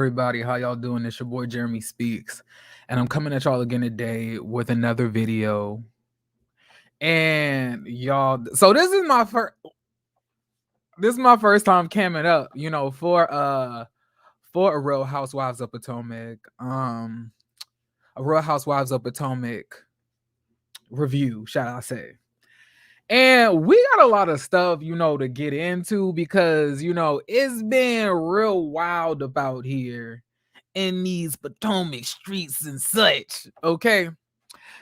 everybody? How y'all doing? It's your boy Jeremy Speaks, and I'm coming at y'all again today with another video. And y'all, so this is my first time camming up, for a Real Housewives of Potomac, a Real Housewives of Potomac review, shall I say? And we got a lot of stuff, to get into because it's been real wild about here in these Potomac streets and such. Okay.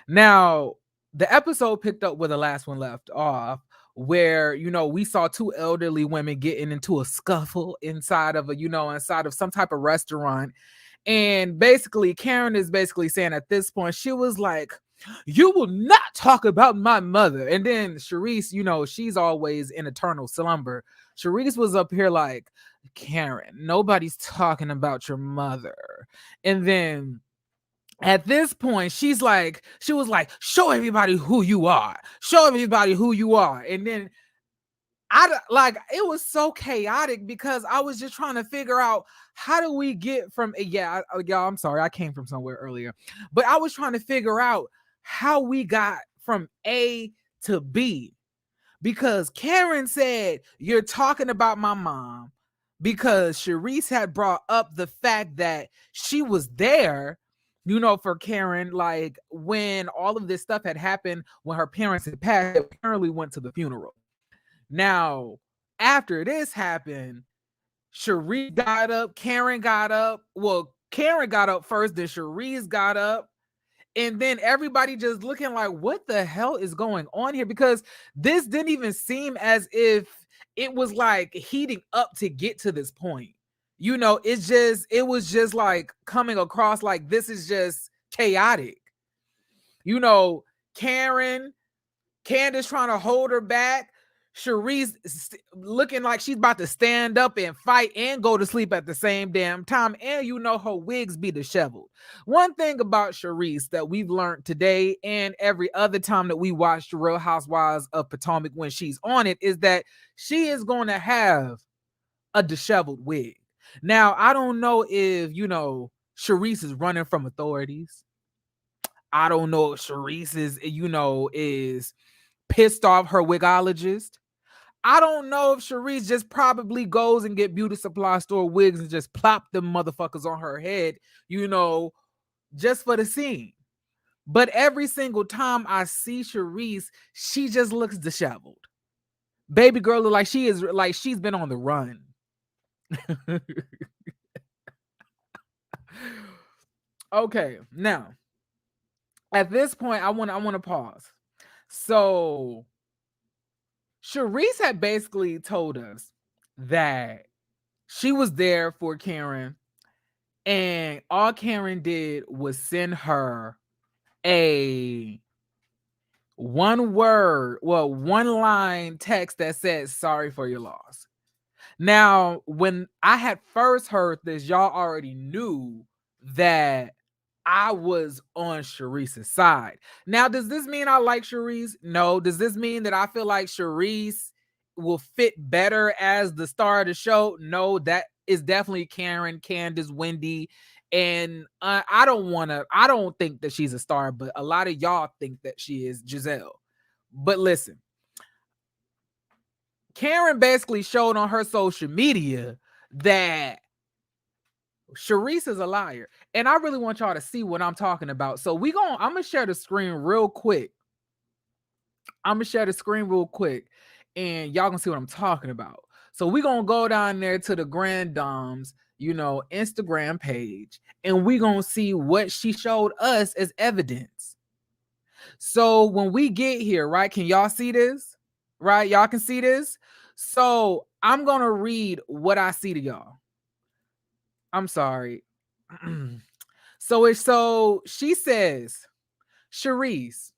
Now, the episode picked up where the last one left off, where we saw two elderly women getting into a scuffle inside of some type of restaurant. And basically, Karen is basically saying at this point, she was like, "You will not talk about my mother." And then Charisse, she's always in eternal slumber. Charisse was up here like, "Karen, nobody's talking about your mother." And then at this point, she was like, "Show everybody who you are. Show everybody who you are." And then it was so chaotic because I was just trying to figure out how do we get from y'all, I'm sorry, I came from somewhere earlier, but I was trying to figure out how we got from A to B because Karen said, "You're talking about my mom," because Charisse had brought up the fact that she was there, for Karen, like when all of this stuff had happened, when her parents had passed, they apparently went to the funeral. Now, after this happened, Charisse got up, Karen got up. Well, Karen got up first, then Charisse got up. And then everybody just looking like, what the hell is going on here? Because this didn't even seem as if it was like heating up to get to this point. It was just like coming across like this is just chaotic. Candace trying to hold her back. Charisse looking like she's about to stand up and fight and go to sleep at the same damn time. And her wigs be disheveled. One thing about Charisse that we've learned today and every other time that we watch the Real Housewives of Potomac when she's on it is that she is going to have a disheveled wig. Now, I don't know if, Charisse is running from authorities. I don't know if Charisse is pissed off her wigologist. I don't know if Charisse just probably goes and get beauty supply store wigs and just plop them motherfuckers on her head, just for the scene. But every single time I see Charisse, she just looks disheveled. Baby girl look like she's been on the run. Okay, now at this point, I want to pause. So Charisse had basically told us that she was there for Karen, and all Karen did was send her a one line text that said, "Sorry for your loss." Now, when I had first heard this, y'all already knew that I was on Charisse's side. Now, does this mean I like Charisse? No. Does this mean that I feel like Charisse will fit better as the star of the show? No, that is definitely Karen, Candace, Wendy. And I don't think that she's a star, but a lot of y'all think that she is Giselle. But listen, Karen basically showed on her social media that Charisse is a liar. And I really want y'all to see what I'm talking about. So I'm going to share the screen real quick. And y'all can see what I'm talking about. So we're going to go down there to the Grand Dom's, Instagram page, and we're going to see what she showed us as evidence. So when we get here, right, can y'all see this? Right? Y'all can see this? So I'm going to read what I see to y'all. I'm sorry. So she says, Charisse,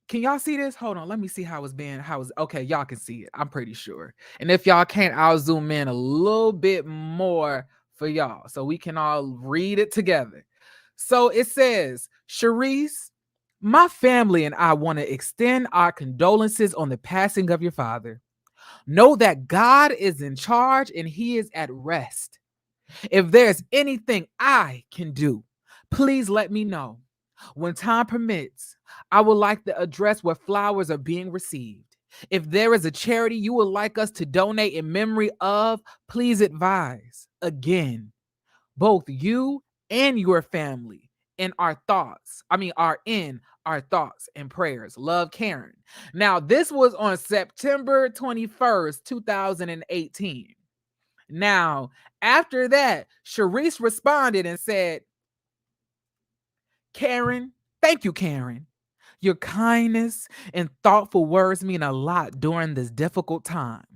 can y'all see this? Hold on. Let me see okay. Y'all can see it. I'm pretty sure. And if y'all can't, I'll zoom in a little bit more for y'all so we can all read it together. So it says, Charisse, my family and I want to extend our condolences on the passing of your father. Know that God is in charge and he is at rest. If there's anything I can do, please let me know. When time permits, I would like the address where flowers are being received. If there is a charity you would like us to donate in memory of, please advise. Again, both you and your family in our thoughts. Are in our thoughts and prayers. Love, Karen. Now, this was on September 21st, 2018. Now, after that, Charisse responded and said, Karen, thank you, Karen. Your kindness and thoughtful words mean a lot during this difficult time.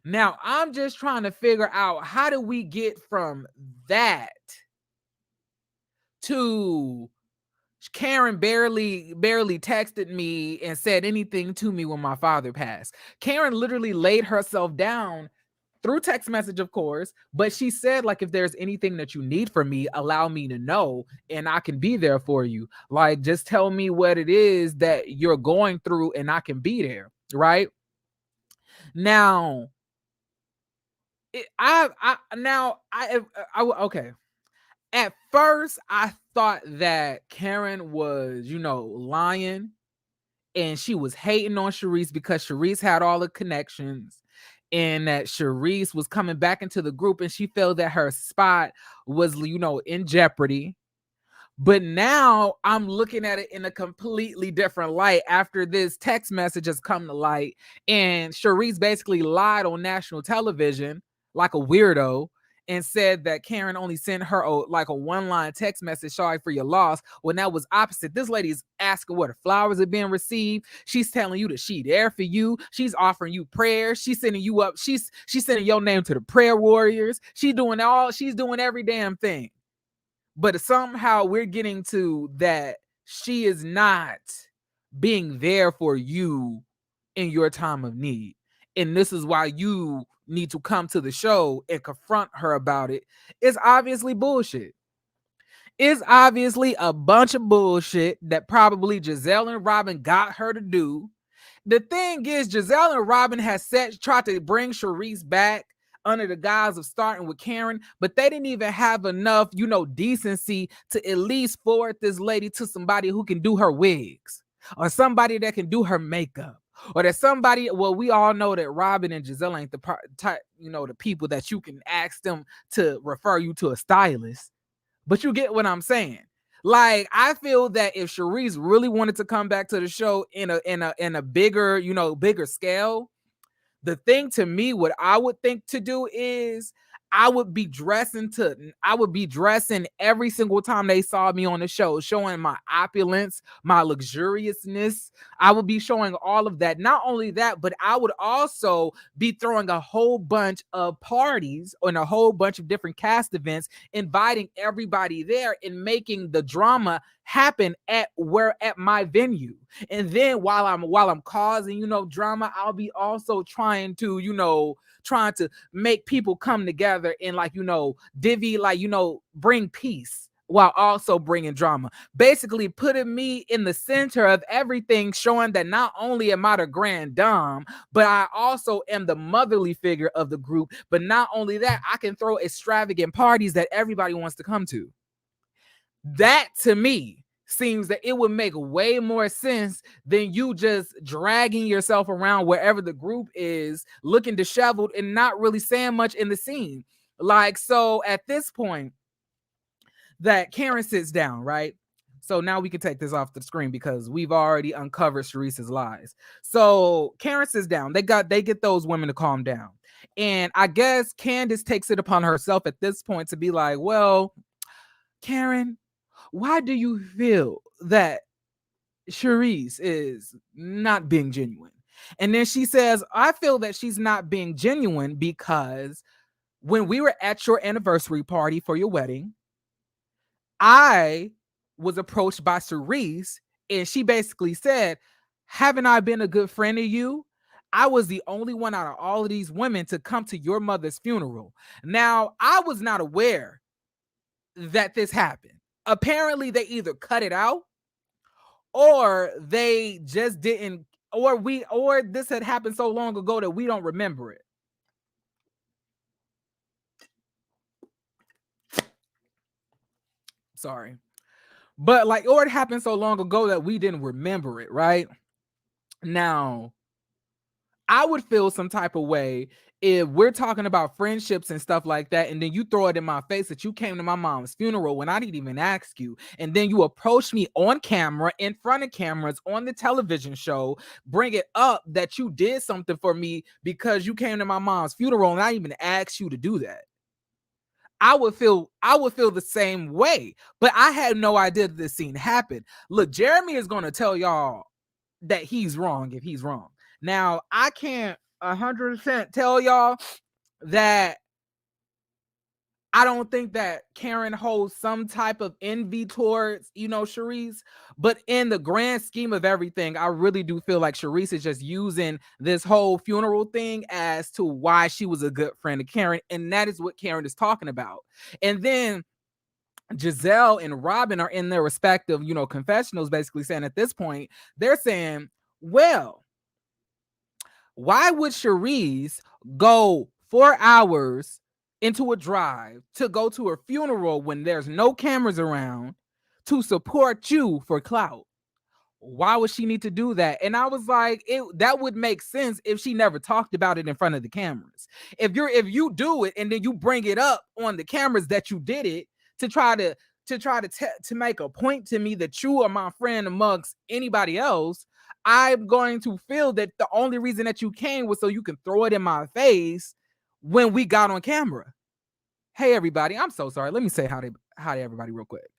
Now, I'm just trying to figure out, how do we get from that to Karen barely texted me and said anything to me when my father passed. Karen literally laid herself down through text message, of course, but she said, like, if there's anything that you need from me, allow me to know and I can be there for you. Like, just tell me what it is that you're going through and I can be there, right? Now, okay. At first, I thought that Karen was, lying, and she was hating on Charisse because Charisse had all the connections, and that Charisse was coming back into the group and she felt that her spot was, in jeopardy. But now I'm looking at it in a completely different light after this text message has come to light, and Charisse basically lied on national television like a weirdo and said that Karen only sent her a one-line text message, sorry for your loss, when that was opposite. This lady's asking what her flowers are being received. She's telling you that she's there for you. She's offering you prayers. She's sending you up. She's sending your name to the prayer warriors. She's doing every damn thing. But somehow we're getting to that she is not being there for you in your time of need. And this is why you need to come to the show and confront her about it. It's obviously bullshit. It's obviously a bunch of bullshit that probably Giselle and Robin got her to do. The thing is, Giselle and Robin has tried to bring Charisse back under the guise of starting with Karen, but they didn't even have enough, decency to at least forward this lady to somebody who can do her wigs, or somebody that can do her makeup, or that somebody, well, we all know that Robin and Giselle ain't the type, the people that you can ask them to refer you to a stylist. But you get what I'm saying. Like, I feel that if Charisse really wanted to come back to the show in a bigger, bigger scale, the thing to me, what I would think to do is I would be dressing every single time they saw me on the show, showing my opulence, my luxuriousness. I would be showing all of that. Not only that, but I would also be throwing a whole bunch of parties and a whole bunch of different cast events, inviting everybody there and making the drama happen at my venue. And then while I'm causing, drama, I'll be also trying to make people come together and bring peace while also bringing drama. Basically putting me in the center of everything, showing that not only am I the grand dame, but I also am the motherly figure of the group. But not only that, I can throw extravagant parties that everybody wants to come to. That, to me, seems that it would make way more sense than you just dragging yourself around wherever the group is, looking disheveled and not really saying much in the scene. So at this point, that Karen sits down, right? So now we can take this off the screen because we've already uncovered Charisse's lies. So Karen sits down. They get those women to calm down. And I guess Candace takes it upon herself at this point to be like, well, Karen, why do you feel that Charisse is not being genuine? And then she says, I feel that she's not being genuine because when we were at your anniversary party for your wedding, I was approached by Charisse, and she basically said, haven't I been a good friend to you? I was the only one out of all of these women to come to your mother's funeral. Now, I was not aware that this happened. Apparently they either cut it out or they just didn't, or this had happened so long ago that we don't remember it. Sorry. But like, or it happened so long ago that we didn't remember it, right? Now, I would feel some type of way if we're talking about friendships and stuff like that, and then you throw it in my face that you came to my mom's funeral when I didn't even ask you, and then you approach me on camera, in front of cameras, on the television show, bring it up that you did something for me because you came to my mom's funeral and I didn't even asked you to do that. I would feel the same way, but I had no idea that this scene happened. Look, Jeremy is going to tell y'all that he's wrong if he's wrong. Now, I can't 100% tell y'all that I don't think that Karen holds some type of envy towards, Charisse. But in the grand scheme of everything, I really do feel like Charisse is just using this whole funeral thing as to why she was a good friend of Karen. And that is what Karen is talking about. And then Giselle and Robin are in their respective, confessionals, basically saying at this point, they're saying, well, why would Charisse go 4 hours into a drive to go to her funeral when there's no cameras around to support you for clout? Why would she need to do that? And I was like, that would make sense if she never talked about it in front of the cameras. If you do it and then you bring it up on the cameras that you did it to try to make a point to me that you are my friend amongst anybody else, I'm going to feel that the only reason that you came was so you can throw it in my face when we got on camera. Hey, everybody. I'm so sorry. Let me say hi to everybody real quick.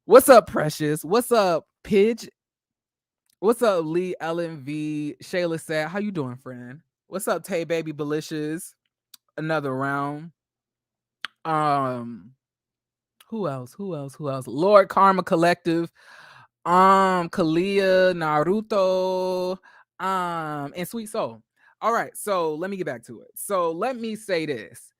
What's up, Precious? What's up, Pidge? What's up, Lee LMV? Shayla said, how you doing, friend? What's up, Tay Baby Belicious? Another round. Who else? Lord Karma Collective. Kalia, Naruto, and Sweet Soul. All right, so let me get back to it. So let me say this.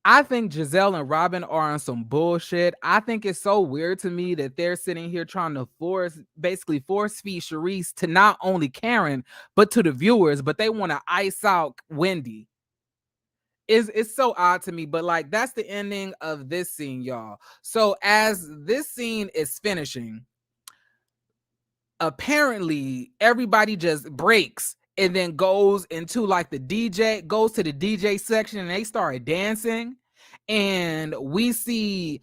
I think Giselle and Robin are on some bullshit. I think it's so weird to me that they're sitting here trying to force feed Charisse to not only Karen, but to the viewers, but they want to ice out Wendy. It's so odd to me, but like that's the ending of this scene, y'all. So as this scene is finishing, apparently everybody just breaks and then goes into like to the DJ section and they start dancing. And we see,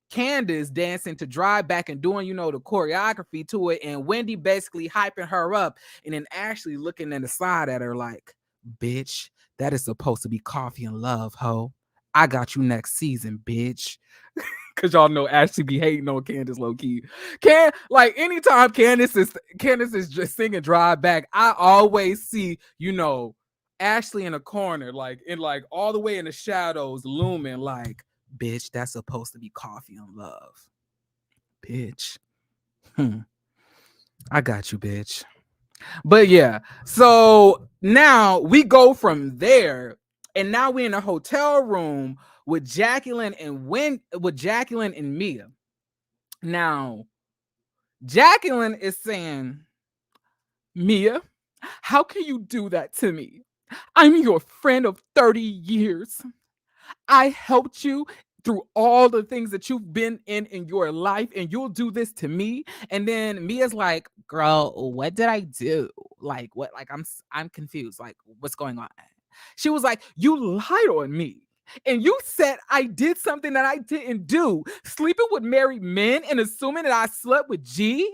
Candace dancing to Drive Back and doing, the choreography to it. And Wendy basically hyping her up and then actually looking in the side at her like, bitch, that is supposed to be Coffee and Love, ho. I got you next season, bitch. Cause y'all know Ashley be hating on Candace low key. Anytime Candace is just singing Drive Back, I always see, Ashley in a corner, like all the way in the shadows, looming like, bitch, that's supposed to be Coffee and Love. Bitch. I got you, bitch. But yeah, so now we go from there, and now we're in a hotel room with Jacqueline and Mia. Now, Jacqueline is saying, Mia, how can you do that to me? I'm your friend of 30 years. I helped you through all the things that you've been in your life, and you'll do this to me. And then Mia's like, girl, what did I do? Like, what? Like, I'm confused. Like, what's going on? She was like, you lied on me. And you said I did something that I didn't do. Sleeping with married men and assuming that I slept with G?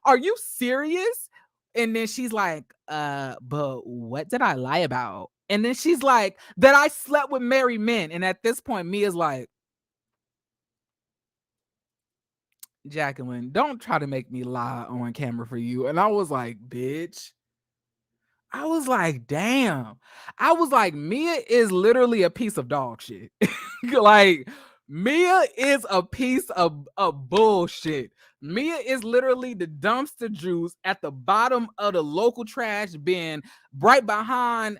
Are you serious? And then she's like, but what did I lie about? And then she's like, that I slept with married men. And at this point, Mia's like, Jacqueline, don't try to make me lie on camera for you. And I was like, bitch. I was like, damn. I was like, Mia is literally a piece of dog shit. Like, Mia is a piece of bullshit. Mia is literally the dumpster juice at the bottom of the local trash bin, right behind,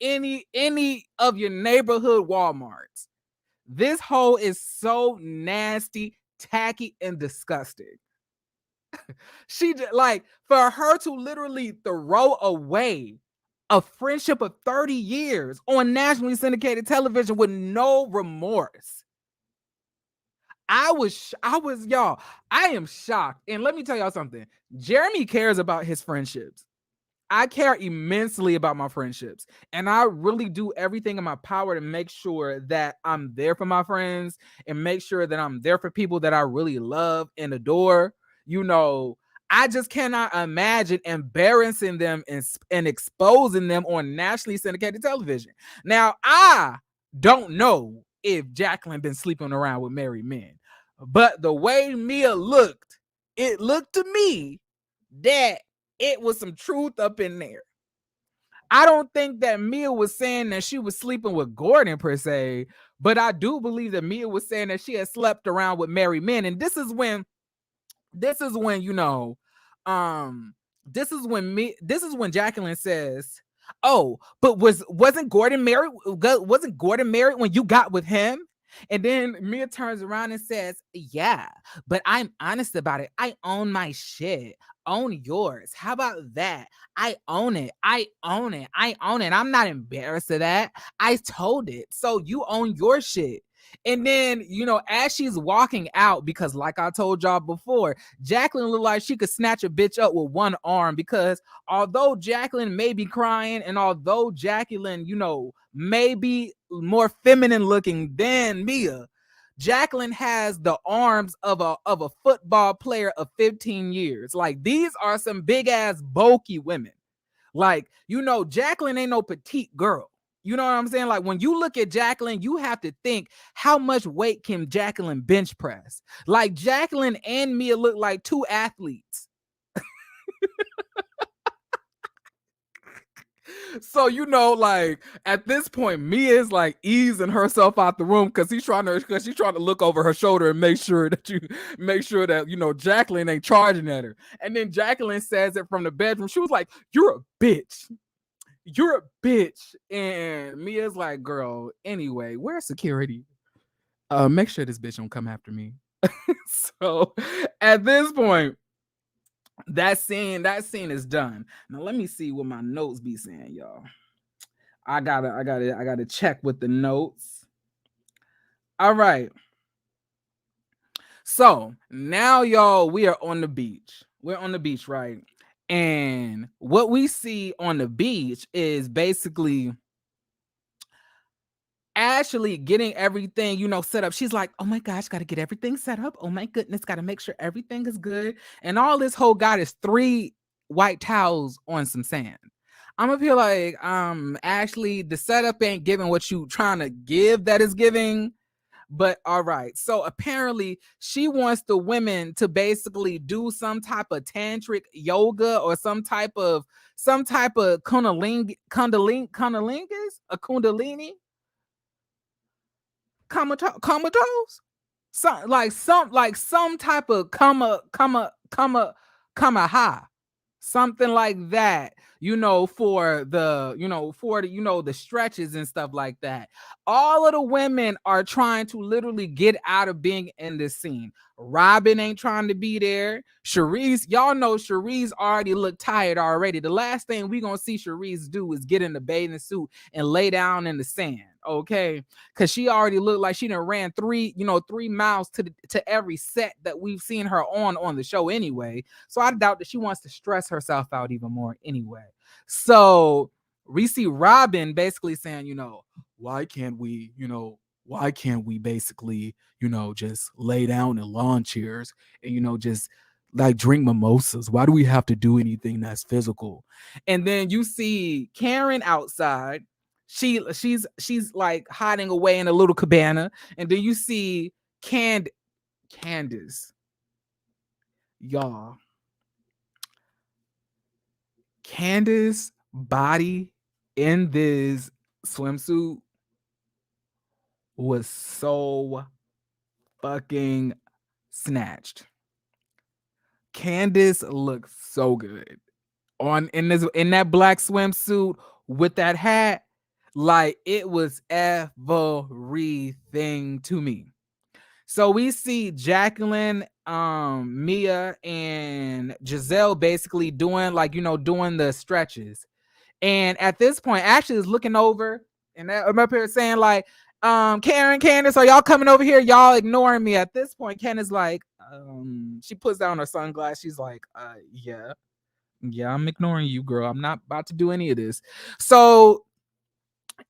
any of your neighborhood Walmarts. This hoe is so nasty, tacky, and disgusting. She like for her to literally throw away a friendship of 30 years on nationally syndicated television with no remorse. I was, y'all, I am shocked. And let me tell y'all something. Jeremy cares about his friendships. I care immensely about my friendships, and I really do everything in my power to make sure that I'm there for my friends and make sure that I'm there for people that I really love and adore. You know, I just cannot imagine embarrassing them and exposing them on nationally syndicated television. Now, I don't know if Jacqueline been sleeping around with married men, but the way Mia looked, it looked to me that it was some truth up in there. I don't think that Mia was saying that she was sleeping with Gordon per se, but I do believe that Mia was saying that she had slept around with married men. And this is when, you know, this is when Jacqueline says, "Oh, but wasn't Gordon married? Wasn't Gordon married when you got with him?" And then Mia turns around and says, "Yeah, but I'm honest about it. I own my shit. Own yours. How about that? I own it. I own it. I own it. I'm not embarrassed of that. I told it. So you own your shit." And then, you know, as she's walking out, because like I told y'all before, Jacqueline looked like she could snatch a bitch up with one arm, because although Jacqueline may be crying and although Jacqueline, you know, may be more feminine looking than Mia, Jacqueline has the arms of a football player of 15 years. Like, these are some big ass bulky women. Like, you know, Jacqueline ain't no petite girl. You know what I'm saying? Like, when you look at Jacqueline, you have to think, how much weight can Jacqueline bench press? Like, Jacqueline and Mia look like two athletes. So, you know, like, at this point, Mia is like easing herself out the room because she's trying to look over her shoulder and make sure that you know, Jacqueline ain't charging at her. And then Jacqueline says it from the bedroom. She was like, "You're a bitch. You're a bitch." And Mia's like, "Girl, anyway, where's security? Make sure this bitch don't come after me." So at this point, that scene is done. Now let me see what my notes be saying, y'all. I gotta check with the notes. All right. So now, y'all, we are on the beach. We're on the beach, right? And what we see on the beach is basically Ashley getting everything, you know, set up. She's like, "Oh my gosh, got to get everything set up. Oh my goodness, got to make sure everything is good." And all this whole got is 3 white towels on some sand. I'm gonna feel like, Ashley, the setup ain't giving what you trying to give that is giving. But all right. So apparently she wants the women to basically do some type of tantric yoga or some type of kundalini, a kundalini comatose, some type of kama something like that, you know, for the, the stretches and stuff like that. All of the women are trying to literally get out of being in this scene. Robin ain't trying to be there. Charisse, y'all know Charisse already looked tired already. The last thing we gonna see Charisse do is get in the bathing suit and lay down in the sand, okay? Because she already looked like she done ran 3 miles to every set that we've seen her on the show anyway. So I doubt that she wants to stress herself out even more anyway. So we see Robin basically saying, why can't we basically, just lay down in lawn chairs and, just like drink mimosas? Why do we have to do anything that's physical? And then you see Karen outside. She's like hiding away in a little cabana. And then you see Candace. Y'all. Candace's body in this swimsuit was so fucking snatched. Candace looked so good in that black swimsuit with that hat. Like, it was everything to me. So we see Jacqueline, Mia, and Giselle basically doing the stretches. And at this point, Ashley is looking over, and I'm up here saying, like, Karen, Candace, are y'all coming over here? Y'all ignoring me at this point. Candace like, she puts down her sunglasses. She's like, yeah, I'm ignoring you, girl. I'm not about to do any of this. So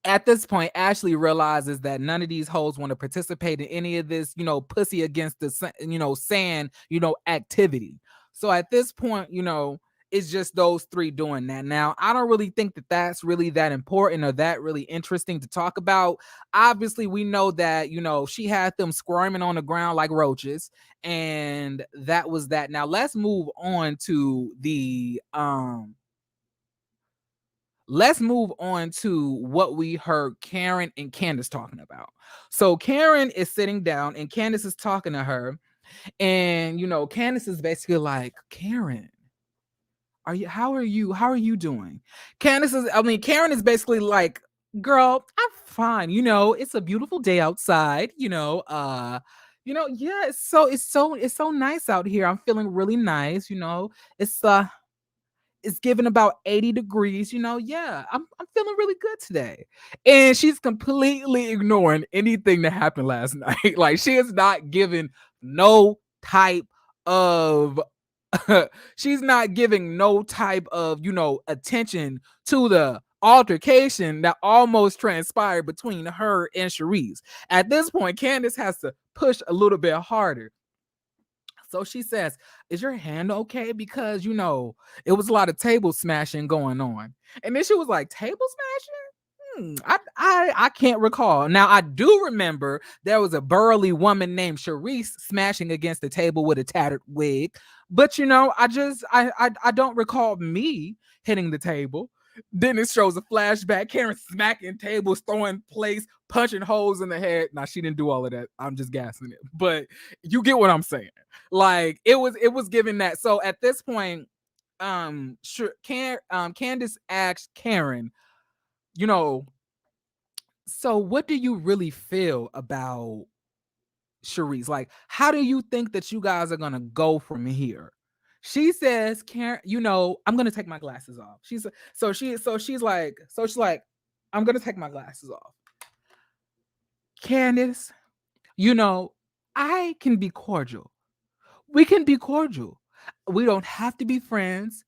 at this point, Ashley realizes that none of these hoes want to participate in any of this, pussy against the, sand, activity. So at this point, it's just those three doing that. Now, I don't really think that that's really that important or that really interesting to talk about. Obviously, we know that, she had them squirming on the ground like roaches, and that was that. Now, let's move on to what we heard Karen and Candace talking about. So Karen is sitting down and Candace is talking to her. And, Candace is basically like, Karen, how are you doing? Karen is basically like, girl, I'm fine. It's a beautiful day outside, yeah, it's so nice out here. I'm feeling really nice. It's it's given about 80 degrees, yeah, I'm feeling really good today. And she's completely ignoring anything that happened last night. Like, she is not giving no type of she's not giving no type of, attention to the altercation that almost transpired between her and Charisse. At this point, Candace has to push a little bit harder. So she says, is your hand okay? Because, it was a lot of table smashing going on. And then she was like, table smashing? I can't recall. Now, I do remember there was a burly woman named Charisse smashing against the table with a tattered wig. But, I don't recall me hitting the table. Then it shows a flashback. Karen smacking tables, throwing plates, punching holes in the head. Now, she didn't do all of that. I'm just gassing it. But you get what I'm saying. Like, it was given that. So at this point, Candace asked Karen, so what do you really feel about Charisse? Like, how do you think that you guys are gonna go from here? She says, Karen, I'm gonna take my glasses off. She's like, I'm gonna take my glasses off. Candace, I can be cordial. We can be cordial. We don't have to be friends.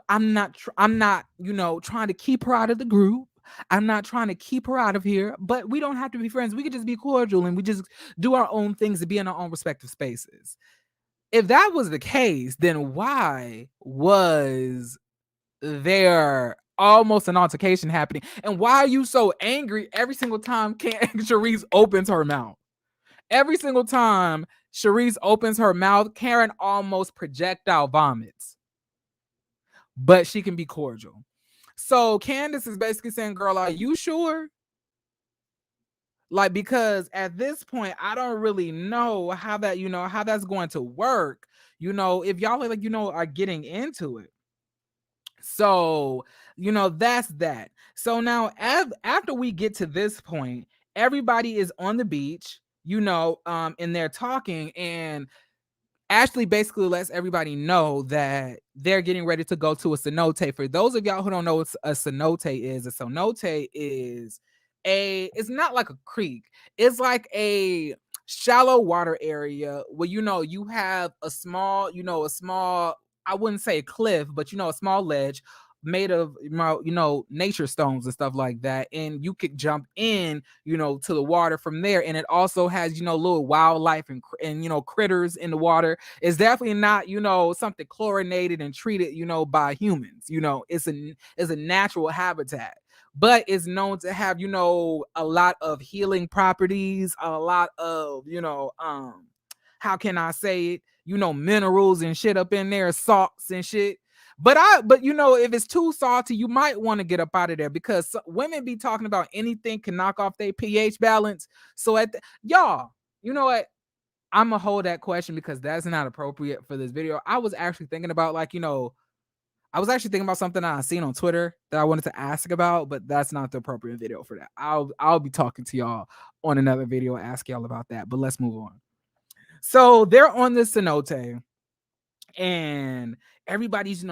I'm not, trying to keep her out of the group. I'm not trying to keep her out of here, but we don't have to be friends. We could just be cordial and we just do our own things and be in our own respective spaces. If that was the case, then why was there almost an altercation happening? And why are you so angry every single time Charisse opens her mouth? Every single time Charisse opens her mouth, Karen almost projectile vomits. But she can be cordial. So Candace is basically saying, girl, are you sure? Like, because at this point, I don't really know how that, how that's going to work, if y'all are like, are getting into it. So, that's that. So now after we get to this point, everybody is on the beach, and they're talking, and Ashley basically lets everybody know that they're getting ready to go to a cenote. For those of y'all who don't know what a cenote is it's not like a creek. It's like a shallow water area where, you have a small, I wouldn't say a cliff, but, a small ledge made of, nature stones and stuff like that. And you could jump in, to the water from there. And it also has, little wildlife and critters in the water. It's definitely not, something chlorinated and treated, by humans. It's a natural habitat, but it's known to have, a lot of healing properties, a lot of, how can I say it? Minerals and shit up in there, salts and shit. But if it's too salty, you might want to get up out of there, because women be talking about anything can knock off their pH balance. So y'all, you know what? I'm gonna hold that question because that's not appropriate for this video. I was actually thinking about something I seen on Twitter that I wanted to ask about, but that's not the appropriate video for that. I'll be talking to y'all on another video, ask y'all about that. But let's move on. So they're on this cenote, and everybody's,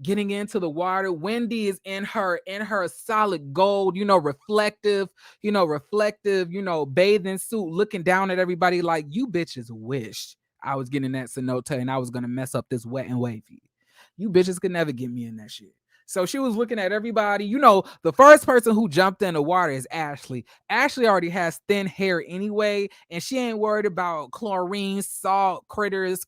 getting into the water. Wendy is in her solid gold, reflective, bathing suit, looking down at everybody like, you bitches wish I was getting that cenote and I was gonna mess up this wet and wavy. You bitches could never get me in that shit. So she was looking at everybody. The first person who jumped in the water is Ashley. Ashley already has thin hair anyway, and she ain't worried about chlorine, salt, creatures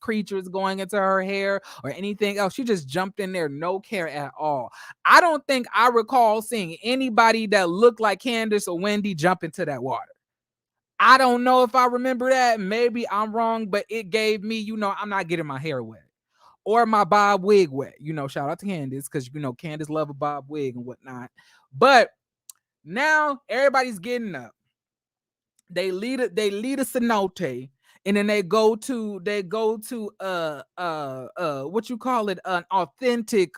going into her hair or anything else. She just jumped in there, no care at all. I don't think I recall seeing anybody that looked like Candace or Wendy jump into that water. I don't know if I remember that. Maybe I'm wrong, but it gave me, I'm not getting my hair wet or my bob wig wet. Shout out to Candace, because Candace love a bob wig and whatnot. But now everybody's getting up. They lead a cenote, and then they go to what you call it, an authentic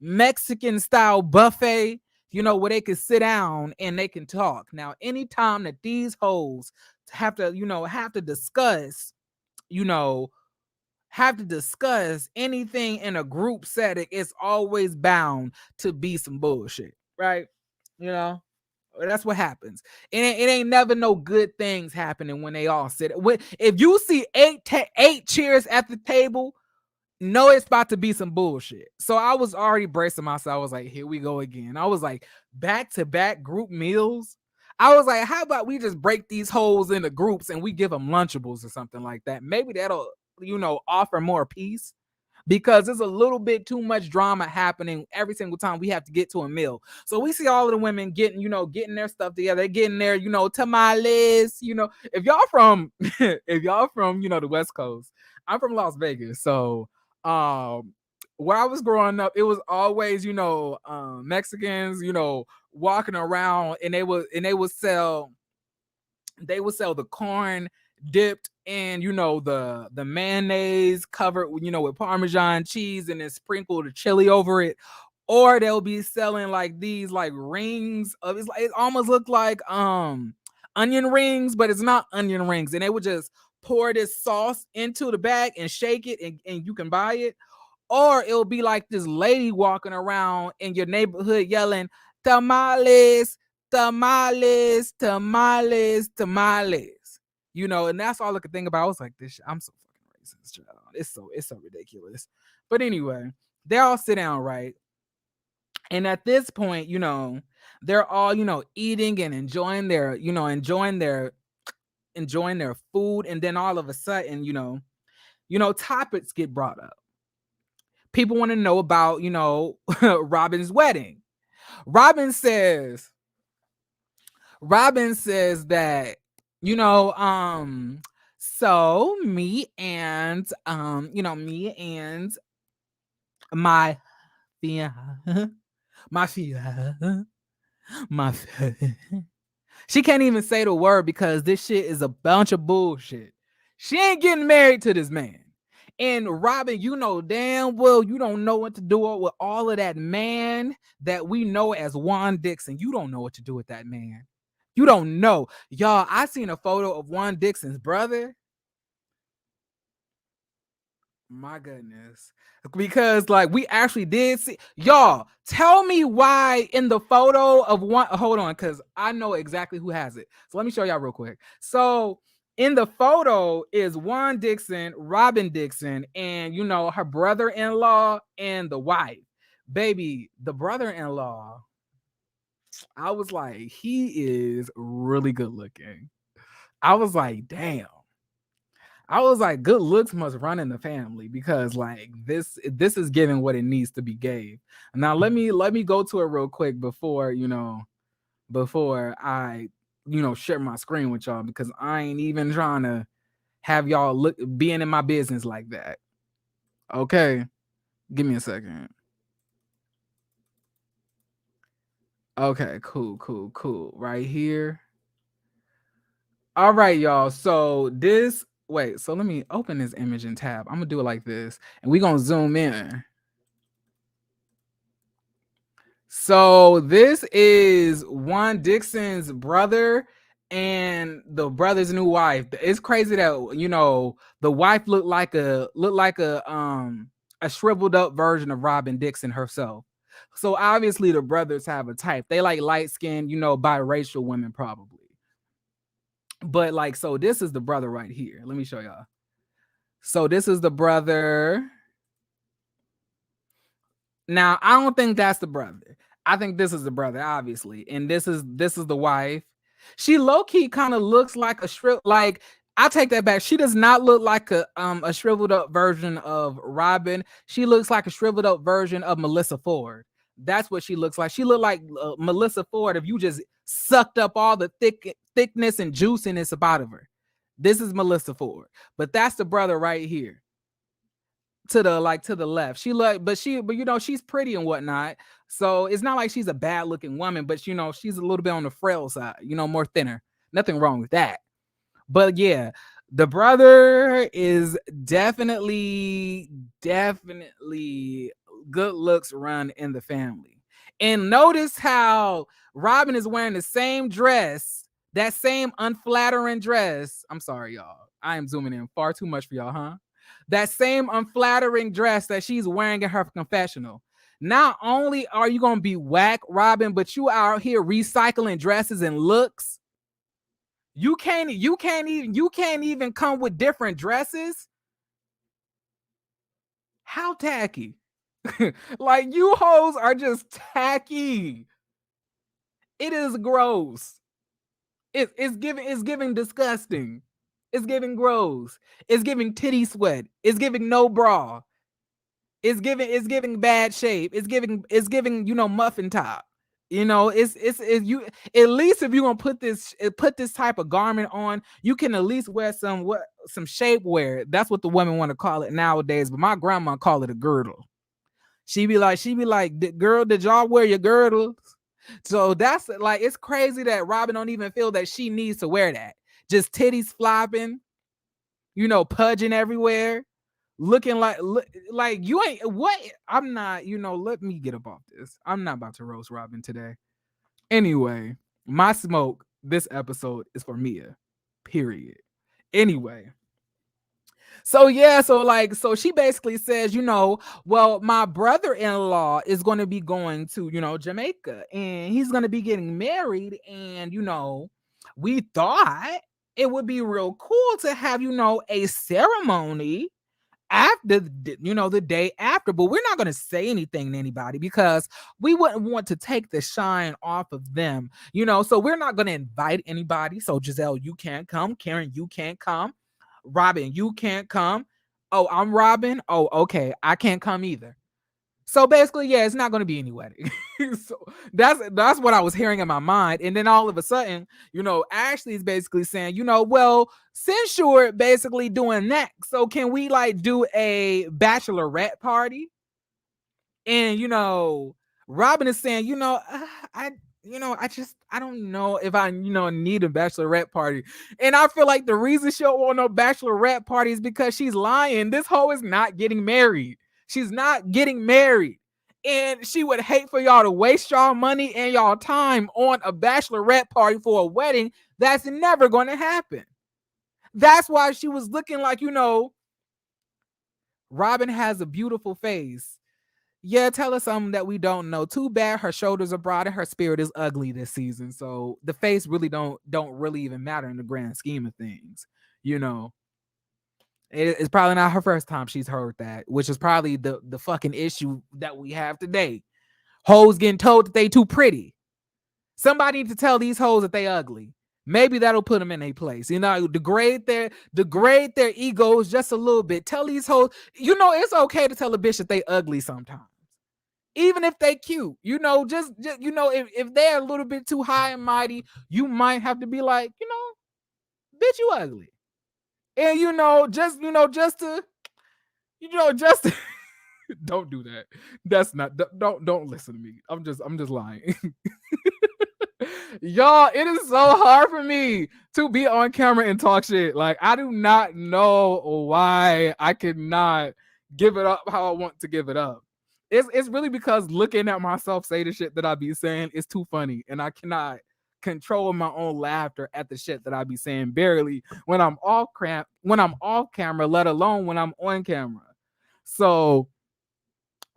Mexican style buffet, where they can sit down and they can talk. Now, anytime that these hoes have to discuss, anything in a group setting, it's always bound to be some bullshit, right? That's what happens. It ain't never no good things happening when they all sit. If you see eight chairs at the table, know it's about to be some bullshit. So I was already bracing myself. I was like, here we go again. I was like, back-to-back group meals. I was like, how about we just break these holes into groups and we give them Lunchables or something like that? Maybe that'll, offer more peace, because there's a little bit too much drama happening every single time we have to get to a meal. So we see all of the women getting their stuff together. They're getting their, tamales, if y'all from, the West Coast. I'm from Las Vegas. So, where I was growing up, it was always, Mexicans, walking around, and they would sell the corn dipped in, the mayonnaise covered, with Parmesan cheese, and then sprinkle the chili over it. Or they'll be selling like these like rings of, it almost looked like onion rings, but it's not onion rings. And they would just pour this sauce into the bag and shake it, and you can buy it. Or it'll be like this lady walking around in your neighborhood yelling, tamales, tamales, tamales, tamales. And that's all I could think about. I was like, this shit, I'm so fucking racist, child. It's so ridiculous. But anyway, they all sit down, right? And at this point, they're all, eating and enjoying their food. And then all of a sudden, topics get brought up. People want to know about, Robin's wedding. Robin says that, so me and my she can't even say the word because this shit is a bunch of bullshit. She ain't getting married to this man. And Robin, damn well you don't know what to do with all of that man that we know as Juan Dixon. You don't know what to do with that man. You don't know. Y'all, I seen a photo of Juan Dixon's brother. My goodness. Because like we actually did see, y'all, tell me why in the photo of one, hold on, because I know exactly who has it. So let me show y'all real quick. So in the photo is Juan Dixon, Robin Dixon, and her brother-in-law and the wife. Baby, the brother-in-law, I was like, he is really good looking. I was like, damn. I was like, good looks must run in the family, because like this is giving what it needs to be gave. Now let me go to it real quick before I share my screen with y'all, because I ain't even trying to have y'all being in my business like that. Okay, give me a second. Okay, cool. Right here. All right, y'all. So so let me open this image in tab. I'm gonna do it like this, and we're gonna zoom in. So this is Juan Dixon's brother and the brother's new wife. It's crazy that the wife looked like a a shriveled up version of Robin Dixon herself. So obviously the brothers have a type. They like light skinned, biracial women probably. But like, so this is the brother right here. Let me show y'all. So this is the brother. Now, I don't think that's the brother. I think this is the brother, obviously. And this is the wife. She low-key kind of looks like I take that back. She does not look like a shriveled up version of Robin. She looks like a shriveled up version of Melissa Ford. That's what she looks like. She looked like Melissa Ford if you just sucked up all the thickness and juiciness out of her. This is Melissa Ford. But that's the brother right here. To the left. But she's pretty and whatnot. So it's not like she's a bad looking woman, but she's a little bit on the frail side, more thinner. Nothing wrong with that. But yeah, the brother is definitely good looks run in the family. And notice how Robin is wearing the same dress, that same unflattering dress. I'm sorry, y'all. I am zooming in far too much for y'all, huh? That same unflattering dress that she's wearing in her confessional. Not only are you gonna be whack, Robin, but you out here recycling dresses and looks. You can't even come with different dresses. How tacky. Like, you hoes are just tacky. It is gross. It's giving disgusting. It's giving gross. It's giving titty sweat. It's giving no bra. It's giving bad shape. It's giving muffin top. It's you, at least if you're gonna put this type of garment on, you can at least wear some shapewear. That's what the women want to call it nowadays. But my grandma call it a girdle. She be like, girl, did y'all wear your girdles? So that's like, it's crazy that Robin don't even feel that she needs to wear that. Just titties flopping, pudging everywhere, looking like you ain't what. I'm not, let me get up off this. I'm not about to roast Robin today. Anyway, my smoke this episode is for Mia, period. Anyway. So she basically says, well, my brother-in-law is going to be going to, Jamaica, and he's going to be getting married. And, we thought it would be real cool to have, a ceremony after, the day after, but we're not going to say anything to anybody because we wouldn't want to take the shine off of them, so we're not going to invite anybody. So Giselle, you can't come. Karen, you can't come. Robin, you can't come. Oh, I'm Robin. Oh, okay. I can't come either. So basically, yeah, it's not going to be any wedding. So that's what I was hearing in my mind. And then all of a sudden, Ashley is basically saying, well, since you're basically doing that, so can we do a bachelorette party? And, Robin is saying, I don't know if I, need a bachelorette party. And I feel like the reason she don't want no bachelorette party is because she's lying. This hoe is not getting married. She's not getting married. And she would hate for y'all to waste y'all money and y'all time on a bachelorette party for a wedding that's never going to happen. That's why she was looking like, Robin has a beautiful face. Yeah, tell us something that we don't know. Too bad her shoulders are broad and her spirit is ugly this season. So the face really don't really even matter in the grand scheme of things. It's probably not her first time she's heard that, which is probably the fucking issue that we have today. Hoes getting told that they too pretty. Somebody need to tell these hoes that they ugly. Maybe that'll put them in a place. Degrade their egos just a little bit. Tell these hoes, it's okay to tell a bitch that they ugly sometimes. Even if they cute, just if they're a little bit too high and mighty, you might have to be like, bitch, you ugly. And just to don't do that. That's not, don't listen to me. I'm just lying. Y'all, it is so hard for me to be on camera and talk shit. Like, I do not know why I cannot give it up how I want to give it up. It's really because looking at myself say the shit that I be saying is too funny, and I cannot control my own laughter at the shit that I be saying barely when I'm off camera, let alone when I'm on camera. So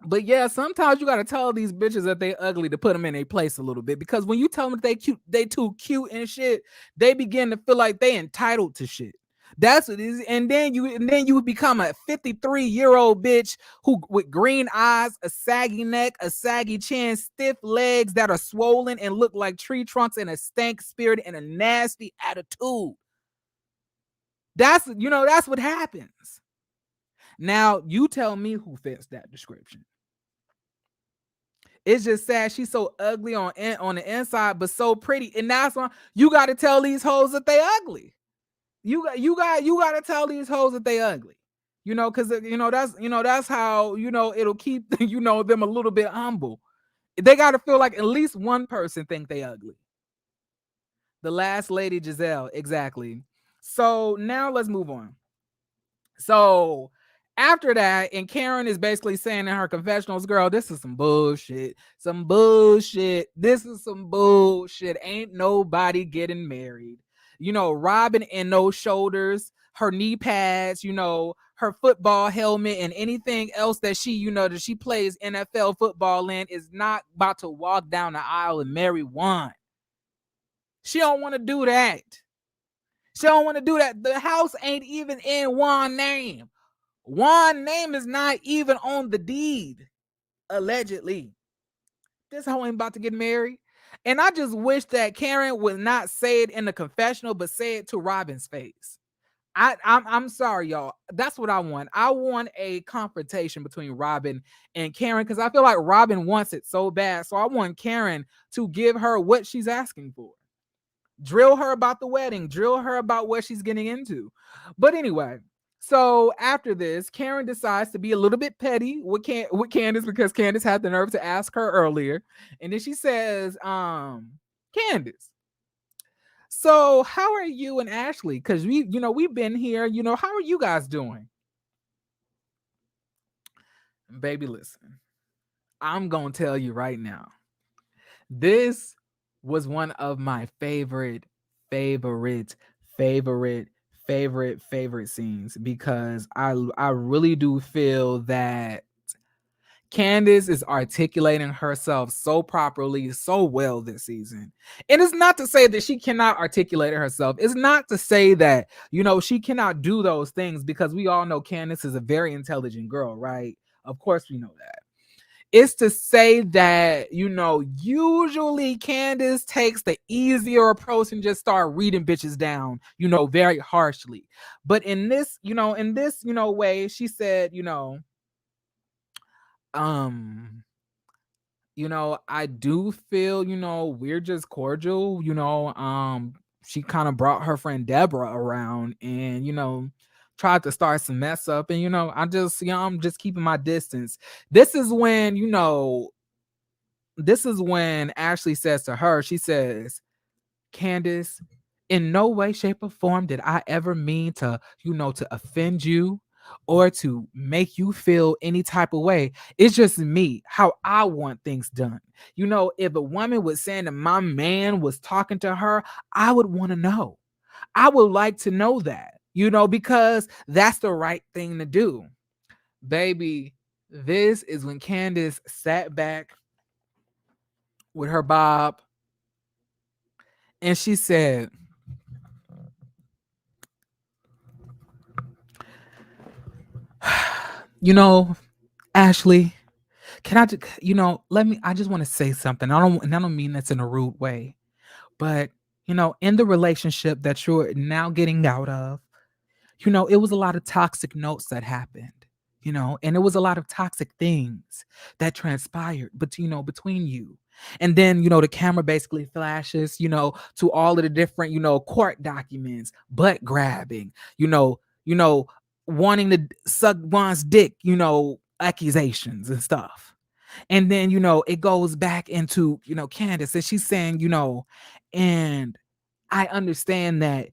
But yeah, sometimes you gotta tell these bitches that they ugly to put them in a place a little bit, because when you tell them they cute, they too cute and shit, they begin to feel like they entitled to shit. That's what it is. And then you become a 53-year-old bitch who with green eyes, a saggy neck, a saggy chin, stiff legs that are swollen and look like tree trunks, and a stank spirit and a nasty attitude. That's what happens. Now you tell me who fits that description. It's just sad she's so ugly on the inside, but so pretty. And that's why you got to tell these hoes that they ugly. You got to tell these hoes that they ugly. Because that's how it'll keep them a little bit humble. They got to feel like at least one person think they ugly. The last lady Giselle, exactly. So now let's move on. So after that, and Karen is basically saying in her confessionals, girl, this is some bullshit. Some bullshit. This is some bullshit. Ain't nobody getting married. Robin and no shoulders, her knee pads, her football helmet, and anything else that she plays NFL football in is not about to walk down the aisle and marry Juan. She don't want to do that. She don't want to do that. The house ain't even in Juan's name. Juan's name is not even on the deed, allegedly. This hoe ain't about to get married. And I just wish that Karen would not say it in the confessional, but say it to Robin's face. I'm sorry, y'all. That's what I want. I want a confrontation between Robin and Karen, because I feel like Robin wants it so bad. So I want Karen to give her what she's asking for. Drill her about the wedding. Drill her about what she's getting into. But anyway, so after this, Karen decides to be a little bit petty with Candace, because Candace had the nerve to ask her earlier. And then she says, Candace, so how are you and Ashley? Because we've been here, how are you guys doing? Baby, listen, I'm gonna tell you right now. This was one of my favorite scenes, because I really do feel that Candace is articulating herself so properly, so well this season. And it's not to say that she cannot articulate herself. It's not to say that, she cannot do those things, because we all know Candace is a very intelligent girl, right? Of course we know that. It's to say that, usually Candace takes the easier approach and just start reading bitches down, very harshly. But in this way, she said, I do feel, we're just cordial, she kind of brought her friend Deborah around and, tried to start some mess up. And, I'm just keeping my distance. This is when Ashley says to her, she says, Candace, in no way, shape, or form did I ever mean to, to offend you or to make you feel any type of way. It's just me, how I want things done. If a woman was saying that my man was talking to her, I would want to know. I would like to know that, because that's the right thing to do. Baby, this is when Candace sat back with her bob and she said, Ashley, can I just, I just want to say something. I don't mean that's in a rude way, but, in the relationship that you're now getting out of, it was a lot of toxic notes that happened, and it was a lot of toxic things that transpired, but, between you. And then, the camera basically flashes, to all of the different, court documents, butt grabbing, wanting to suck one's dick, accusations and stuff. And then, it goes back into, Candace, and she's saying, and I understand that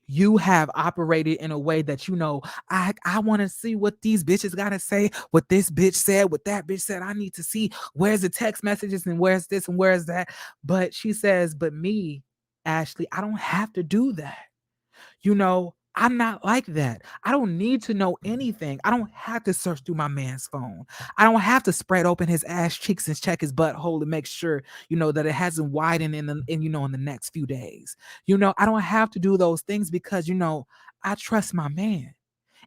you have operated in a way that, I want to see what these bitches got to say, what this bitch said, what that bitch said. I need to see where's the text messages and where's this and where's that. But she says, but me, Ashley, I don't have to do that. I'm not like that. I don't need to know anything. I don't have to search through my man's phone. I don't have to spread open his ass cheeks and check his butthole to make sure, that it hasn't widened in the next few days. I don't have to do those things because, I trust my man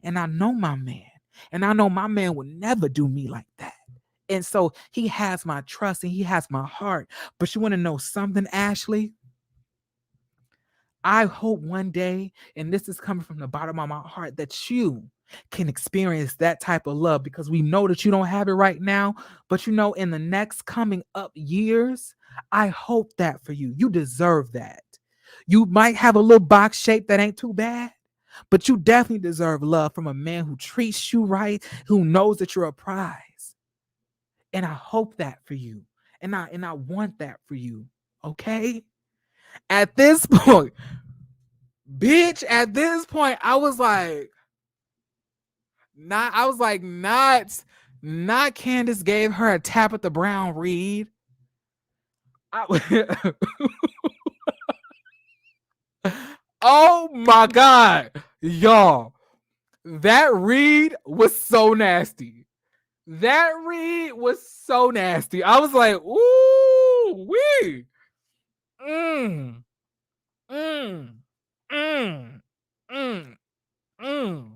and I know my man and I know my man would never do me like that. And so he has my trust and he has my heart. But you want to know something, Ashley? I hope one day, and this is coming from the bottom of my heart, that you can experience that type of love, because we know that you don't have it right now. But in the next coming up years, I hope that for you. You deserve that. You might have a little box shape that ain't too bad, but you definitely deserve love from a man who treats you right, who knows that you're a prize. And I hope that for you. And I want that for you. Okay? At this point, bitch, at this point, I was like, not Candace gave her a tap at the brown reed. Oh my God, y'all. That read was so nasty. That read was so nasty. I was like, ooh, wee. Mm. Mm. Mm. Mm. Mm.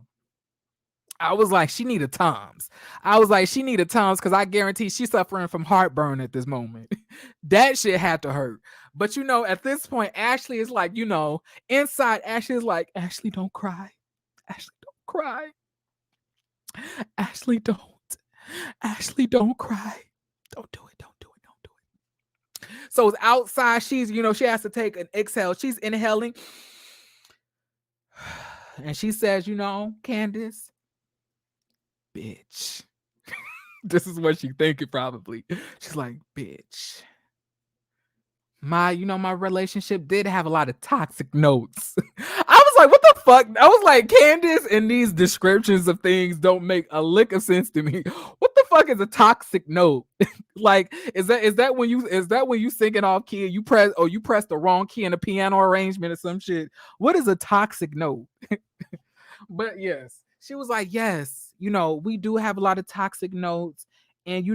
I was like, she needed Tums. I was like, she needed Tums because I guarantee she's suffering from heartburn at this moment. That shit had to hurt. But at this point, Ashley is like, inside Ashley is like, Ashley, don't cry. Ashley, don't cry. Ashley, don't. Ashley, don't cry. Don't do it. Don't do it. Don't do it. So it's outside. She's, she has to take an exhale. She's inhaling. And she says, Candace, bitch. This is what she thinking probably. She's like, bitch. My relationship did have a lot of toxic notes. I was like, what the fuck? I was like, Candace and these descriptions of things don't make a lick of sense to me. What the fuck is a toxic note? Like, is that when you singing off key and you press the wrong key in a piano arrangement or some shit? What is a toxic note? But yes, she was like, yes, we do have a lot of toxic notes. And,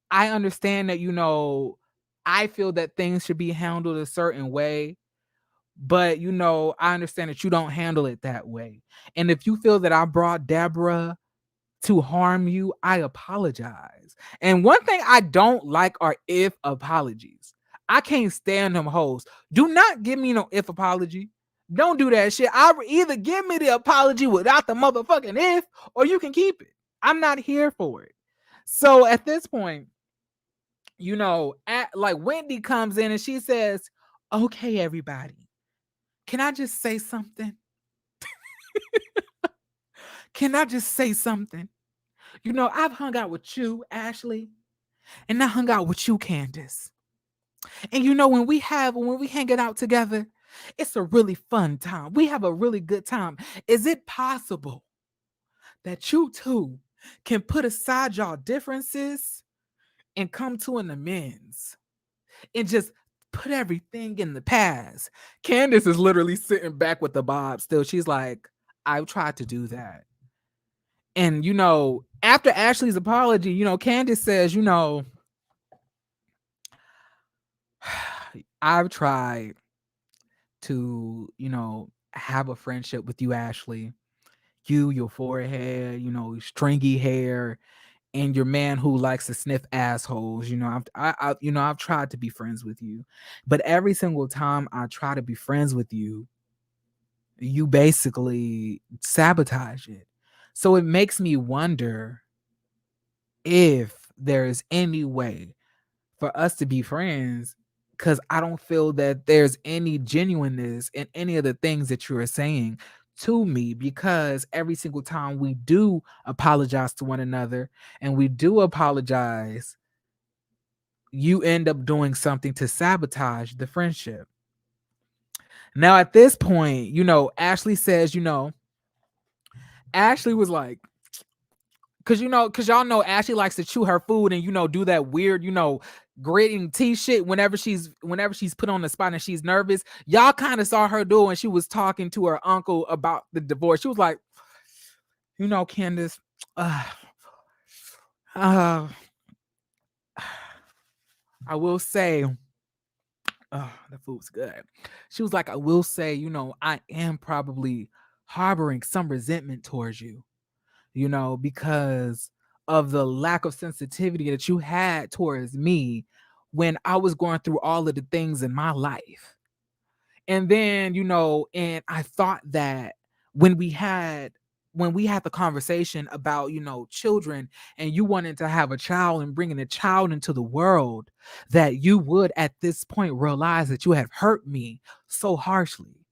I understand that, I feel that things should be handled a certain way. But, I understand that you don't handle it that way. And if you feel that I brought Deborah to harm you, I apologize. And one thing I don't like are if apologies. I can't stand them hoes. Do not give me no if apology. Don't do that shit. Either give me the apology without the motherfucking if, or you can keep it. I'm not here for it. So at this point, like Wendy comes in and she says, okay, everybody, can I just say something? Can I just say something? I've hung out with you, Ashley, and I hung out with you, Candace. And when we hanging out together, it's a really fun time. We have a really good time. Is it possible that you two can put aside y'all differences and come to an amends and just put everything in the past? Candace is literally sitting back with the bob still. She's like, I've tried to do that. And, after Ashley's apology, Candace says, I've tried to, have a friendship with you, Ashley. Your forehead, stringy hair, and your man who likes to sniff assholes. I've tried to be friends with you, but every single time I try to be friends with you, you basically sabotage it. So it makes me wonder if there's any way for us to be friends, because I don't feel that there's any genuineness in any of the things that you are saying to me, because every single time we do apologize to one another and we do apologize, you end up doing something to sabotage the friendship. Now, at this point, Ashley says, Ashley was like, because y'all know Ashley likes to chew her food and do that weird, gritting tea shit whenever she's put on the spot and she's nervous. Y'all kind of saw her do when she was talking to her uncle about the divorce. She was like, Candace, I will say, the food's good. She was like, I will say, I am probably harboring some resentment towards you, because of the lack of sensitivity that you had towards me when I was going through all of the things in my life. And then, and I thought that when we had the conversation about, children, and you wanted to have a child and bringing a child into the world, that you would at this point realize that you have hurt me so harshly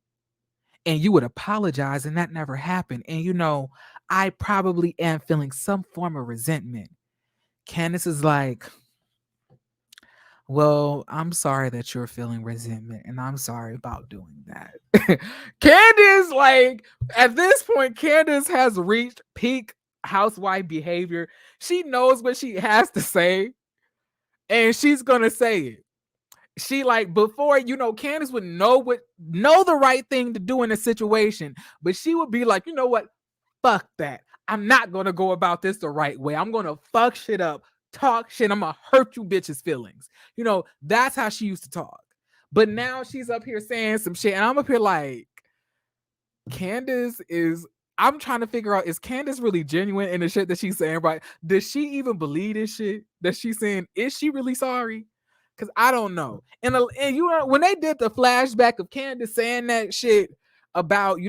and you would apologize, and that never happened. And, I probably am feeling some form of resentment. Candace is like, well, I'm sorry that you're feeling resentment, and I'm sorry about doing that. Candace, like, at this point, Candace has reached peak housewife behavior. She knows what she has to say, and she's gonna say it. She, like, before, Candace would know the right thing to do in a situation, but she would be like, you know what? Fuck that. I'm not gonna go about this the right way. I'm gonna fuck shit up, talk shit. I'm gonna hurt you bitches' feelings. That's how she used to talk. But now she's up here saying some shit, and I'm up here like, I'm trying to figure out, is Candace really genuine in the shit that she's saying, right? Does she even believe this shit that she's saying? Is she really sorry? Because I don't know. And when they did the flashback of Candace saying that shit about,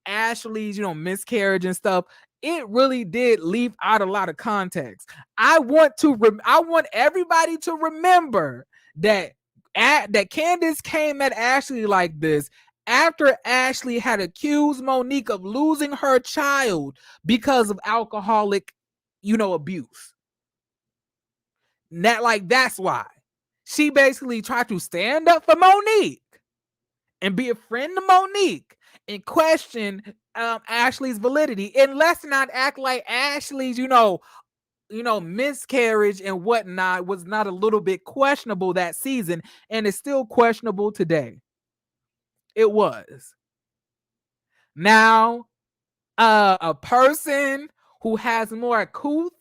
Ashley's, miscarriage and stuff, it really did leave out a lot of context. I want everybody to remember that Candace came at Ashley like this after Ashley had accused Monique of losing her child because of alcoholic, abuse. That's why she basically tried to stand up for Monique and be a friend to Monique and question Ashley's validity. And let's not act like Ashley's, miscarriage and whatnot was not a little bit questionable that season, and it's still questionable today. It was. Now, a person who has more couth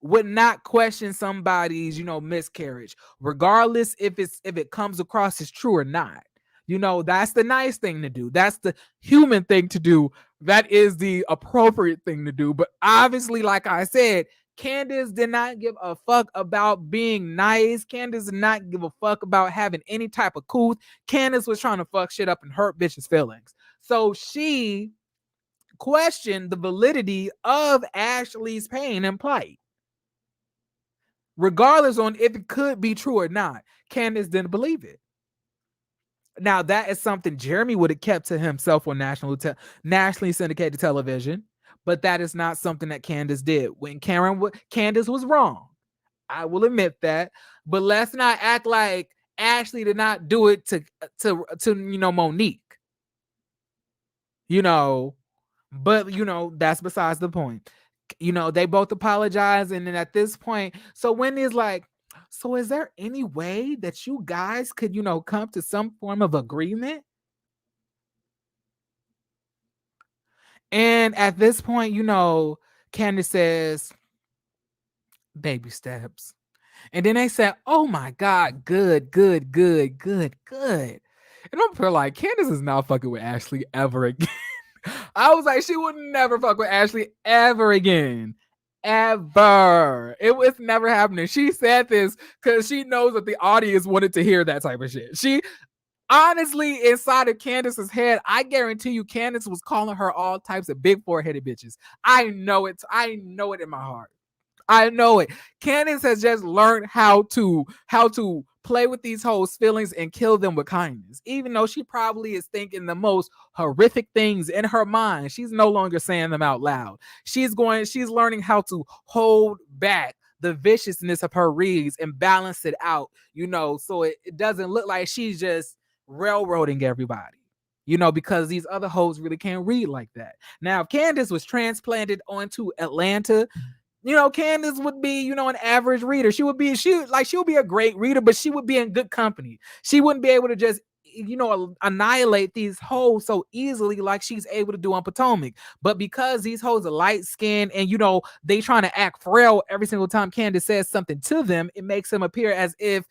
would not question somebody's, miscarriage, regardless if it comes across as true or not. That's the nice thing to do. That's the human thing to do. That is the appropriate thing to do. But obviously, like I said, Candace did not give a fuck about being nice. Candace did not give a fuck about having any type of couth. Candace was trying to fuck shit up and hurt bitches' feelings. So she questioned the validity of Ashley's pain and plight, regardless on if it could be true or not. Candace didn't believe it. Now, that is something Jeremy would have kept to himself on nationally syndicated television, but that is not something that Candace did. When Candace was wrong, I will admit that, but let's not act like Ashley did not do it to Monique. But that's besides the point. They both apologize, and then at this point, so Wendy's like, so is there any way that you guys could, come to some form of agreement? And at this point, Candace says, baby steps. And then they said, oh my God, good. And I'm like, Candace is not fucking with Ashley ever again. I was like, she would never fuck with Ashley ever again. Ever. It was never happening. She said this because she knows that the audience wanted to hear that type of shit. She honestly, inside of Candace's head, I guarantee you Candace was calling her all types of big foreheaded bitches. I know it. I know it in my heart. I know it. Candace has just learned how to play with these hoes' feelings and kill them with kindness. Even though she probably is thinking the most horrific things in her mind, she's no longer saying them out loud. She's learning how to hold back the viciousness of her reads and balance it out, so it doesn't look like she's just railroading everybody. Because these other hoes really can't read like that. Now, if Candace was transplanted onto Atlanta, Candace would be, an average reader. She would be a great reader, but she would be in good company. She wouldn't be able to just, annihilate these hoes so easily like she's able to do on Potomac. But because these hoes are light skinned and, they trying to act frail every single time Candace says something to them, it makes them appear as if,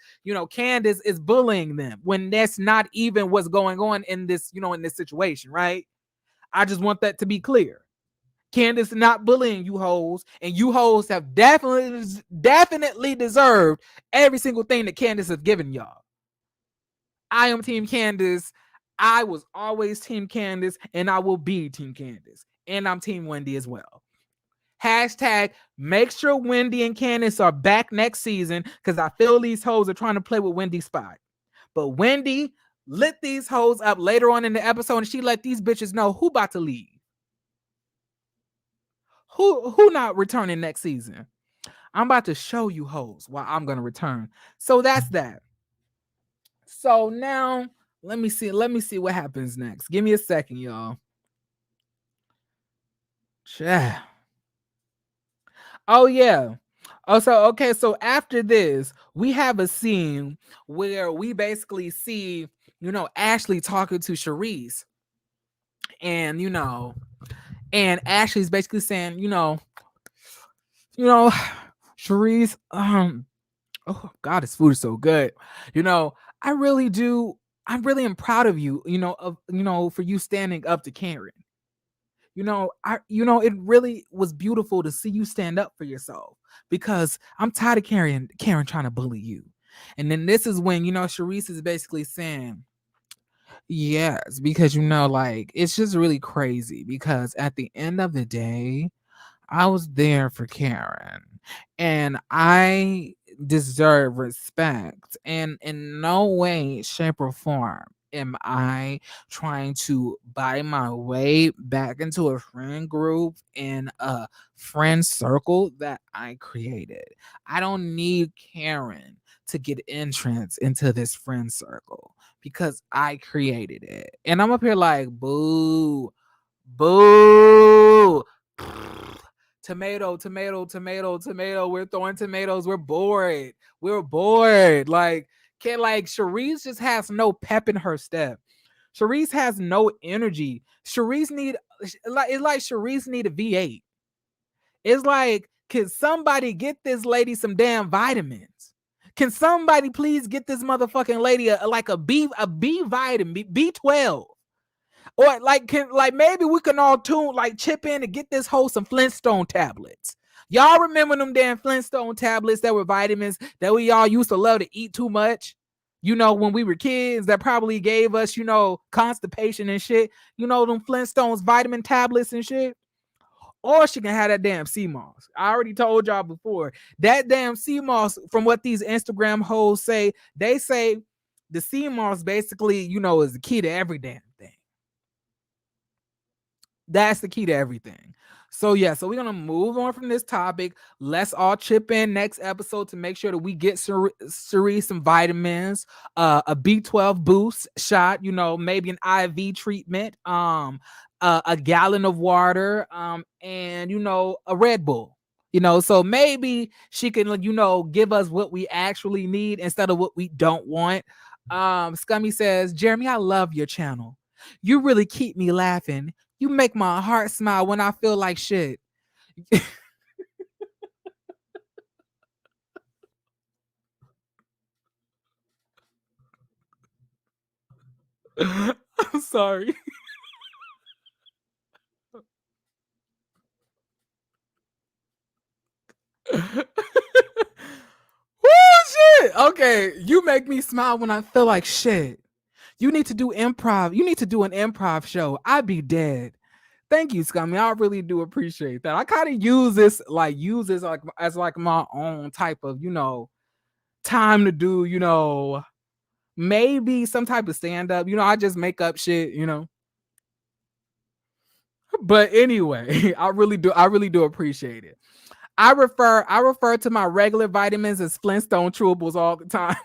Candace is bullying them when that's not even what's going on in this, in this situation, right? I just want that to be clear. Candace not bullying you hoes, and you hoes have definitely deserved every single thing that Candace has given y'all. I am Team Candace. I was always Team Candace, and I will be Team Candace. And I'm Team Wendy as well. Hashtag make sure Wendy and Candace are back next season, because I feel these hoes are trying to play with Wendy's spot. But Wendy lit these hoes up later on in the episode, and she let these bitches know who about to leave. Who not returning next season? I'm about to show you hoes why I'm gonna return. So that's that. So now let me see what happens next. Give me a second, y'all. Yeah. Oh yeah. Okay, so after this, we have a scene where we basically see, Ashley talking to Charisse. And and Ashley's basically saying, Charisse, oh God, this food is so good. I really do. I really am proud of you, for you standing up to Karen. It really was beautiful to see you stand up for yourself, because I'm tired of Karen trying to bully you. And then this is when, Charisse is basically saying, yes, because, it's just really crazy, because at the end of the day, I was there for Karen, and I deserve respect. And in no way, shape, or form am I trying to buy my way back into a friend group in a friend circle that I created. I don't need Karen to get entrance into this friend circle, because I created it. And I'm up here like, boo, boo. Tomato. We're throwing tomatoes. We're bored. Like, Charisse just has no pep in her step. Charisse has no energy. It's like Charisse need a V8. It's like, can somebody get this lady some damn vitamins? Can somebody please get this motherfucking lady a B vitamin, B12? Or maybe we can all chip in and get this whole some Flintstone tablets. Y'all remember them damn Flintstone tablets that were vitamins that we all used to love to eat too much? When we were kids, that probably gave us, constipation and shit. Them Flintstones vitamin tablets and shit. Or she can have that damn sea moss. I already told y'all before. That damn sea moss, from what these Instagram hoes say, they say the sea moss basically, is the key to every damn thing. That's the key to everything. So yeah, so we're gonna move on from this topic. Let's all chip in next episode to make sure that we get Charisse some vitamins, a B12 boost shot, maybe an IV treatment, a gallon of water, and a Red Bull. So maybe she can, give us what we actually need instead of what we don't want. Scummy says, Jeremy, I love your channel. You really keep me laughing. You make my heart smile when I feel like shit. I'm sorry. Woo, shit. Okay, you make me smile when I feel like shit. You need to do improv. You need to do an improv show. I'd be dead. Thank you, Scummy. I really do appreciate that. I kind of use this as my own type of, time to do, maybe some type of stand-up. I just make up shit, But anyway, I really do appreciate it. I refer to my regular vitamins as Flintstone chewables all the time.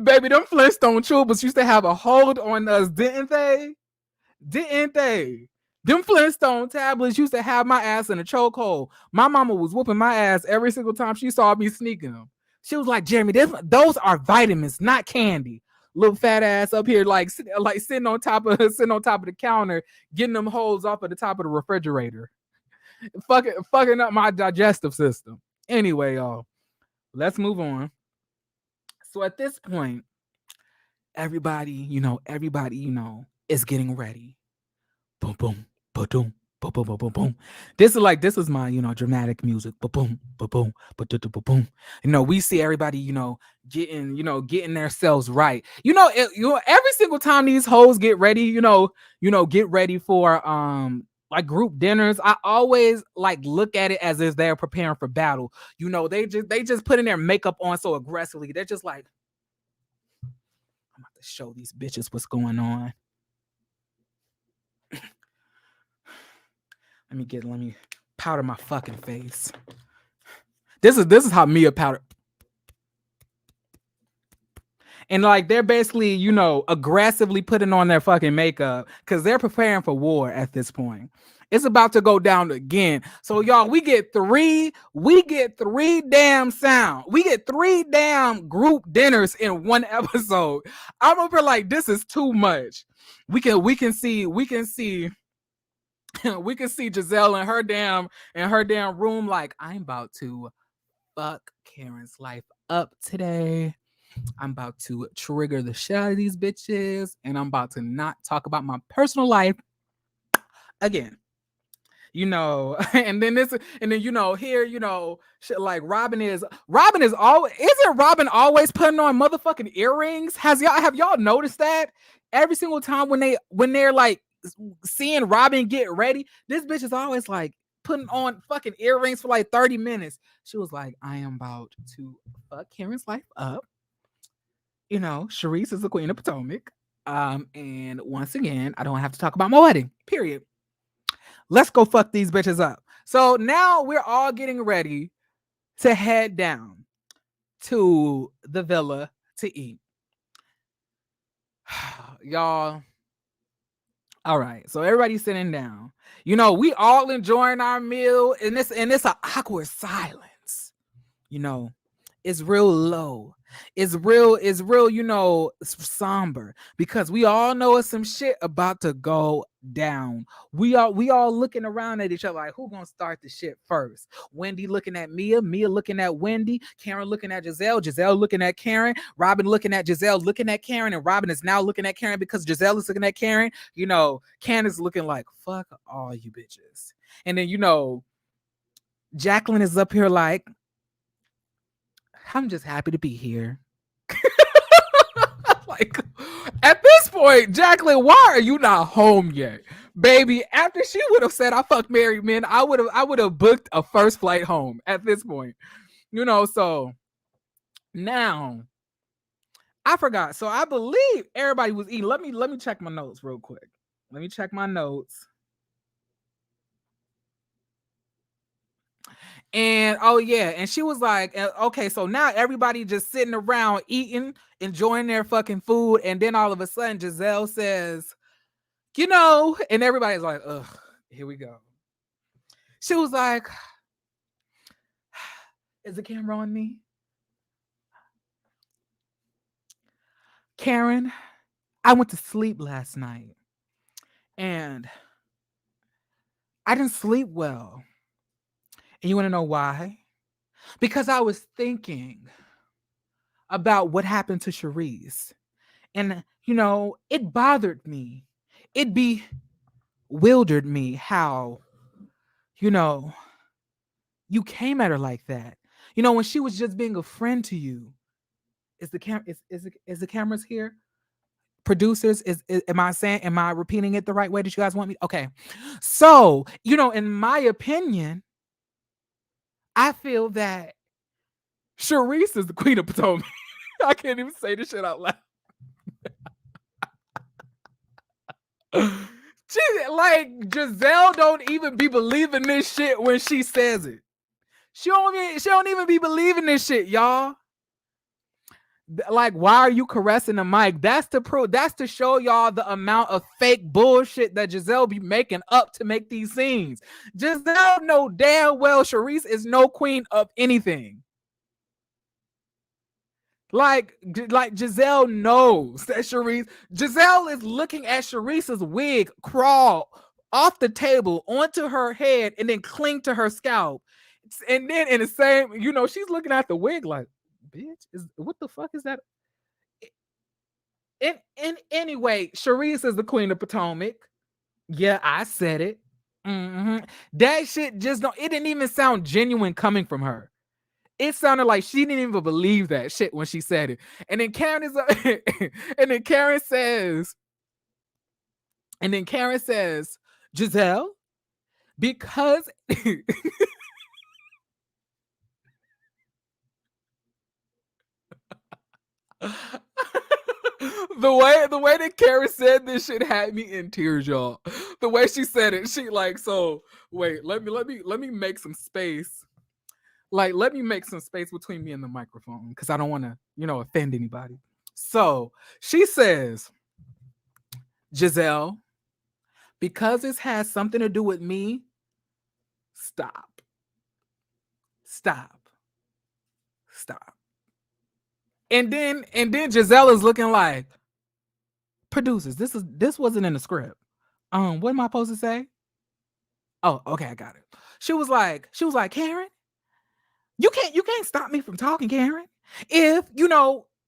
Baby, them Flintstone chewables used to have a hold on us, didn't they? Didn't they? Them Flintstone tablets used to have my ass in a chokehold. My mama was whooping my ass every single time she saw me sneaking them. She was like, Jeremy, those are vitamins, not candy. Little fat ass up here, like sitting on top of the counter, getting them holes off of the top of the refrigerator, fucking up my digestive system. Anyway, y'all, let's move on. So at this point, everybody, is getting ready. Boom, boom, boom, boom, boom, boom, boom, boom. This is my, dramatic music. Boom, boom, boom, boom, boom. We see everybody, getting themselves right. Every single time these hoes get ready, get ready for like group dinners, I always like look at it as if they're preparing for battle. They just putting their makeup on so aggressively. They're just like, I'm about to show these bitches what's going on. Let me powder my fucking face. This is how Mia powder. And like they're basically, aggressively putting on their fucking makeup because they're preparing for war at this point. It's about to go down again. So y'all, we get three damn sound. We get 3 damn group dinners in one episode. I'm over like, this is too much. We can see Giselle in her damn room like, I'm about to fuck Karen's life up today. I'm about to trigger the shit out of these bitches, and I'm about to not talk about my personal life again. And then here, shit like Robin is always, isn't Robin always putting on motherfucking earrings? Have y'all noticed that? Every single time when they're like seeing Robin get ready, this bitch is always like putting on fucking earrings for like 30 minutes. She was like, I am about to fuck Karen's life up. Charisse is the queen of Potomac. And once again, I don't have to talk about my wedding, period. Let's go fuck these bitches up. So now we're all getting ready to head down to the villa to eat. Y'all. All right. So everybody's sitting down. We all enjoying our meal, and it's an awkward silence. It's real low. It's real, somber, because we all know it's some shit about to go down. We all looking around at each other like, who gonna start the shit first? Wendy looking at Mia looking at Wendy, Karen looking at Giselle looking at Karen, Robin looking at Giselle, looking at Karen, and Robin is now looking at Karen because Giselle is looking at Karen. Candace looking like, fuck all you bitches. And then, Jacqueline is up here like, I'm just happy to be here. Like, at this point, Jacqueline, why are you not home yet? Baby, after she would have said I fuck married men, I would have booked a first flight home at this point. So now I forgot. So I believe everybody was eating. Let me check my notes real quick. Let me check my notes. And oh yeah, and she was like, okay, so now everybody just sitting around eating, enjoying their fucking food, and then all of a sudden Giselle says, and everybody's like, ugh, here we go. She was like, is the camera on me? Karen, I went to sleep last night, and I didn't sleep well. And you want to know why? Because I was thinking about what happened to Charisse. And, it bothered me. It bewildered me how, you came at her like that. When she was just being a friend to you. Is the cameras here? Producers, am I repeating it the right way that you guys want me? Okay. So, in my opinion, I feel that Charisse is the queen of Potomac. I can't even say this shit out loud. Giselle don't even be believing this shit when she says it. She don't even be believing this shit, y'all. Like, why are you caressing the mic? That's to prove, that's to show y'all the amount of fake bullshit that Giselle be making up to make these scenes. Giselle know damn well Charisse is no queen of anything. Like Giselle knows that Giselle is looking at Charisse's wig crawl off the table onto her head and then cling to her scalp. And then in the same, she's looking at the wig like, bitch, what the fuck is that? In anyway, Charisse is the queen of Potomac. Yeah, I said it. That shit just don't. It didn't even sound genuine coming from her. It sounded like she didn't even believe that shit when she said it. And then Karen says, Giselle, because the way that Karen said this shit had me in tears, y'all. The way she said it, she like, so wait, let me make some space. Like, let me make some space between me and the microphone because I don't want to, offend anybody. So she says, Giselle, because this has something to do with me, stop. And then Giselle is looking like, producers, this wasn't in the script. What am I supposed to say? Oh, okay, I got it. She was like, Karen, you can't stop me from talking, Karen. If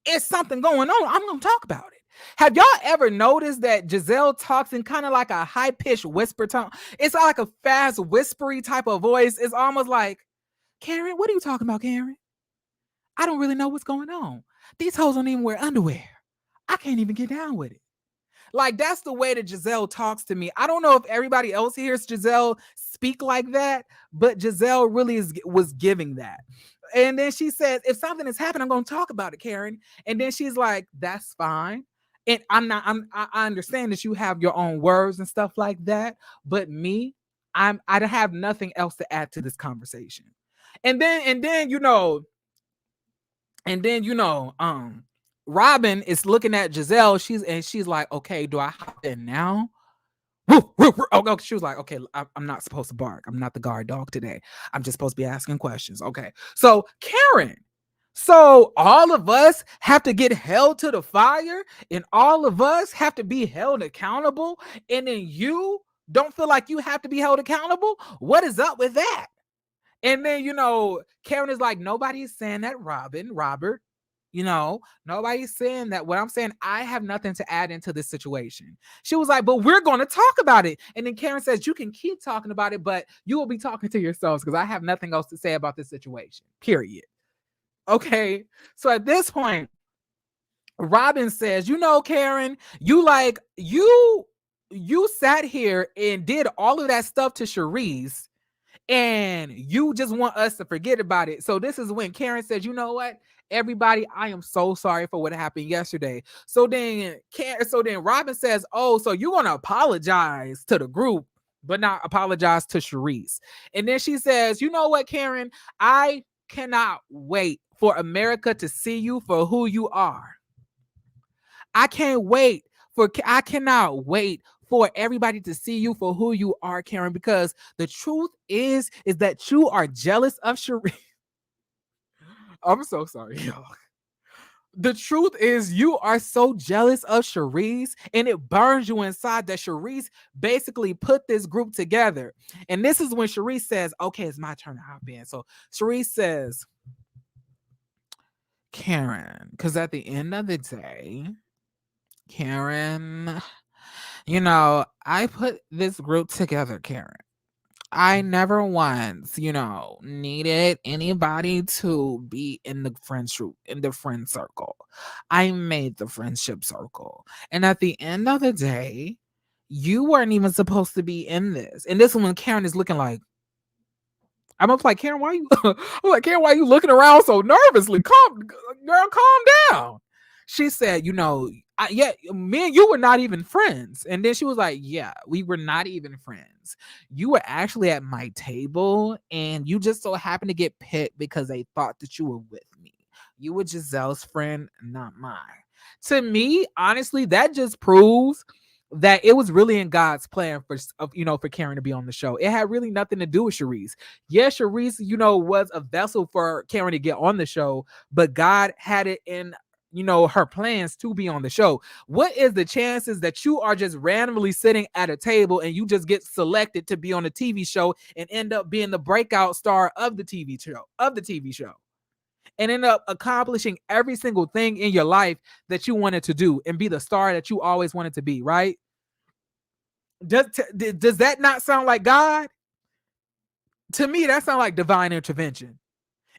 it's something going on, I'm gonna talk about it. Have y'all ever noticed that Giselle talks in kind of like a high-pitched whisper tone? It's like a fast, whispery type of voice. It's almost like, Karen, what are you talking about, Karen? I don't really know what's going on. These hoes don't even wear underwear. I can't even get down with it. Like, that's the way that Giselle talks to me. I don't know if everybody else hears Giselle speak like that, but Giselle really was giving that. And then she says, if something has happened, I'm going to talk about it, Karen. And then she's like, that's fine. And I understand that you have your own words and stuff like that. But me, I have nothing else to add to this conversation. And then Robin is looking at Giselle. She's like, okay, do I hop in now? Okay, she was like, okay, I'm not supposed to bark. I'm not the guard dog today. I'm just supposed to be asking questions. Okay, so Karen, so all of us have to get held to the fire, and all of us have to be held accountable, and then you don't feel like you have to be held accountable? What is up with that? And then Karen is like, nobody's saying that, Robert. Nobody's saying that. What I'm saying, I have nothing to add into this situation. She was like, but we're going to talk about it. And then Karen says, you can keep talking about it, but you will be talking to yourselves because I have nothing else to say about this situation, period. Okay. So at this point, Robin says, Karen, you sat here and did all of that stuff to Charisse, and you just want us to forget about it. So this is when Karen says, you know what? Everybody, I am so sorry for what happened yesterday. So then Robin says, oh, so you're going to apologize to the group, but not apologize to Charisse. And then she says, you know what, Karen? I cannot wait for America to see you for who you are. I cannot wait for everybody to see you for who you are, Karen, because the truth is that you are jealous of Charisse. I'm so sorry, y'all. The truth is you are so jealous of Charisse, and it burns you inside that Charisse basically put this group together. And this is when Charisse says, okay, it's my turn to hop in. So Charisse says, Karen, because at the end of the day, Karen, I put this group together, Karen. I never once, needed anybody to be in the friend circle. I made the friendship circle. And at the end of the day, you weren't even supposed to be in this. And this one, Karen is looking like, I'm like, Karen, why are you looking around so nervously? Calm down. She said, yeah, me and you were not even friends. And then she was like, yeah, we were not even friends. You were actually at my table, and you just so happened to get picked because they thought that you were with me. You were Giselle's friend, not mine. To me, honestly, that just proves that it was really in God's plan for Karen to be on the show. It had really nothing to do with Charisse. Yes, Charisse, was a vessel for Karen to get on the show, but God had it in her plans to be on the show. What is the chances that you are just randomly sitting at a table and you just get selected to be on a TV show and end up being the breakout star of the TV show? And end up accomplishing every single thing in your life that you wanted to do and be the star that you always wanted to be, right? Does that not sound like God? To me, that sounds like divine intervention.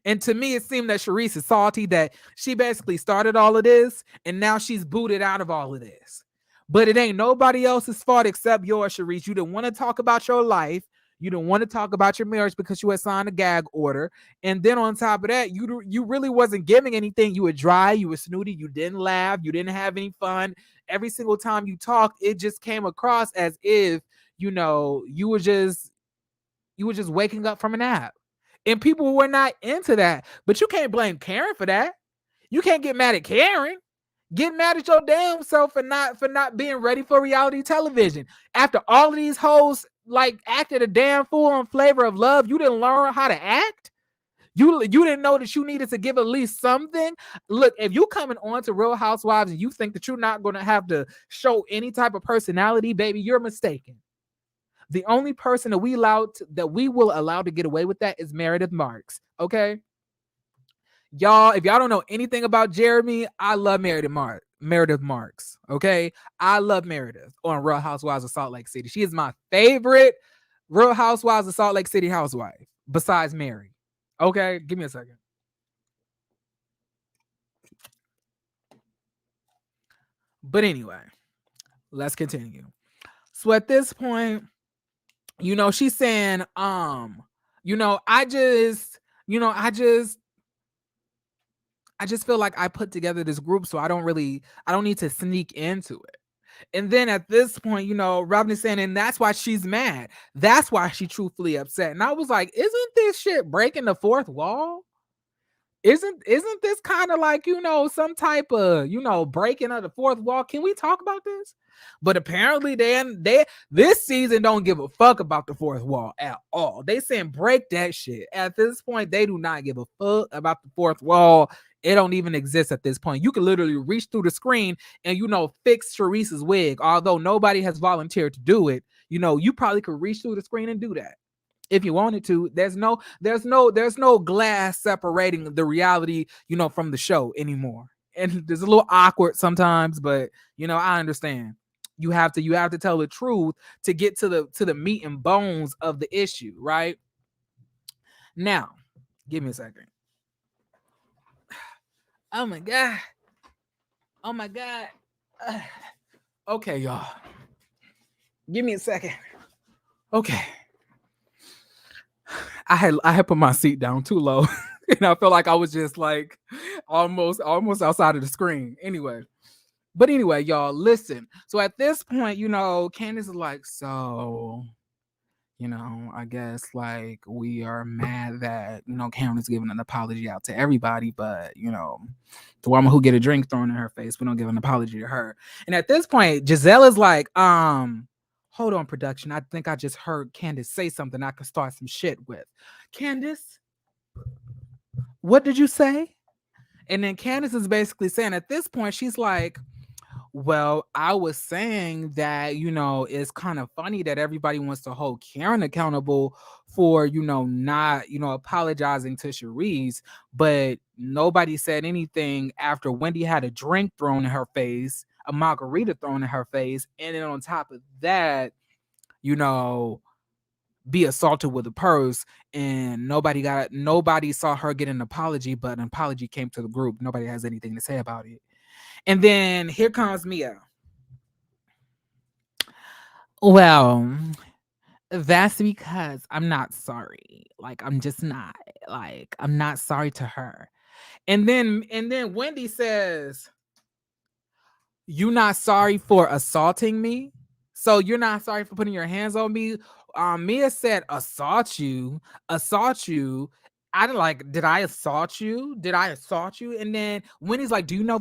And to me, it seemed that Charisse is salty that she basically started all of this and now she's booted out of all of this. But it ain't nobody else's fault except yours, Charisse. You didn't want to talk about your life. You didn't want to talk about your marriage because you had signed a gag order. And then on top of that, you really wasn't giving anything. You were dry. You were snooty. You didn't laugh. You didn't have any fun. Every single time you talked, it just came across as if, you were just waking up from a nap. And people were not into that. But you can't blame Karen for that. You can't get mad at Karen. Get mad at your damn self for not being ready for reality television. After all of these hoes acted a damn fool on Flavor of Love, you didn't learn how to act. You didn't know that you needed to give at least something. Look, if you coming on to Real Housewives and you think that you're not going to have to show any type of personality, baby, you're mistaken. The only person that we will allow to get away with that is Meredith Marks. Okay, y'all. If y'all don't know anything about Jeremy, I love Meredith Marks. Okay, I love Meredith on Real Housewives of Salt Lake City. She is my favorite Real Housewives of Salt Lake City housewife besides Mary. Okay, give me a second. But anyway, let's continue. So at this point, she's saying, I just feel like I put together this group, so I don't need to sneak into it. And then at this point, Robin's saying, and that's why she's mad. That's why she truthfully upset. And I was like, isn't this shit breaking the fourth wall? Isn't this kind of like, some type of, breaking of the fourth wall? Can we talk about this? But apparently they this season don't give a fuck about the fourth wall at all. They saying break that shit. At this point, they do not give a fuck about the fourth wall. It don't even exist at this point. You can literally reach through the screen and, fix Charisse's wig. Although nobody has volunteered to do it, you probably could reach through the screen and do that if you wanted to. There's no glass separating the reality, from the show anymore. And there's a little awkward sometimes, but I understand. You have to tell the truth to get to the meat and bones of the issue, right? Now, give me a second. Oh my god. Okay, y'all. Give me a second. Okay. I had put my seat down too low, and I felt like I was just like almost outside of the screen. Anyway, y'all, listen. So at this point, Candace is like, so, I guess like we are mad that Karen is giving an apology out to everybody, but the woman who get a drink thrown in her face, we don't give an apology to her. And at this point, Giselle is like, hold on, production. I think I just heard Candace say something I could start some shit with. Candace, what did you say? And then Candace is basically saying at this point, she's like, well, I was saying that, it's kind of funny that everybody wants to hold Karen accountable for, not, apologizing to Charisse, but nobody said anything after Wendy had a drink thrown in her face, a margarita thrown in her face, and then on top of that, be assaulted with a purse, and nobody saw her get an apology, but an apology came to the group. Nobody has anything to say about it. And then here comes Mia. Well, that's because I'm not sorry. Like, I'm just not. Like, I'm not sorry to her. And then Wendy says, "You not sorry for assaulting me? So you're not sorry for putting your hands on me?" Mia said, assault you. did I assault you? Did I assault you? And then Wendy's like, do you know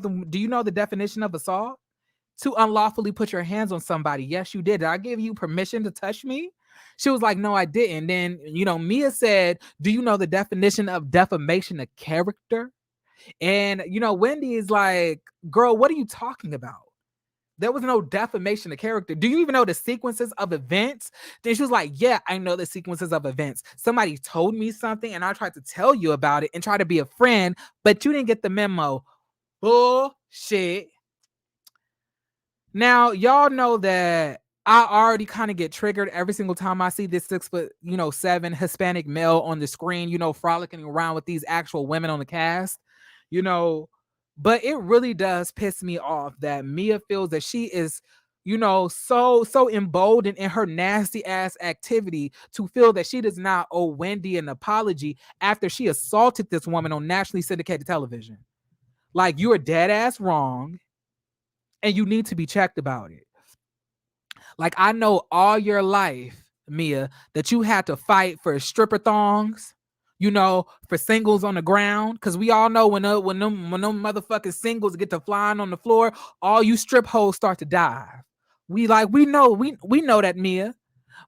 the definition of assault? To unlawfully put your hands on somebody. Yes, you did. Did I give you permission to touch me? She was like, no, I didn't. Then, Mia said, do you know the definition of defamation of character? And, Wendy is like, girl, what are you talking about? There was no defamation of character. Do you even know the sequences of events? Then she was like, yeah, I know the sequences of events. Somebody told me something and I tried to tell you about it and try to be a friend, but you didn't get the memo. Bullshit. Now, y'all know that I already kind of get triggered every single time I see this 6'7" Hispanic male on the screen, frolicking around with these actual women on the cast, but it really does piss me off that Mia feels that she is, so emboldened in her nasty ass activity to feel that she does not owe Wendy an apology after she assaulted this woman on nationally syndicated television. Like, you are dead ass wrong. And you need to be checked about it. Like, I know all your life, Mia, that you had to fight for stripper thongs, for singles on the ground. Because we all know when them motherfucking singles get to flying on the floor, all you strip hoes start to dive. We know that, Mia.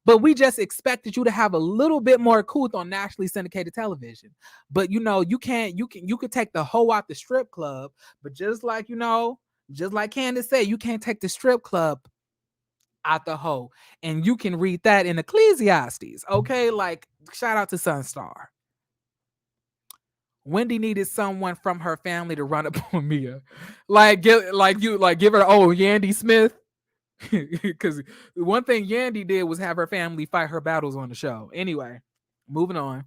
But we just expected you to have a little bit more couth on nationally syndicated television. But you could take the hoe out the strip club, but just like Candace said, you can't take the strip club out the hoe. And you can read that in Ecclesiastes. Okay, like, shout out to Sunstar. Wendy needed someone from her family to run up on Mia. Give her Yandy Smith. Because one thing Yandy did was have her family fight her battles on the show. Anyway, moving on.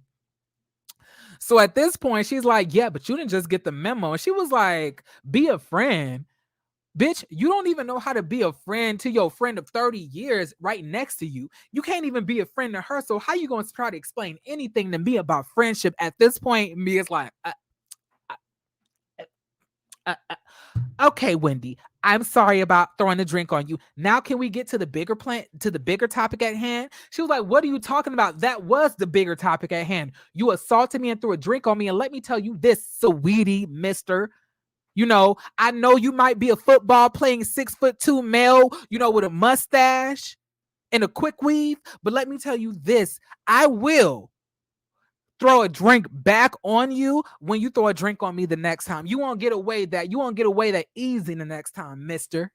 So at this point, she's like, yeah, but you didn't just get the memo. And she was like, be a friend. Bitch, you don't even know how to be a friend to your friend of 30 years right next to you. You can't even be a friend to her. So how you going to try to explain anything to me about friendship? At this point, Mia's like, okay, Wendy, I'm sorry about throwing a drink on you. Now can we get to the bigger topic at hand? She was like, what are you talking about? That was the bigger topic at hand. You assaulted me and threw a drink on me. And let me tell you this, sweetie, mister. I know you might be a football playing 6'2" male, with a mustache and a quick weave. But let me tell you this, I will throw a drink back on you when you throw a drink on me the next time. You won't get away that easy the next time, mister.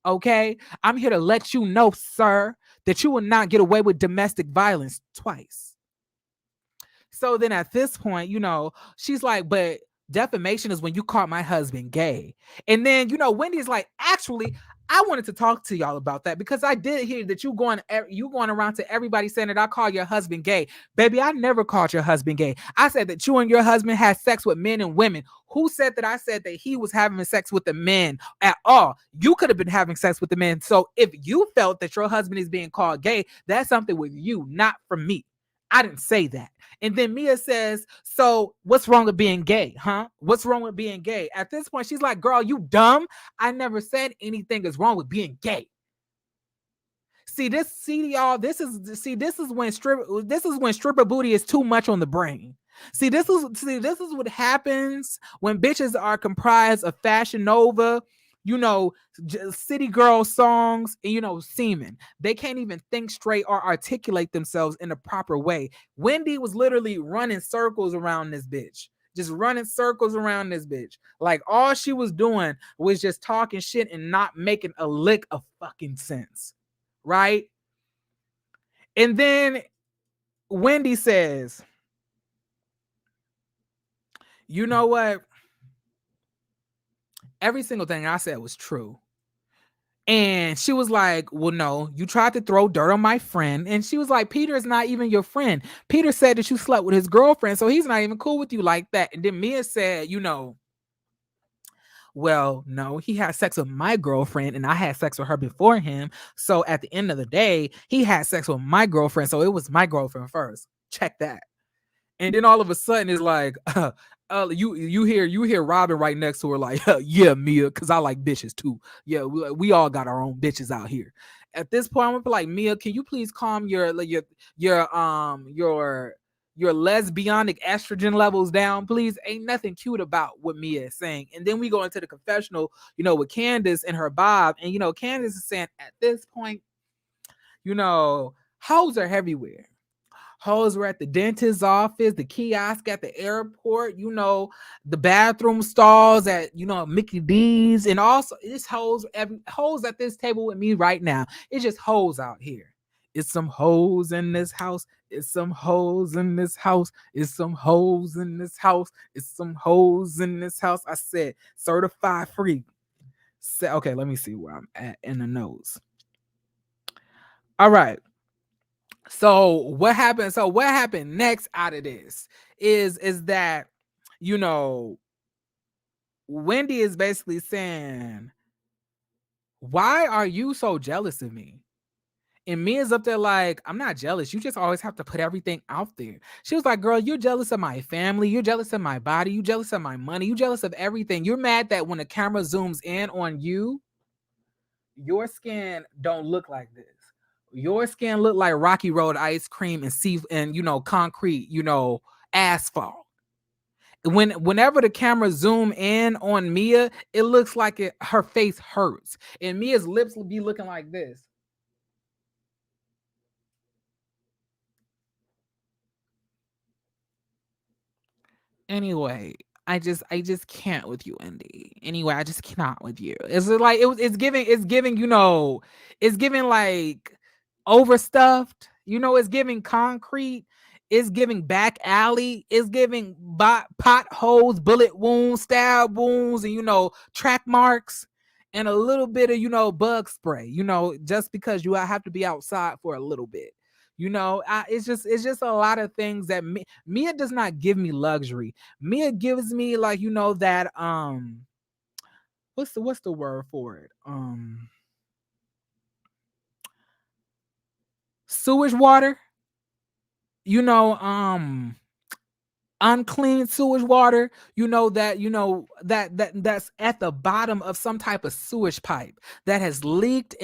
Okay? I'm here to let you know, sir, that you will not get away with domestic violence twice. So then at this point, she's like, but defamation is when you call my husband gay. And then, Wendy's like, actually, I wanted to talk to y'all about that because I did hear that you going around to everybody saying that I call your husband gay. Baby, I never called your husband gay. I said that you and your husband had sex with men and women. Who said that I said that he was having sex with the men at all? You could have been having sex with the men. So if you felt that your husband is being called gay, that's something with you, not from me. I didn't say that. And then Mia says, so what's wrong with being gay, huh? What's wrong with being gay? At this point, she's like, girl, you dumb. I never said anything is wrong with being gay. This is when stripper booty is too much on the brain. This is what happens when bitches are comprised of Fashion Nova, city girl songs, and semen. They can't even think straight or articulate themselves in a proper way. Wendy was literally running circles around this bitch. Just running circles around this bitch. Like, all she was doing was just talking shit and not making a lick of fucking sense. Right? And then Wendy says, you know what? Every single thing I said was true. And she was like, well, no, you tried to throw dirt on my friend. And she was like, Peter is not even your friend. Peter said that you slept with his girlfriend, so he's not even cool with you like that. And then Mia said, well, no, he had sex with my girlfriend and I had sex with her before him. So at the end of the day, he had sex with my girlfriend. So it was my girlfriend first. Check that. And then all of a sudden it's like, you hear Robin right next to her like, yeah, Mia, because I like bitches too. Yeah, we all got our own bitches out here. At this point, I'm gonna be like, Mia, can you please calm your your lesbianic estrogen levels down, please. Ain't nothing cute about what Mia is saying. And then we go into the confessional, with Candace and her Bob. And, Candace is saying at this point, hoes are everywhere. Hoes were at the dentist's office, the kiosk at the airport, the bathroom stalls at, Mickey D's. And also, it's hoes at this table with me right now. It's just hoes out here. It's some hoes in this house. It's some hoes in this house. It's some hoes in this house. It's some hoes in this house. I said certified free. Okay, let me see where I'm at in the notes. All right. So what happened? So what happened next out of this is that, Wendy is basically saying, why are you so jealous of me? And Mia's up there like, I'm not jealous. You just always have to put everything out there. She was like, girl, you're jealous of my family. You're jealous of my body. You're jealous of my money. You're jealous of everything. You're mad that when the camera zooms in on you, your skin don't look like this. Your skin look like Rocky Road ice cream and concrete, asphalt. Whenever the camera zoom in on Mia, it looks like her face hurts. And Mia's lips will be looking like this. Anyway, I just can't with you, Indy. Anyway, I just cannot with you. It's like it's giving like overstuffed. It's giving concrete. It's giving back alley. It's giving potholes, bullet wounds, stab wounds, and track marks, and a little bit of bug spray. Just because you have to be outside for a little bit. It's just a lot of things that Mia does not give me luxury. Mia gives me like that what's the word for it? Sewage water. Unclean sewage water, that's at the bottom of some type of sewage pipe that has leaked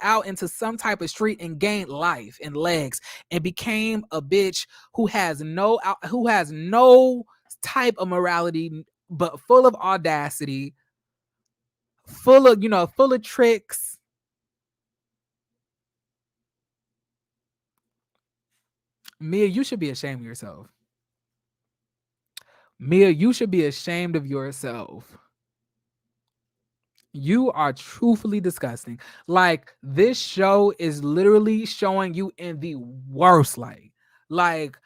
out into some type of street and gained life and legs and became a bitch who has no type of morality, but full of audacity, full of tricks. Mia, you should be ashamed of yourself. Mia, you should be ashamed of yourself. You are truthfully disgusting. Like, this show is literally showing you in the worst light. Like,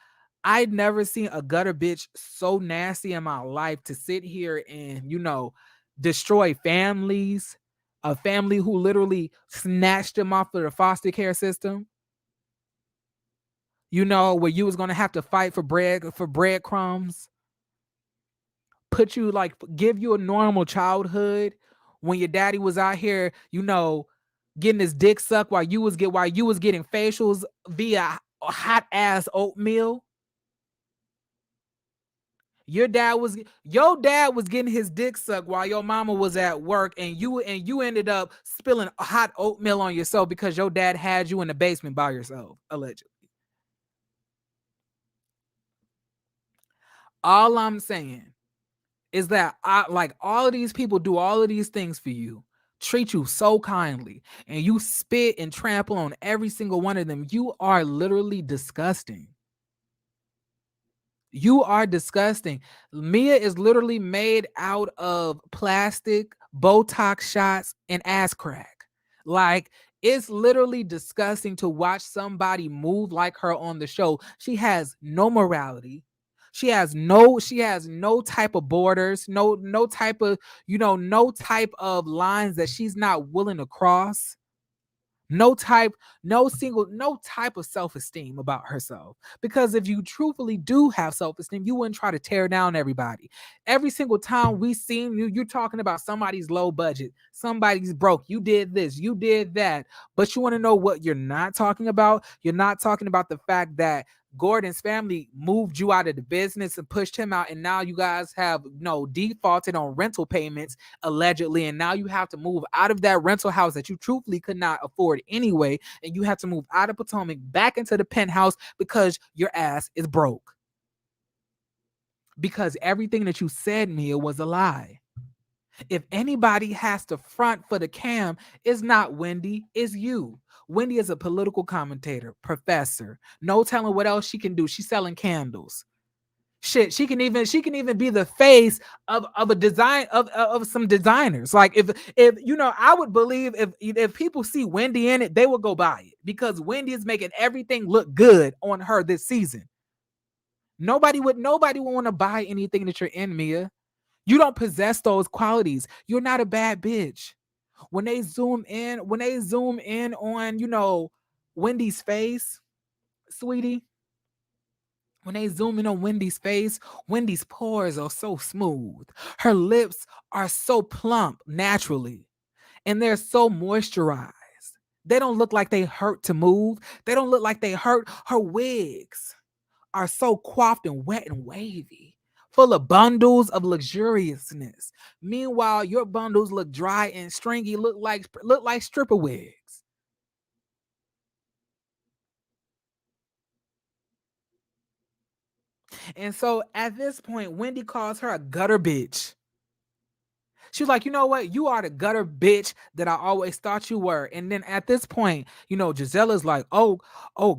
I'd never seen a gutter bitch so nasty in my life to sit here and, destroy families. A family who literally snatched them off of the foster care system. Where you was gonna have to fight for breadcrumbs. Put you give you a normal childhood when your daddy was out here, getting his dick sucked while you was getting facials via hot ass oatmeal. Your dad was getting his dick sucked while your mama was at work, and you ended up spilling hot oatmeal on yourself because your dad had you in the basement by yourself, allegedly. All I'm saying is that all of these people do all of these things for you, treat you so kindly, and you spit and trample on every single one of them. You are literally disgusting. You are disgusting. Mia is literally made out of plastic, Botox shots, and ass crack. Like, it's literally disgusting to watch somebody move like her on the show. She has no morality. She has no type of borders, no type of, no type of lines that she's not willing to cross. No type of self-esteem about herself. Because if you truthfully do have self-esteem, you wouldn't try to tear down everybody. Every single time we seen you're talking about somebody's low budget, somebody's broke, you did this, you did that. But you want to know what you're not talking about? You're not talking about the fact that Gordon's family moved you out of the business and pushed him out, and now you guys have defaulted on rental payments allegedly, and now you have to move out of that rental house that you truthfully could not afford anyway, and you have to move out of Potomac back into the penthouse because your ass is broke. Because everything that you said, Mia, was a lie. If anybody has to front for the cam, it's not Wendy, it's you. Wendy is a political commentator, professor. No telling what else she can do. She's selling candles. Shit, she can even be the face of a design of some designers. Like if I would believe if people see Wendy in it, they will go buy it because Wendy is making everything look good on her this season. Nobody would want to buy anything that you're in, Mia. You don't possess those qualities. You're not a bad bitch. When they zoom in on, Wendy's face, sweetie, when they zoom in on Wendy's face, Wendy's pores are so smooth. Her lips are so plump naturally, and they're so moisturized. They don't look like they hurt to move. They don't look like they hurt. Her wigs are so coiffed and wet and wavy, full of bundles of luxuriousness. Meanwhile, your bundles look dry and stringy, look like stripper wigs. And so at this point, Wendy calls her a gutter bitch. She was like, you know what? You are the gutter bitch that I always thought you were. And then at this point, Giselle is like, oh,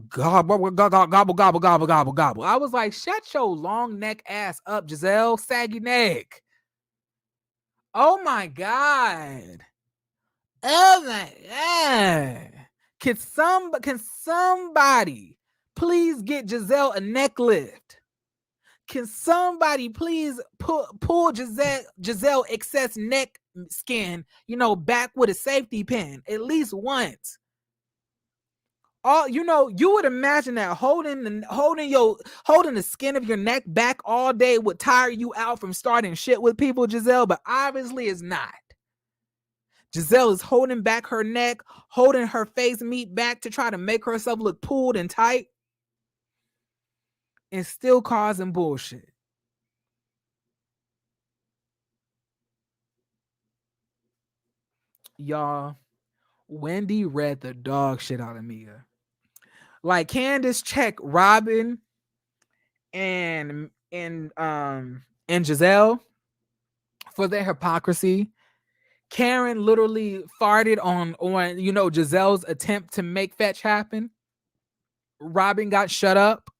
gobble, gobble, gobble, gobble, gobble, gobble, gobble. I was like, shut your long neck ass up, Giselle, saggy neck. Oh my God. Oh my God. Can somebody please get Giselle a neck lift? Can somebody please pull Giselle excess neck skin, back with a safety pin at least once? You would imagine that holding the skin of your neck back all day would tire you out from starting shit with people, Giselle, but obviously it's not. Giselle is holding back her neck, holding her face meat back to try to make herself look pulled and tight, and still causing bullshit. Y'all, Wendy read the dog shit out of Mia. Like Candace checked Robin and Giselle for their hypocrisy. Karen literally farted on Giselle's attempt to make fetch happen. Robin got shut up.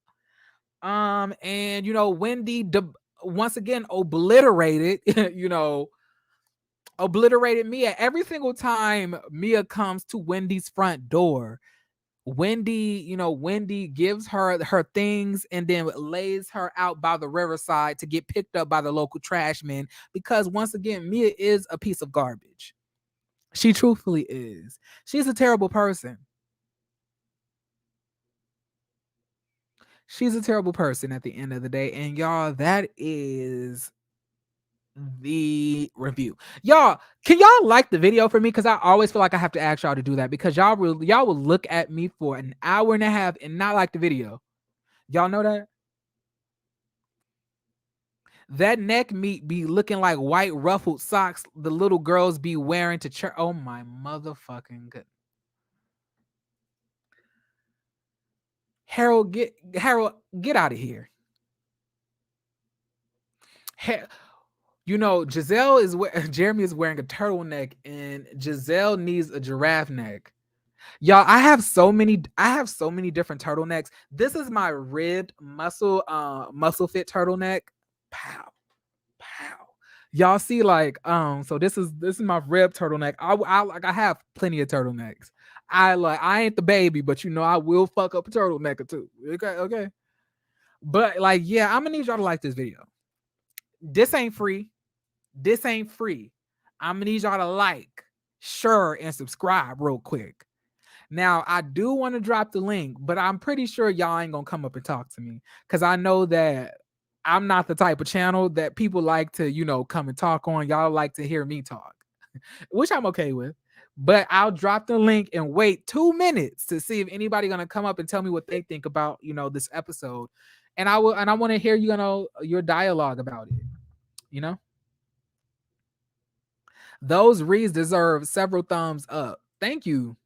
And Wendy once again obliterated Mia. Every single time Mia comes to Wendy's front door, Wendy gives her things and then lays her out by the riverside to get picked up by the local trash men, because once again, Mia is a piece of garbage. She truthfully is. She's a terrible person. She's a terrible person at the end of the day. And y'all, that is the review. Y'all, can y'all like the video for me? Because I always feel like I have to ask y'all to do that, because y'all will look at me for an hour and a half and not like the video. Y'all know that? That neck meat be looking like white ruffled socks the little girls be wearing to church. Oh my motherfucking good. Harold, get out of here. Jeremy is wearing a turtleneck and Giselle needs a giraffe neck. Y'all, I have so many different turtlenecks. This is my ribbed muscle fit turtleneck. Pow, pow. Y'all see, like, so this is my ribbed turtleneck. I have plenty of turtlenecks. I ain't the baby, but I will fuck up a turtleneck or two. Okay. But like, yeah, I'm gonna need y'all to like this video. This ain't free. I'm gonna need y'all to like, share, and subscribe real quick. Now, I do want to drop the link, but I'm pretty sure y'all ain't gonna come up and talk to me, because I know that I'm not the type of channel that people like to, come and talk on. Y'all like to hear me talk, which I'm okay with. But I'll drop the link and wait 2 minutes to see if anybody gonna come up and tell me what they think about this episode. And I want to hear your dialogue about it. You know, those reads deserve several thumbs up. Thank you.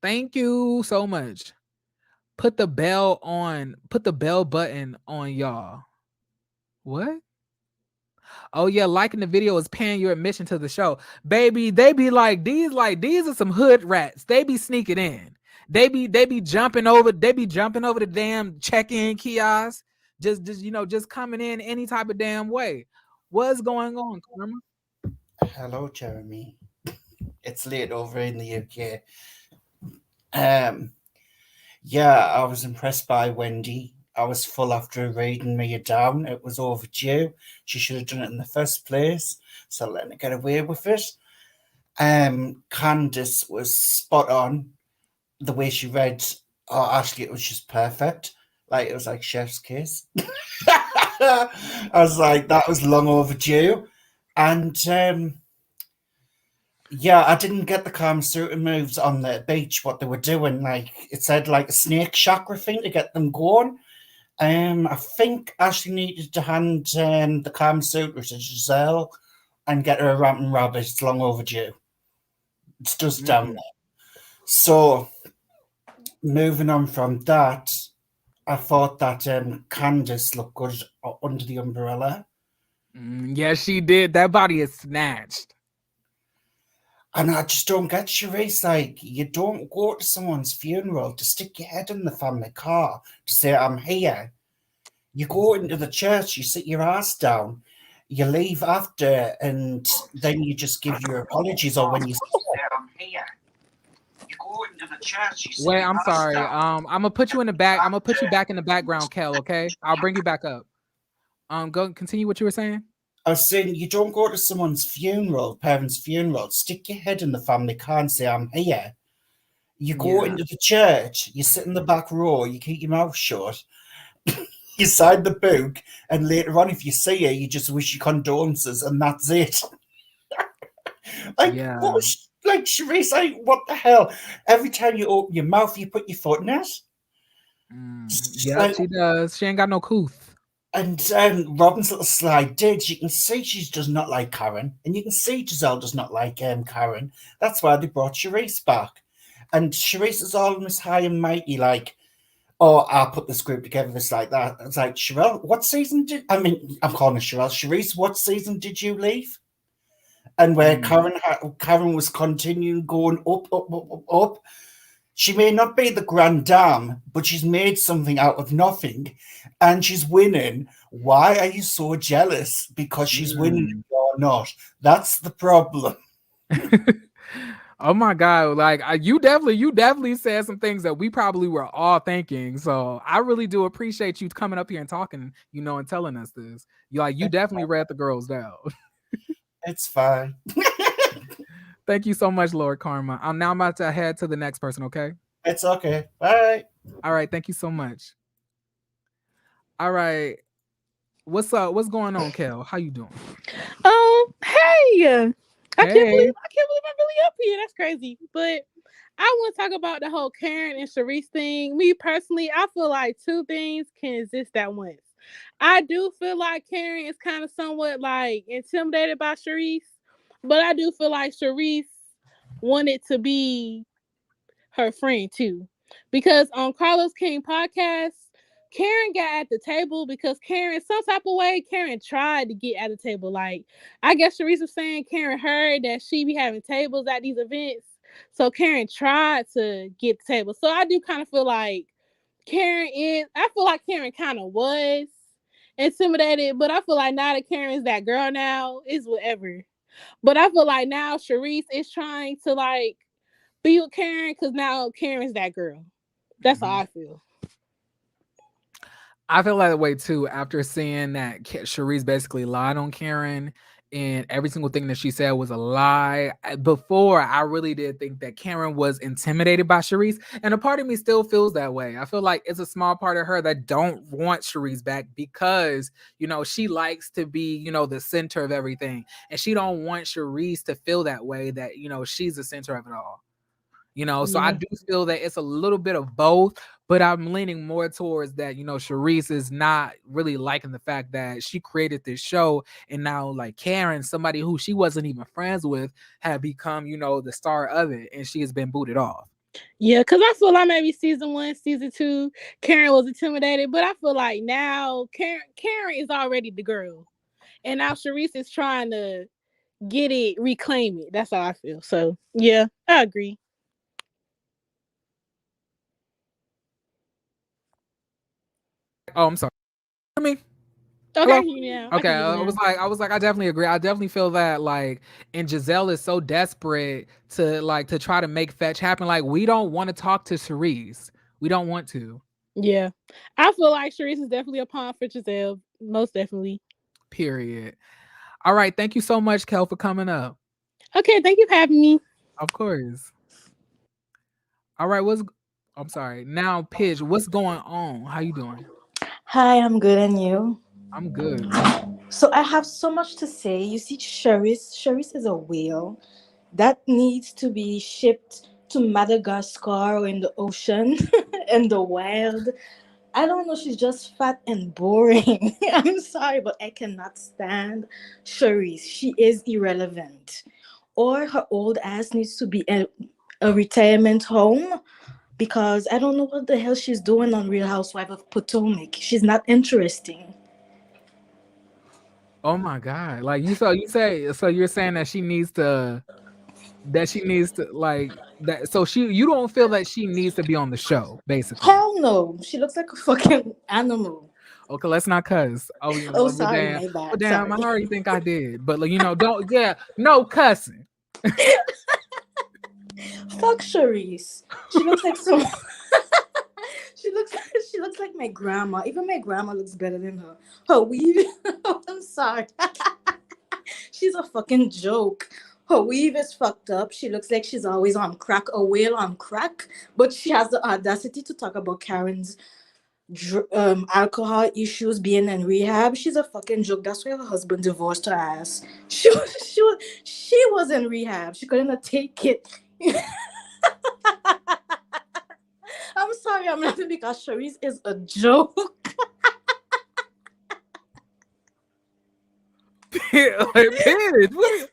Thank you so much. Put the bell button on, y'all. What? Oh yeah, liking the video is paying your admission to the show. Baby, they be these are some hood rats. They be sneaking in. They be jumping over the damn check-in kiosk. Just coming in any type of damn way. What's going on, Karma? Hello, Jeremy. It's late over in the UK. Um, yeah, I was impressed by Wendy. I was full after raiding Mia down. It was overdue. She should have done it in the first place. So letting her get away with it. Candice was spot on. The way she read, oh, actually, it was just perfect. Like, it was like chef's kiss. I was like, that was long overdue. And yeah, I didn't get the Kama Sutra moves on the beach, what they were doing. Like, it said like a snake chakra thing to get them going. I think Ashley needed to hand the Kama Sutra to Giselle and get her a ramping rabbit. It's long overdue. It's just down there. So, moving on from that, I thought that Candice looked good under the umbrella. Yes, she did. That body is snatched. And I just don't get Charisse. Like, you don't go to someone's funeral to stick your head in the family car to say, I'm here. You go into the church, you sit your ass down, you leave after, and then you just give your apologies. Or when you say, I'm here. You go into the church, you sit Wait, your I'm ass sorry. down. I'm gonna put you in the back. I'm gonna put you back in the background, Kel. Okay, I'll bring you back up. Go continue what you were saying. I was saying, you don't go to someone's funeral, parents' funeral, stick your head in the family car and say, I'm here. You go into the church, you sit in the back row, you keep your mouth shut, you sign the book, and later on, if you see her, you just wish your condolences, and that's it. Like, what was, like, Charisse, like, what the hell? Every time you open your mouth, you put your foot in it. Yeah, Like, she does. She ain't got no couth. and Robin's little slide did. You can see she does not like Karen, and you can see Giselle does not like Karen. That's why they brought Charisse back. And Charisse is almost high and mighty, like, oh, I'll put this group together, this like that. It's like, Sherelle, what season did I'm calling her Sherelle. Charisse, what season did you leave? And where Karen was continuing going up, up, up, up, up. She may not be the grand dame, but she's made something out of nothing, and she's winning. Why are you so jealous? Because she's winning and you're not. That's the problem. Oh my god! Like you definitely said some things that we probably were all thinking. So I really do appreciate you coming up here and talking, and telling us this. You definitely read the girls down. It's fine. Thank you so much, Lord Karma. I'm about to head to the next person. Okay. It's okay. Bye. All right. Thank you so much. All right. What's up? What's going on, Kel? How you doing? Hey. I can't Hey. believe I'm really up here. That's crazy. But I want to talk about the whole Karen and Charisse thing. Me personally, I feel like two things can exist at once. I do feel like Karen is kind of somewhat like intimidated by Charisse, but I do feel like Charisse wanted to be her friend too. Because on Carlos King podcast, Karen got at the table because Karen, some type of way, Karen tried to get at the table. Like, I guess Charisse was saying Karen heard that she be having tables at these events. So Karen tried to get the table. So I do kind of feel like I feel like Karen kind of was intimidated, but I feel like now that Karen's that girl now, is whatever. But I feel like now Charisse is trying to like be with Karen because now Karen's that girl. That's how I feel. I feel that way too after seeing that Charisse basically lied on Karen and every single thing that she said was a lie. Before, I really did think that Karen was intimidated by Charisse, and a part of me still feels that way. I feel like it's a small part of her that don't want Charisse back because, you know, she likes to be, you know, the center of everything, and she don't want Charisse to feel that way, that, you know, she's the center of it all. You know, so I Yeah. do feel that it's a little bit of both, but I'm leaning more towards that, you know, Charisse is not really liking the fact that she created this show, and now like Karen, somebody who she wasn't even friends with, had become, you know, the star of it, and she has been booted off. Yeah, because I feel like maybe season 1, season 2, Karen was intimidated, but I feel like now Karen is already the girl, and now Charisse is trying to get it, reclaim it. That's how I feel. So yeah, I agree. Oh, I'm sorry. I mean, Okay, I hello. can hear you now. I Okay, can hear you now. I definitely agree. I definitely feel that, like, and Giselle is so desperate to try to make fetch happen. Like, we don't want to talk to Charisse. We don't want to. Yeah, I feel like Charisse is definitely a pawn for Giselle. Most definitely. Period. All right, thank you so much, Kel, for coming up. Okay, thank you for having me. Of course. All right, I'm sorry. Now, Pidge, what's going on? How you doing? Hi, I'm good, and you? I'm good. So I have so much to say. You see, Charisse is a whale that needs to be shipped to Madagascar or in the ocean, in the wild. I don't know. She's just fat and boring. I'm sorry, but I cannot stand Charisse. She is irrelevant. Or her old ass needs to be a retirement home because I don't know what the hell she's doing on Real Housewife of Potomac. She's not interesting. Oh my God. Like, you're saying that she needs to like that, so you don't feel that she needs to be on the show, basically. Hell no. She looks like a fucking animal. Okay, let's not cuss. Oh, you Oh, know, but sorry, damn, my bad. I Sorry. already think I did. But like, you know, don't, yeah, no cussing. Fuck Charisse. She looks like some. She looks like my grandma. Even my grandma looks better than her. Her weave. I'm sorry. She's a fucking joke. Her weave is fucked up. She looks like she's always on crack, a whale on crack. But she has the audacity to talk about Karen's alcohol issues, being in rehab. She's a fucking joke. That's why her husband divorced her ass. She was in rehab. She couldn't take it. I'm sorry, I'm laughing because Charisse is a joke. Like, Pidge, what are you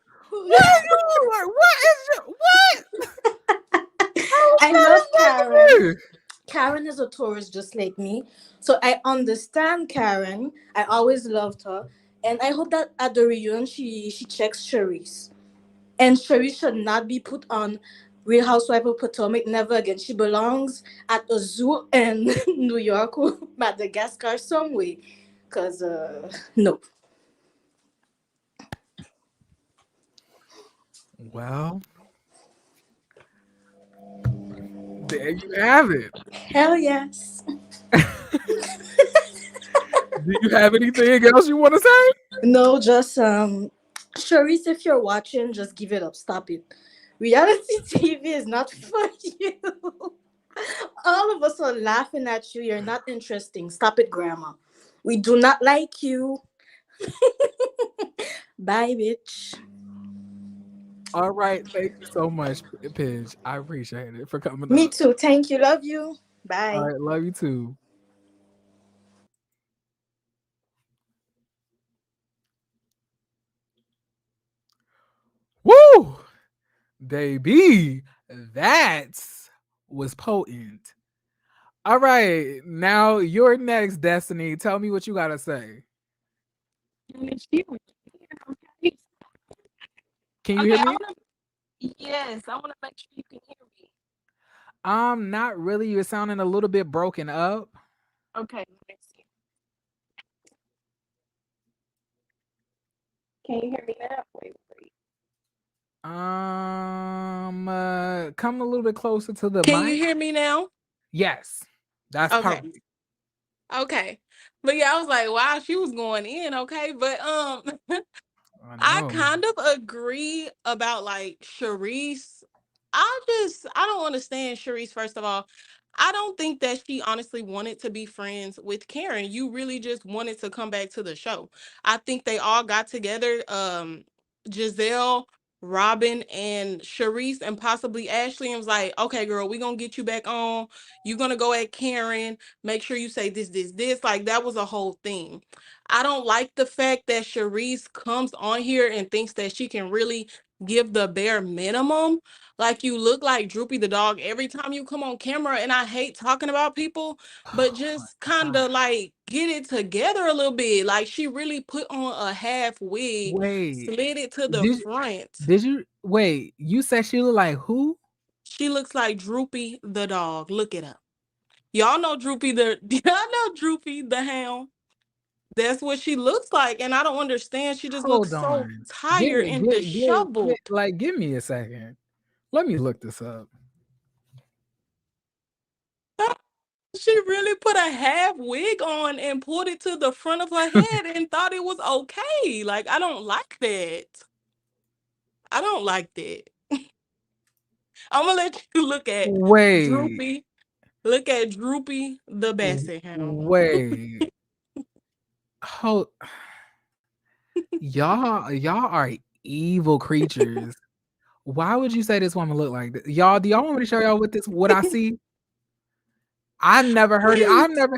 like? What is what? I love Karen. Here? Karen is a Taurus just like me. So I understand Karen. I always loved her. And I hope that at the reunion she checks Charisse. And Charisse should not be put on Real Housewife of Potomac. Never again. She belongs at a zoo in New York or Madagascar somewhere. Because, no. Well, there you have it. Hell yes. Do you have anything else you want to say? No, just Charisse, if you're watching, just give it up. Stop it. Reality TV is not for you. All of us are laughing at you. You're not interesting. Stop it, Grandma. We do not like you. Bye, bitch. All right. Thank you so much, Pidge. I appreciate it for coming Me up. too. Thank you. Love you. Bye. All right. Love you too. Woo! Baby, that was potent. All right. Now you're next, Destiny. Tell me what you got to say. Can you hear me? Yes, I want to make sure you can hear me. Not really. You're sounding a little bit broken up. Okay, let me see. Can you hear me now? Wait. Come a little bit closer to the Can you mic. hear me now? Yes, that's Okay. perfect. Okay. But yeah, I was like, wow, she was going in, okay. But I know. kind of agree about like Charisse. I don't understand Charisse, first of all. I don't think that she honestly wanted to be friends with Karen. You really just wanted to come back to the show. I think they all got together. Giselle, Robin, and Charisse, and possibly Ashley, and was like, okay, girl, we're gonna get you back on. You're gonna go at Karen. Make sure you say this. Like that was a whole thing. I don't like the fact that Charisse comes on here and thinks that she can really give the bare minimum. Like you look like Droopy the dog every time you come on camera, and I hate talking about people, but Oh my just kind God. of like get it together a little bit. Like she really put on a half wig, Wait, slid it to the did front. did you wait? You said she looked like who? She looks like Droopy the dog. Look it up. Y'all know Droopy the y'all know Droopy the hound. That's what she looks like, and I don't understand. She just looks Hold so on. Give tired me, and disheveled. like, give me a second. Let me look this up. She really put a half wig on and pulled it to the front of her head and thought it was okay. Like, I don't like that. I don't like that. I'm gonna let you look at Wait, Droopy. Look at Droopy the Basset Hound. wait. Hold, y'all are evil creatures. Why would you say this woman look like this? Y'all, do y'all want me to show y'all what I see? I never heard it. Please.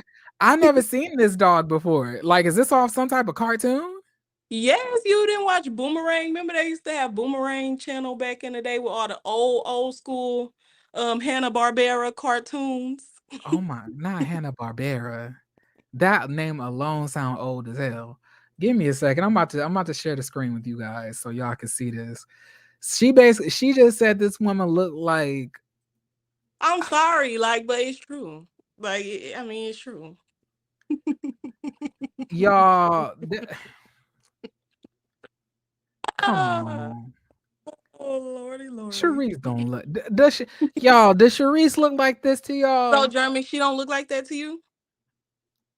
I never seen this dog before. Like, is this off some type of cartoon? Yes, you didn't watch Boomerang. Remember they used to have Boomerang channel back in the day with all the old school Hanna-Barbera cartoons. Oh my, not Hanna-Barbera. That name alone sound old as hell. Give me a second. I'm about to share the screen with you guys so y'all can see this. She just said this woman looked like I'm sorry, like, but it's true. Like, I mean, it's true. y'all. Come Ah, on. oh, lordy, lordy. Charisse don't look. Y'all, does Charisse look like this to So, y'all? Jeremy, she don't look like that to you?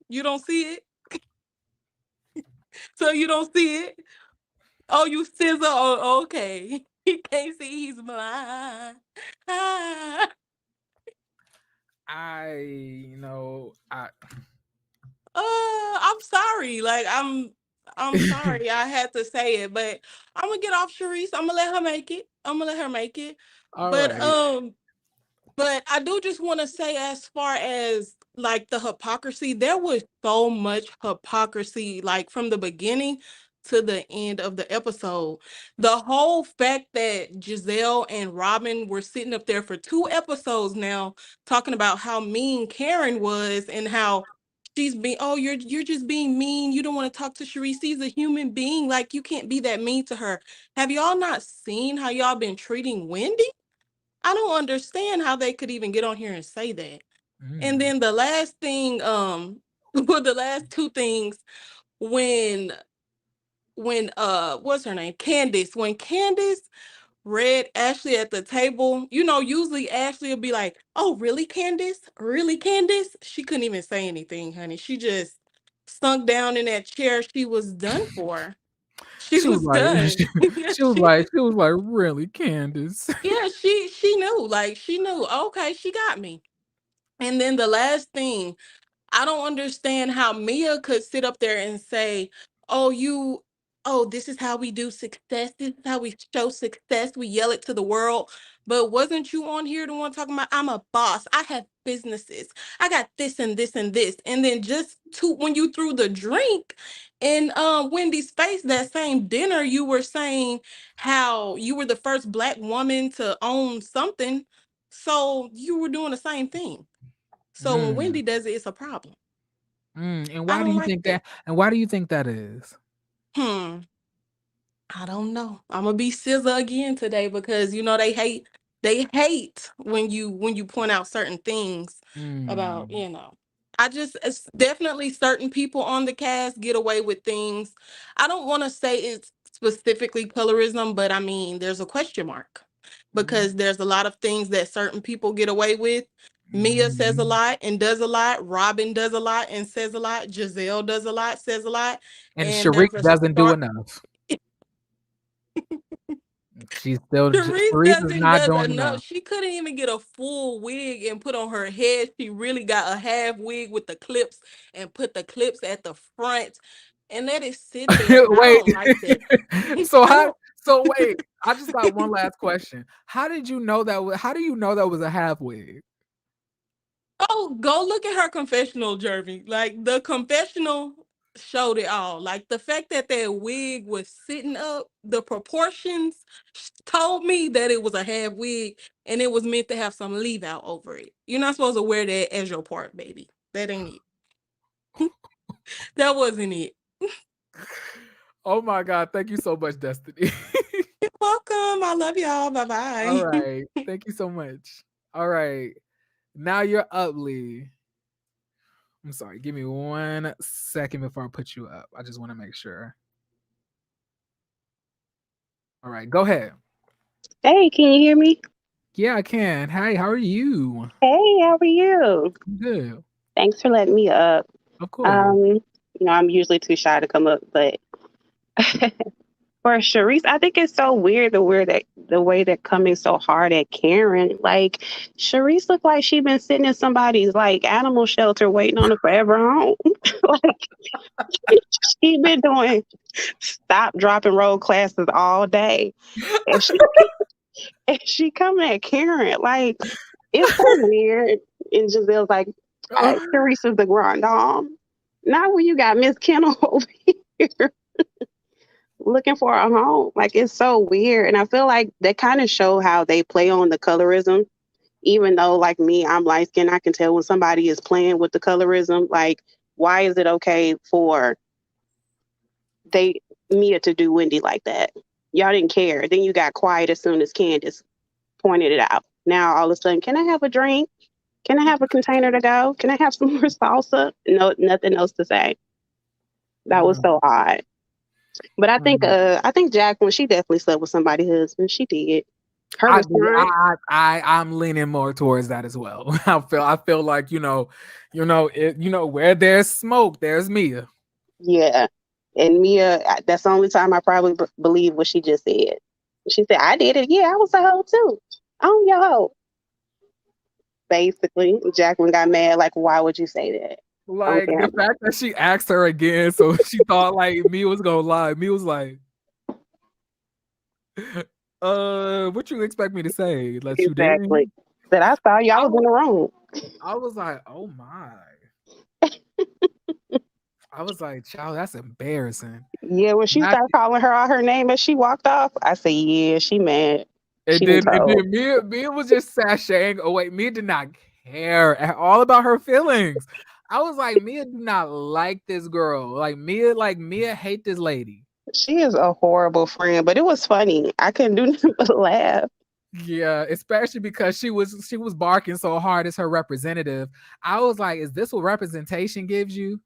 You don't see it? So you don't see it? Oh, you scissor? Oh, okay. He can't see. He's blind. Ah. I I'm sorry. Like I'm sorry. I had to say it, but I'm gonna get off Charisse. I'm gonna let her make it. I'm gonna let her make it. all But right. but I do just want to say, as far as like the hypocrisy, there was so much hypocrisy, like from the beginning to the end of the episode. The whole fact that Giselle and Robin were sitting up there for 2 episodes now talking about how mean Karen was and how she's being, oh, you're just being mean. You don't want to talk to Charisse. She's a human being. Like, you can't be that mean to her. Have y'all not seen how y'all been treating Wendy? I don't understand how they could even get on here and say that. And Mm. then the last thing, well, the last 2 things, when what's her name? Candace. When Candace read Ashley at the table, usually Ashley will be like, oh, really, Candace? Really, Candace? She couldn't even say anything, honey. She just sunk down in that chair. She was done for. She She was was like, done. Yeah, she was like, really, Candace? yeah, she knew. Like, she knew, okay, she got me. And then the last thing, I don't understand how Mia could sit up there and say, "Oh, this is how we do success. This is how we show success. We yell it to the world." But wasn't you on here the one talking about, I'm a boss. I have businesses. I got this and this and this. And then when you threw the drink in Wendy's face that same dinner, you were saying how you were the first Black woman to own something. So you were doing the same thing. So when Mm, Wendy does it, it's a problem. and I why do don't you like think that. that? And why do you think that is? Hmm. I don't know. I'm gonna be scissor again today because they hate when you point out certain things about, Mm, it's definitely certain people on the cast get away with things. I don't want to say it's specifically colorism, but I mean there's a question mark mm, because there's a lot of things that certain people get away with. Mia says a mm. lot and does a lot. Robin does a lot and says a lot. Giselle does a lot, says a lot. And And Sharik there's a doesn't do start enough. She's still Charisse is not does doing enough. enough. She couldn't even get a full wig and put on her head. She really got a half wig with the clips and put the clips at the front and let it sit there. And I Wait. don't like that. So I how? don't. So wait. I just got one last question. How did you know that? How do you know that was a half wig? Oh, go look at her confessional, Jeremy. Like the confessional showed it all. Like the fact that wig was sitting up, the proportions told me that it was a half wig and it was meant to have some leave out over it. You're not supposed to wear that as your part, baby. That ain't it. That wasn't it. Oh my God! Thank you so much, Destiny. You're welcome. I love y'all. Bye bye. All right. Thank you so much. All right. Now you're up, Lee. I'm sorry. Give me 1 second before I put you up. I just want to make sure. All right. Go ahead. Hey, can you hear me? Yeah, I can. Hi, how are you? Hey, how are you? Good. Thanks for letting me up. Of course. I'm usually too shy to come up, but for Charisse, I think it's so weird the way that coming so hard at Karen. Like Charisse looked like she been sitting in somebody's like animal shelter waiting on a forever home. Like she been doing stop, drop, and roll classes all day, and she coming at Karen like it's so weird. And Giselle's like, Teresa's the grand dame. Not when you got Miss Kennel over here looking for a home. Like it's so weird. And I feel like they kind of show how they play on the colorism. Even though, like me, I'm light skinned, I can tell when somebody is playing with the colorism. Like, why is it okay for Mia to do Wendy like that? Y'all didn't care. Then you got quiet as soon as Candace pointed it out. Now all of a sudden, can I have a drink? Can I have a container to go? Can I have some more salsa? No, nothing else to say. That was so odd. But I think Jacqueline, she definitely slept with somebody's husband. She did. Her response. I'm leaning more towards that as well. I feel like where there's smoke, there's Mia. Yeah, and Mia. That's the only time I probably believe what she just said. She said, "I did it. Yeah, I was a hoe too. I'm your hoe." Basically, Jacqueline got mad. Like, why would you say that? Like the fact that she asked her again, so she thought like Mia was gonna lie. Mia was like, what you expect me to say? Like you didn't? That I saw y'all was in the room. I was like, oh my. I was like, child, that's embarrassing. Yeah, when she started calling her out her name as she walked off, I said, yeah, she mad. And then Mia was just sashaying away. Mia did not care at all about her feelings. I was like, Mia do not like this girl. Mia hate this lady. She is a horrible friend, but it was funny. I couldn't do nothing but laugh. Yeah, especially because she was barking so hard as her representative. I was like, is this what representation gives you?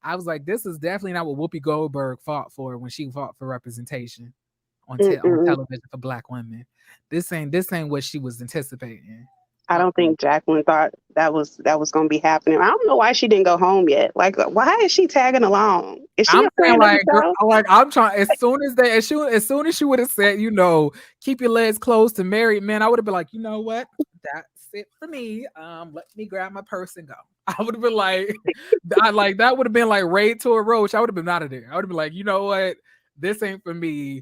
I was like, this is definitely not what Whoopi Goldberg fought for when she fought for representation on television for Black women. This ain't what she was anticipating. I don't think Jacqueline thought that was going to be happening. I don't know why she didn't go home yet. Like, why is she tagging along? Is she I'm a friend saying like I'm trying. As soon as she would have said, keep your legs closed to married men, I would have been like, you know what? That's it for me. Let me grab my purse and go. I would have been like, that would have been like raid to a roach. I would have been out of there. I would have been like, you know what? This ain't for me.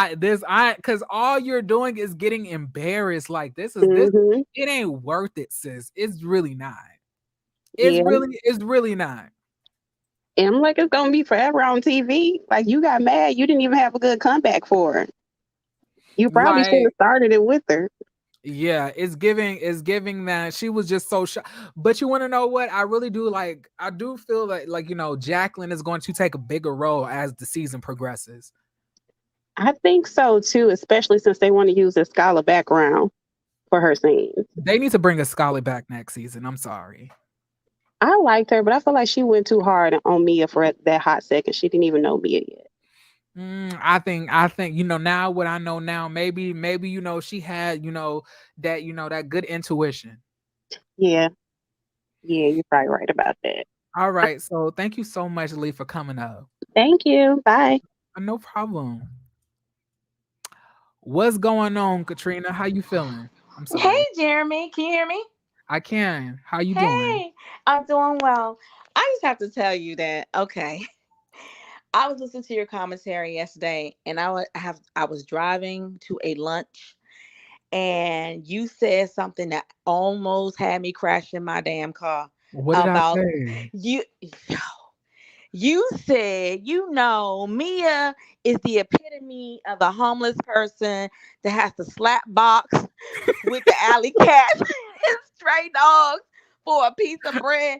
Because all you're doing is getting embarrassed. Like this, it ain't worth it, sis. It's really not. It's really not. And I'm like, it's gonna be forever on TV. Like you got mad, you didn't even have a good comeback for her. You probably should have started it with her. Yeah, it's giving that she was just so shocked. But you want to know what? I do feel like Jacqueline is going to take a bigger role as the season progresses. I think so too, especially since they want to use a scholar background for her scenes. They need to bring a scholar back next season. I'm sorry. I liked her, but I feel like she went too hard on Mia for that hot second. She didn't even know Mia yet. I think now what I know now, maybe she had that good intuition. Yeah, you're probably right about that. All right, so thank you so much, Lee, for coming up. Thank you. Bye. No problem. What's going on, Katrina? How you feeling? I'm Hey, sorry. Jeremy, can you hear me? I can. How you doing? Hey, I'm doing well. I just have to tell you that, okay, I was listening to your commentary yesterday and I was driving to a lunch and you said something that almost had me crashing my damn car What did I about say? you. You said, Mia is the epitome of a homeless person that has to slap box with the alley cats and stray dogs for a piece of bread.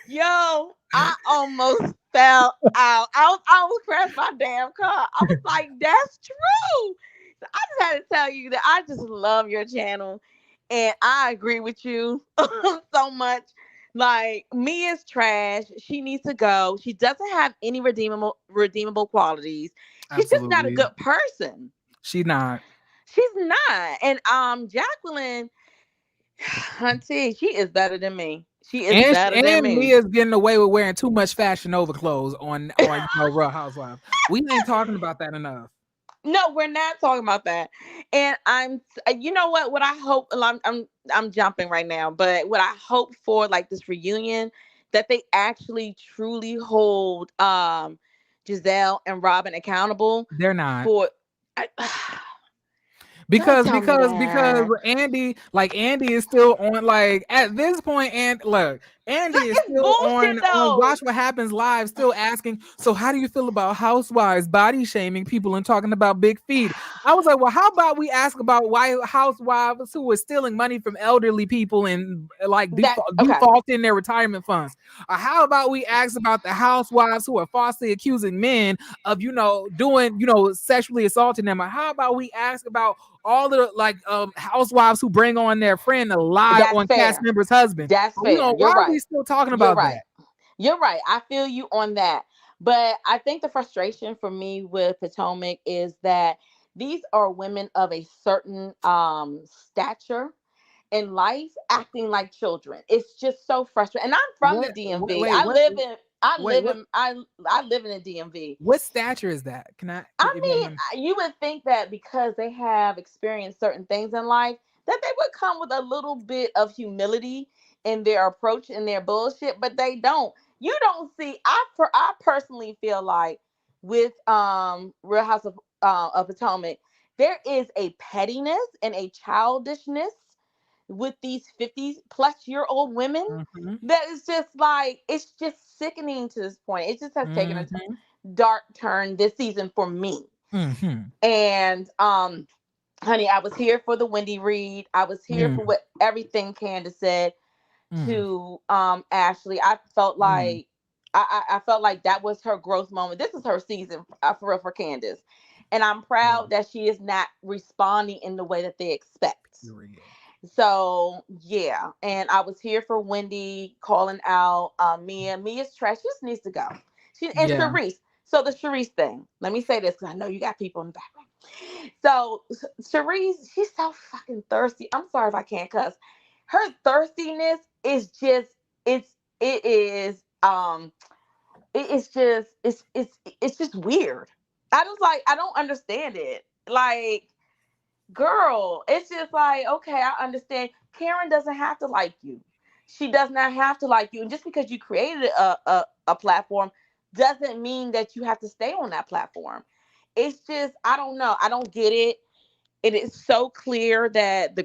Yo, I almost fell out. I almost crashed my damn car. I was like, that's true. So I just had to tell you that I just love your channel and I agree with you so much. Like Mia's trash. She needs to go. She doesn't have any redeemable qualities. She's just not a Absolutely. good person. She not. She's not. And Jacqueline, hunty, she is better than me. She is better than And me. Mia's getting away with wearing too much Fashion Over clothes on Real Housewives. We ain't talking about that enough. No, we're not talking about that. And you know what? What I hope, and I'm jumping right now, but what I hope for like this reunion, that they actually truly hold Giselle and Robin accountable They're not. for. I, don't Because tell me because because that. Andy is still on, like, at this point, and look, Andy is It's still bullshit on though. Watch What Happens Live, still asking, so how do you feel about housewives body shaming people and talking about big feed? I was like, well, how about we ask about why housewives who are stealing money from elderly people and like That okay. defaulting their retirement funds? Or how about we ask about the housewives who are falsely accusing men of doing sexually assaulting them? Or how about we ask about all the housewives who bring on their friend to lie That's on cast fair. members' husband? That's fair. Why You're are we right. still talking You're about right. that? You're right. I feel you on that. But I think the frustration for me with Potomac is that these are women of a certain stature in life acting like children. It's just so frustrating. And I'm from the What? DMV. Wait, what? Wait, what? I live in the DMV. What stature is that? Can I? I If you don't mean, mind. you would think that because they have experienced certain things in life, that they would come with a little bit of humility in their approach and their bullshit, but they don't. You don't see. I personally feel like with Real House of Potomac, there is a pettiness and a childishness with these 50-plus-year-old women Mhm. that is just like, it's just sickening to this point. It just has taken a Mhm. dark turn this season for me. Mhm. And honey, I was here for the Wendy read. I was here for what everything Candace said Mm. to Ashley. I felt Mm. like I felt like that was her growth moment. This is her season for real for Candace. And I'm proud that she is not responding in the way that they expect. Period. So yeah, and I was here for Wendy calling out Mia. Mia's trash. She just needs to go. And Yeah. Charisse. So the Charisse thing. Let me say this because I know you got people in the background. So Charisse, she's so fucking thirsty. I'm sorry if I can't cuss. Her thirstiness is just it is it's just it's just weird. I don't understand it. Like, girl, it's just like, okay, I understand. Karen doesn't have to like you. She does not have to like you. And just because you created a platform doesn't mean that you have to stay on that platform. It's just, I don't know. I don't get it. It is so clear that the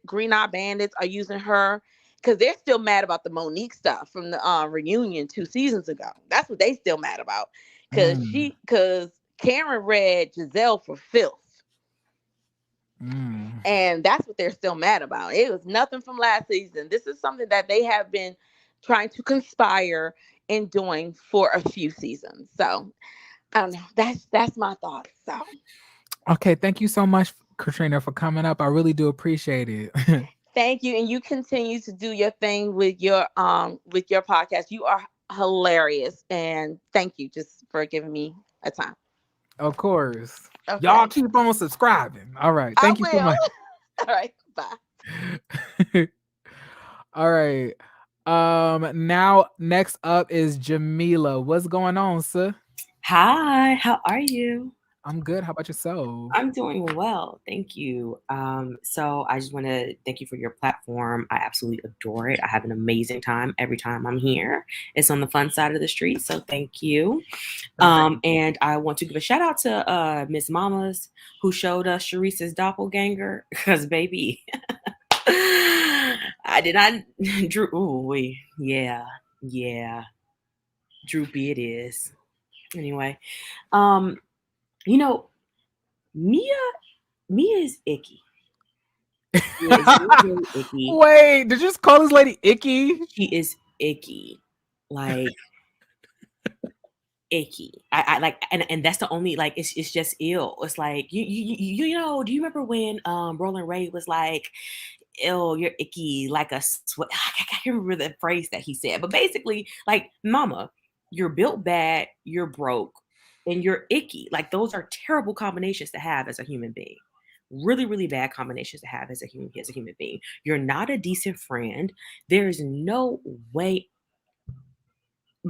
Green Eye Bandits are using her because they're still mad about the Monique stuff from the reunion 2 seasons ago. That's what they still mad about. Mm. Because Karen read Giselle for filth. Mm. And that's what they're still mad about. It was nothing from last season. This is something that they have been trying to conspire in doing for a few seasons. So I don't know. That's my thoughts. So Okay, thank you so much, Katrina, for coming up. I really do appreciate it. thank you. And you continue to do your thing with your podcast. You are hilarious. And thank you just for giving me a time. Of course. Okay. Y'all keep on subscribing. All right. I Thank you so will. much. All right. Bye. All right. Now next up is Jamila. What's going on, sir? Hi, how are you? I'm good. How about yourself? I'm doing well, thank you. So I just want to thank you for your platform. I absolutely adore it. I have an amazing time every time I'm here. It's on the fun side of the street, so thank you. And I want to give a shout out to Miss Mamas who showed us Charisse's doppelganger, because baby, I did not Drew. Ooh, yeah, droopy it is. Anyway, you know, Mia is icky. She is really icky. Wait, did you just call this lady icky? She is icky, like icky. I like, and that's the only, like, it's just ill. It's like you know. Do you remember when Roland Ray was like, "Ill, you're icky like a sweat." I can't remember the phrase that he said, but basically, like, mama, you're built bad, you're broke, and you're icky. Like, those are terrible combinations to have as a human being. Really, really bad combinations to have as a human being. You're not a decent friend. There's no way.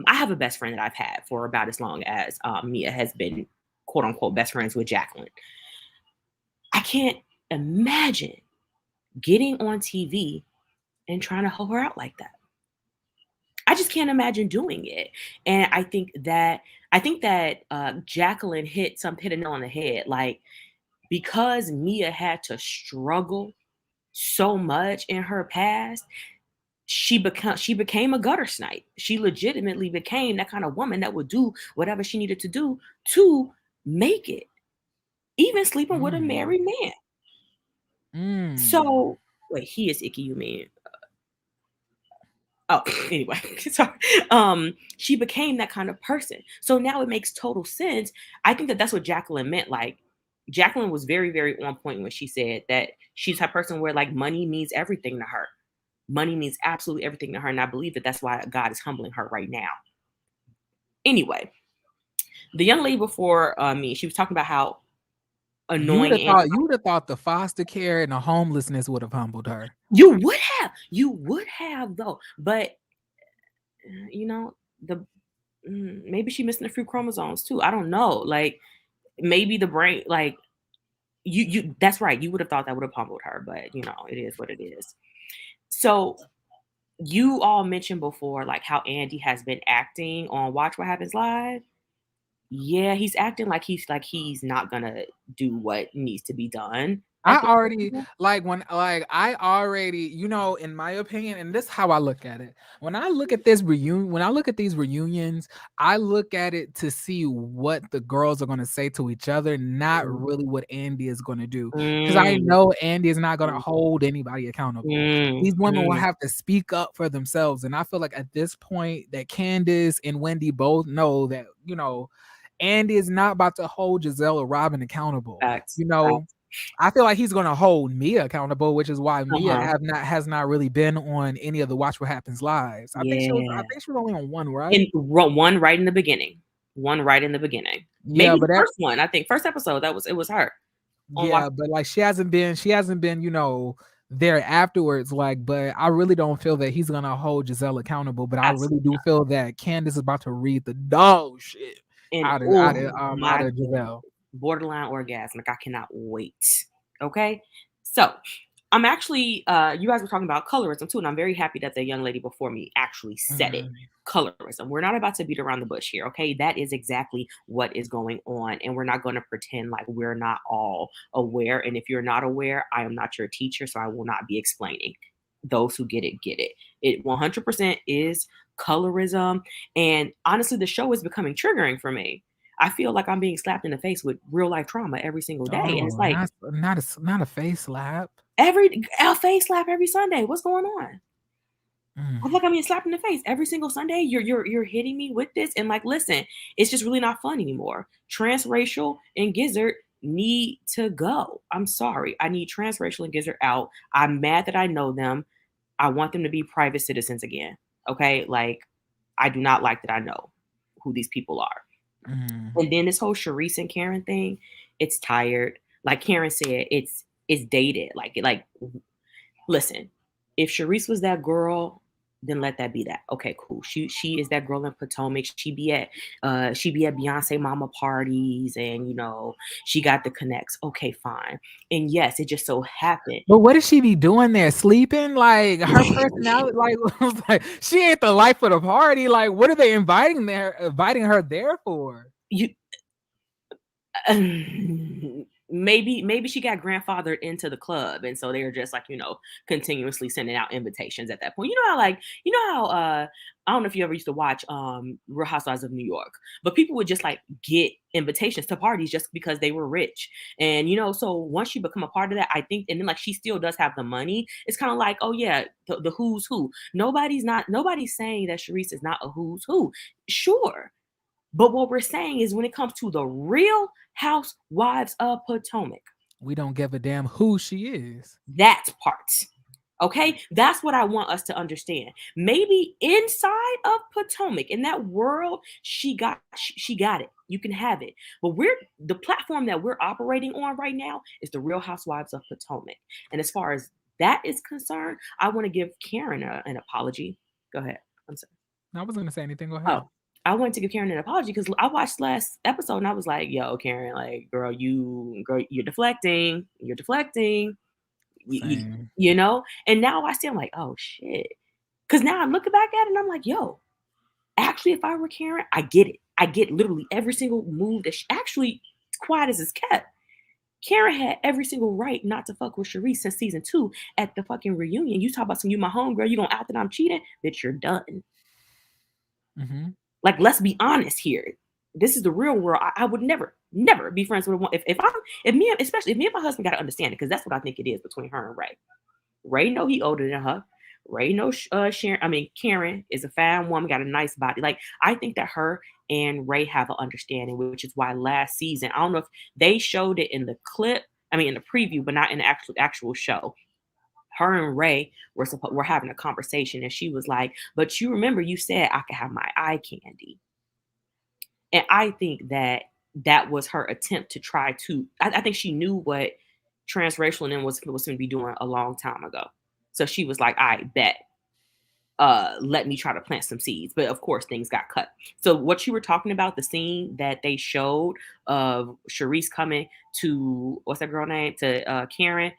I have a best friend that I've had for about as long as Mia has been, quote unquote, best friends with Jacqueline. I can't imagine getting on TV and trying to hoe her out like that. I just can't imagine doing it. And I think that Jacqueline hit a nail on the head. Like, because Mia had to struggle so much in her past, she became a gutter snipe. She legitimately became that kind of woman that would do whatever she needed to do to make it, even sleeping with a married man. So wait, he is icky, you mean? Anyway, sorry. She became that kind of person. So now it makes total sense. I think that that's what Jacqueline meant. Like, Jacqueline was very, very on point when she said that she's that person where, like, money means everything to her. Money means absolutely everything to her. And I believe that that's why God is humbling her right now. Anyway, the young lady before me, she was talking about how annoying. You would have thought the foster care and the homelessness would have humbled her. You would have though. But you know, maybe she missing a few chromosomes too. I don't know. Like, maybe the brain, like, you that's right. You would have thought that would have humbled her, but you know, it is what it is. So you all mentioned before, like, how Andy has been acting on Watch What Happens Live. Yeah, he's acting like he's not gonna do what needs to be done. I already, you know, in my opinion, and this is how I look at it. When I look at these reunions, I look at it to see what the girls are going to say to each other, not really what Andy is going to do. Because I know Andy is not going to hold anybody accountable. These women will have to speak up for themselves. And I feel like at this point that Candace and Wendy both know that, you know, Andy is not about to hold Giselle or Robin accountable. Facts. You know, I feel like he's going to hold Mia accountable, which is why Mia has not really been on any of the Watch What Happens lives. I think she was only on one, right? One right in the beginning. Yeah, maybe but the first one. I think first episode it was her. Yeah, but like she hasn't been, you know, there afterwards. Like, but I really don't feel that he's gonna hold Giselle accountable. But Absolutely I really do feel that Candace is about to read the dog shit out of Giselle. Borderline orgasm. Like, I cannot wait. Okay, so I'm actually you guys were talking about colorism too, and I'm very happy that the young lady before me actually said it. Colorism. We're not about to beat around the bush here. Okay, that is exactly what is going on, and we're not going to pretend like we're not all aware. And if you're not aware, I am not your teacher, so I will not be explaining. Those who get it, get it. It 100% is colorism, and honestly, the show is becoming triggering for me. I feel like I'm being slapped in the face with real life trauma every single day. And it's like not a face slap. A face slap every Sunday. What's going on? I feel like I'm being slapped in the face every single Sunday. You're hitting me with this. And like, listen, it's just really not fun anymore. Transracial and Gizzard need to go. I'm sorry. I need transracial and Gizzard out. I'm mad that I know them. I want them to be private citizens again. Okay. Like, I do not like that I know who these people are. And then this whole Charisse and Karen thing, it's tired. Like Karen said, it's dated. Like, listen, if Charisse was that girl then let that be that. Okay, cool. She is that girl in Potomac. She be at Beyonce mama parties, and she got the connects. Okay, fine. And yes, it just so happened. But what does she be doing there? Sleeping? Like her personality, like she ain't the life of the party. Like, what are they inviting her there for? Maybe she got grandfathered into the club, and so they're just like continuously sending out invitations at that point. I don't know if you ever used to watch Real Housewives of New York, but people would just like get invitations to parties just because they were rich. And so once you become a part of that, I think, and then like she still does have the money, it's kind of like, oh yeah, the who's who. Nobody's saying that Charisse is not a who's who. Sure. But what we're saying is when it comes to the Real Housewives of Potomac, we don't give a damn who she is. That part. Okay? That's what I want us to understand. Maybe inside of Potomac, in that world, she got it. You can have it. But the platform that we're operating on right now is the Real Housewives of Potomac. And as far as that is concerned, I want to give Karen an apology. Go ahead. I'm sorry. I wasn't going to say anything. Go ahead. Oh. I wanted to give Karen an apology because I watched last episode and I was like, yo, Karen, like, girl, you're deflecting. You're deflecting. And now I see, I'm like, oh shit. Because now I'm looking back at it and I'm like, yo, actually, if I were Karen, I get it. I get literally every single move that actually, quiet as it's kept. Karen had every single right not to fuck with Charisse since season 2 at the fucking reunion. You talk about you my homegirl, you gonna out that I'm cheating? Bitch, you're done. Mm-hmm. Like, let's be honest here. This is the real world. I would never be friends with a woman. If me and my husband got to understand it, because that's what I think it is between her and Ray. Ray know he older than her. Ray knows Karen is a fine woman, got a nice body. Like, I think that her and Ray have an understanding, which is why last season, I don't know if they showed it in the clip, in the preview, but not in the actual show. Her and Ray were having a conversation, and she was like, but you remember you said I could have my eye candy. And I think that was her attempt to try to, I think she knew what transracial and them was going to be doing a long time ago. So she was like, I bet, let me try to plant some seeds. But of course things got cut. So what you were talking about, the scene that they showed of Charisse coming to, what's that girl name? To Karen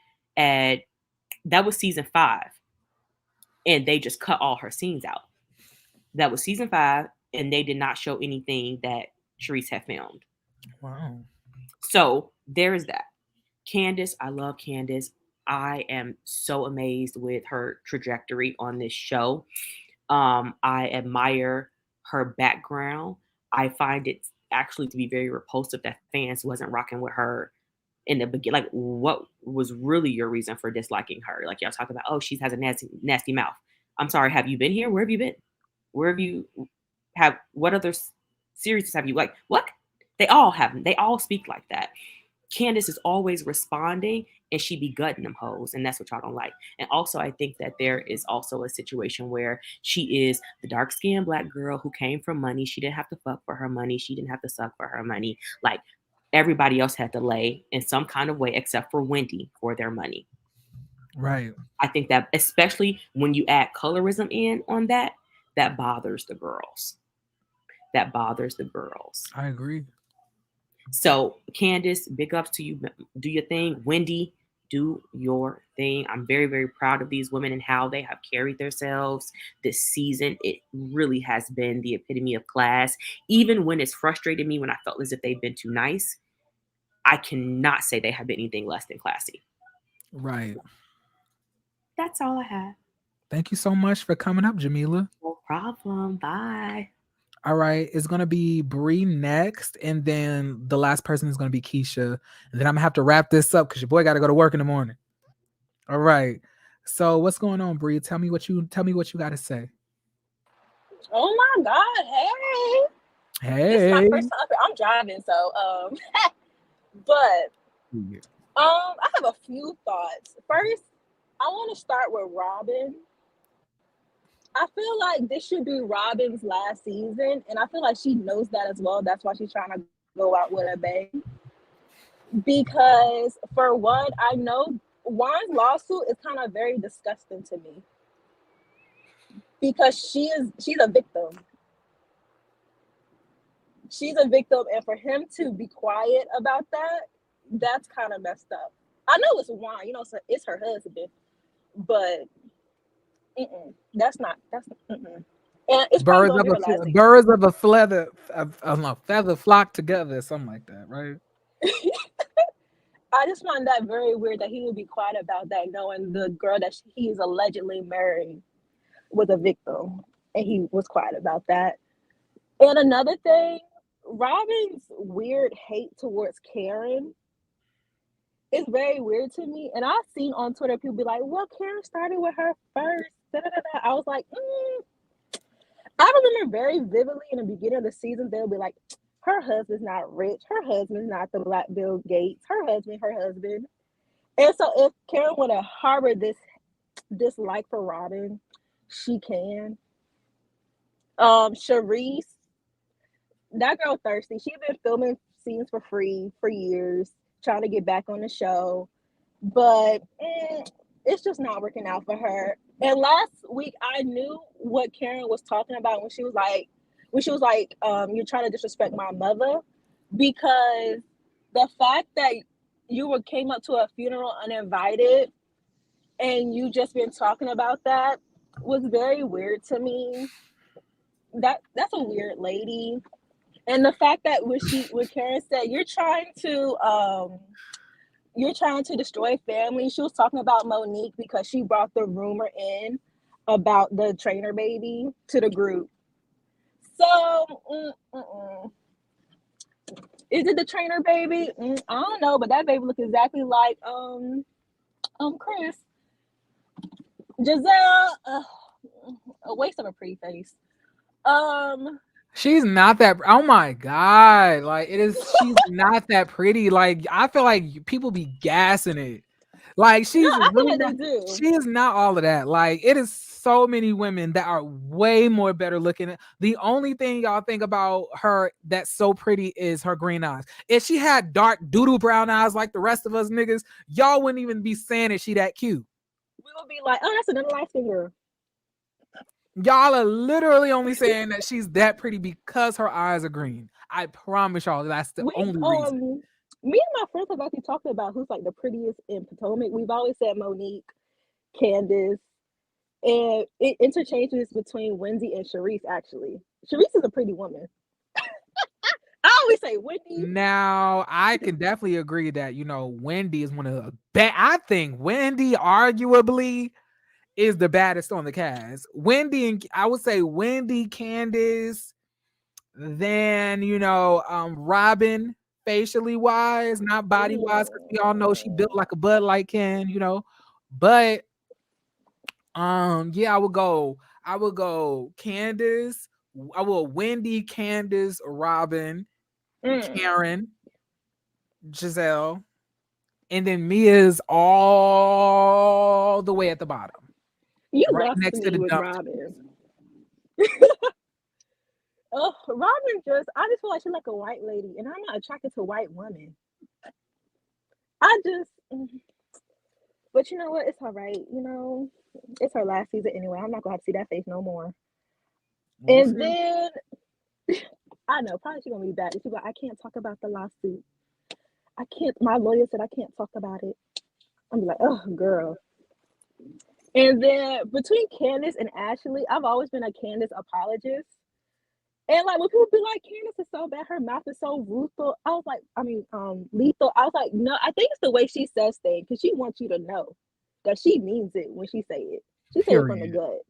that was season 5, and they just cut all her scenes out. That was season 5, and they did not show anything that Charisse had filmed. Wow. So there is that. Candace, I love Candace. I am so amazed with her trajectory on this show. I admire her background. I find it actually to be very repulsive that fans wasn't rocking with her in the beginning. Like, what was really your reason for disliking her? Like, y'all talk about, oh, she has a nasty mouth. I'm sorry, have you been here? Where have you been? What other series have you, like, what? They all have them. They all speak like that. Candace is always responding, and she be gutting them hoes, and that's what y'all don't like. And also, I think that there is also a situation where she is the dark-skinned Black girl who came from money. She didn't have to fuck for her money. She didn't have to suck for her money. Like, everybody else had to lay in some kind of way except for Wendy for their money. Right. I think that especially when you add colorism in on that bothers the girls. That bothers the girls. I agree. So Candace, big ups to you. Do your thing. Wendy, do your thing. I'm very, very proud of these women and how they have carried themselves this season. It really has been the epitome of class. Even when it's frustrated me, when I felt as if they've been too nice, I cannot say they have been anything less than classy. Right. That's all I have. Thank you so much for coming up, Jamila. No problem. Bye. All right, it's gonna be Bree next, and then the last person is gonna be Keisha, and then I'm gonna have to wrap this up because your boy got to go to work in the morning. All right, so what's going on, Bree? Tell me what you got to say. Oh my God! Hey, this is my first time. I'm driving, so but I have a few thoughts. First, I want to start with Robin. I feel like this should be Robin's last season, and I feel like she knows that as well. That's why she's trying to go out with a bang. Because, for one, I know Juan's lawsuit is kind of very disgusting to me. because she's a victim. She's a victim, and for him to be quiet about that, that's kind of messed up. I know it's wine, it's her husband, but that's not. And it's probably gonna be her last season. Birds of a feather flock together, something like that, right? I just find that very weird that he would be quiet about that, knowing the girl that he's allegedly married was a victim, and he was quiet about that. And another thing, Robin's weird hate towards Karen is very weird to me. And I've seen on Twitter people be like, well, Karen started with her first. Da-da-da-da. I was like, I remember very vividly in the beginning of the season, they'll be like, her husband's not rich. Her husband's not the Black Bill Gates. Her husband. And so if Karen would have harbored this dislike for Robin, she can. Charisse, that girl thirsty. She's been filming scenes for free for years, trying to get back on the show. But it's just not working out for her. And last week, I knew what Karen was talking about when she was like, you're trying to disrespect my mother, because the fact that you came up to a funeral uninvited and you just been talking about that was very weird to me. That's a weird lady. And the fact that when Karen said, you're trying to destroy family, she was talking about Monique because she brought the rumor in about the trainer baby to the group. So, is it the trainer baby? I don't know, but that baby looks exactly like Chris. Giselle, a waste of a pretty face. She's not that. Oh my god! Like she's not that pretty. Like I feel like people be gassing it. Like she's really not, she is not all of that. Like it is so many women that are way more better looking. The only thing y'all think about her that's so pretty is her green eyes. If she had dark doodle brown eyes like the rest of us niggas, y'all wouldn't even be saying that she that cute. We would be like, oh, that's another light skin girl. Y'all are literally only saying that she's that pretty because her eyes are green. I promise y'all that's the only reason. Me and my friends have actually talked about who's like the prettiest in Potomac. We've always said Monique, Candace, and it interchanges between Wendy and Charisse, actually. Charisse is a pretty woman. I always say Wendy. Now, I can definitely agree that, Wendy is one of the best. I think Wendy arguably is the baddest on the cast. I would say Wendy, Candace, then, Robin, facially wise, not body wise, because we all know she built like a Bud Light can, but I would go Candace, Wendy, Candace, Robin, Karen, Giselle, and then Mia's all the way at the bottom. You right next to the with Robin. Oh, Robin I just feel like she's like a white lady, and I'm not attracted to white women. But you know what? It's all right. It's her last season anyway. I'm not gonna have to see that face no more. And then I know probably she's gonna be back. She's like, I can't talk about the lawsuit. I can't. My lawyer said I can't talk about it. I'm like, oh, girl. And then between Candace and Ashley, I've always been a Candace apologist. And like when people be like, Candace is so bad, her mouth is so lethal. I was like, lethal. I was like, no, I think it's the way she says things, because she wants you to know that she means it when she say it. She say it from the gut.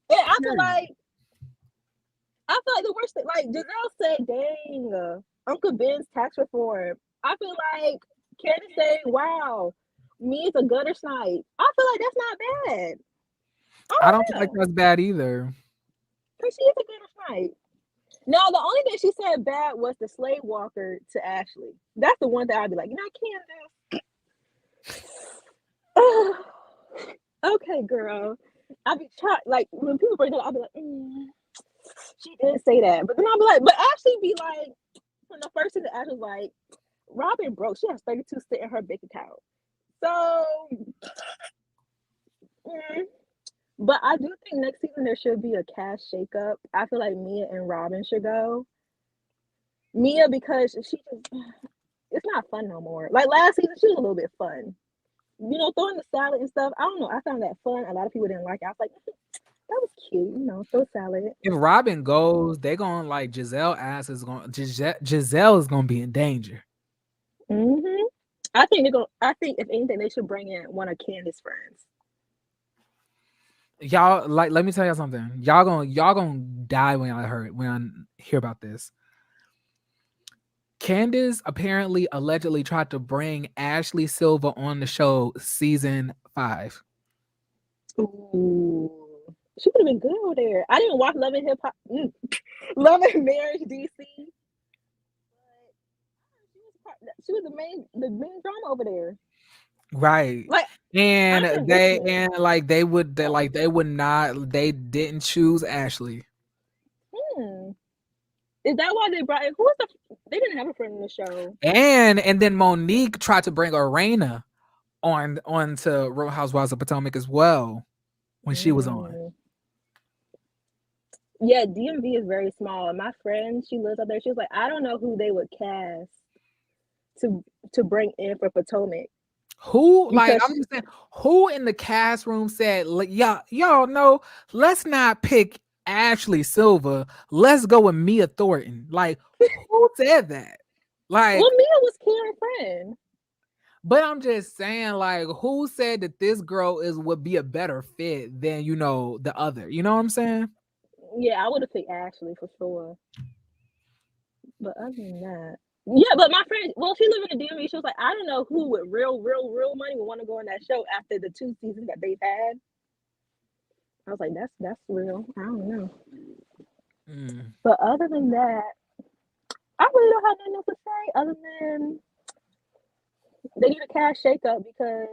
And I feel like the worst thing, like Giselle said, dang, Uncle Ben's tax reform. I feel like Candace saying, wow, me is a gutter snipe. I feel like that's not bad. I don't feel like that's bad either. Because she is a gutter snipe. Now, the only thing she said bad was the slave walker to Ashley. That's the one that I'd be like, Candace. Okay, girl. I'd be trying, like, when people bring it up, I'd be like, she didn't say that. But then I'd be like, but Ashley be like, when the first thing that Ashley was like, Robin broke. She has 32 cents in her bank account. So, But I do think next season there should be a cast shakeup. I feel like Mia and Robin should go. Mia, because she just, it's not fun no more. Like last season, she was a little bit fun. You know, throwing the salad and stuff. I don't know. I found that fun. A lot of people didn't like it. I was like, that was cute. You know, throw salad. If Robin goes, they gonna like Giselle ass is gonna Giselle is gonna be in danger. Mm-hmm. I think they're gonna. I think if anything, they should bring in one of Candace's friends. Y'all like let me tell y'all something. Y'all gonna die when I hear about this. Candace apparently allegedly tried to bring Ashley Silva on the show season 5. Ooh, she would have been good over there. I didn't watch Love and Hip Hop, Love and Marriage DC, but she was the main drama over there. Right. Like, and they didn't choose Ashley. Is that why they brought in? They didn't have a friend in the show. And then Monique tried to bring Arena onto Real Housewives of Potomac as well when she was on. Yeah, DMV is very small. And my friend, she lives up there. She was like, I don't know who they would cast to bring in for Potomac. Who like I'm just saying, who in the cast room said, like, y'all know, let's not pick Ashley Silva, let's go with Mia Thornton. Like, who said that? Like, well, Mia was Karen's friend. But I'm just saying, like, who said that this girl would be a better fit than the other? You know what I'm saying? Yeah, I would have picked Ashley for sure. But other than that, yeah. But my friend, well, she lived in the DMV. She was like, I don't know who with real money would want to go on that show after the 2 seasons that they've had. I was like, that's real. I don't know. But other than that, I really don't have nothing else to say other than they need a cash shakeup because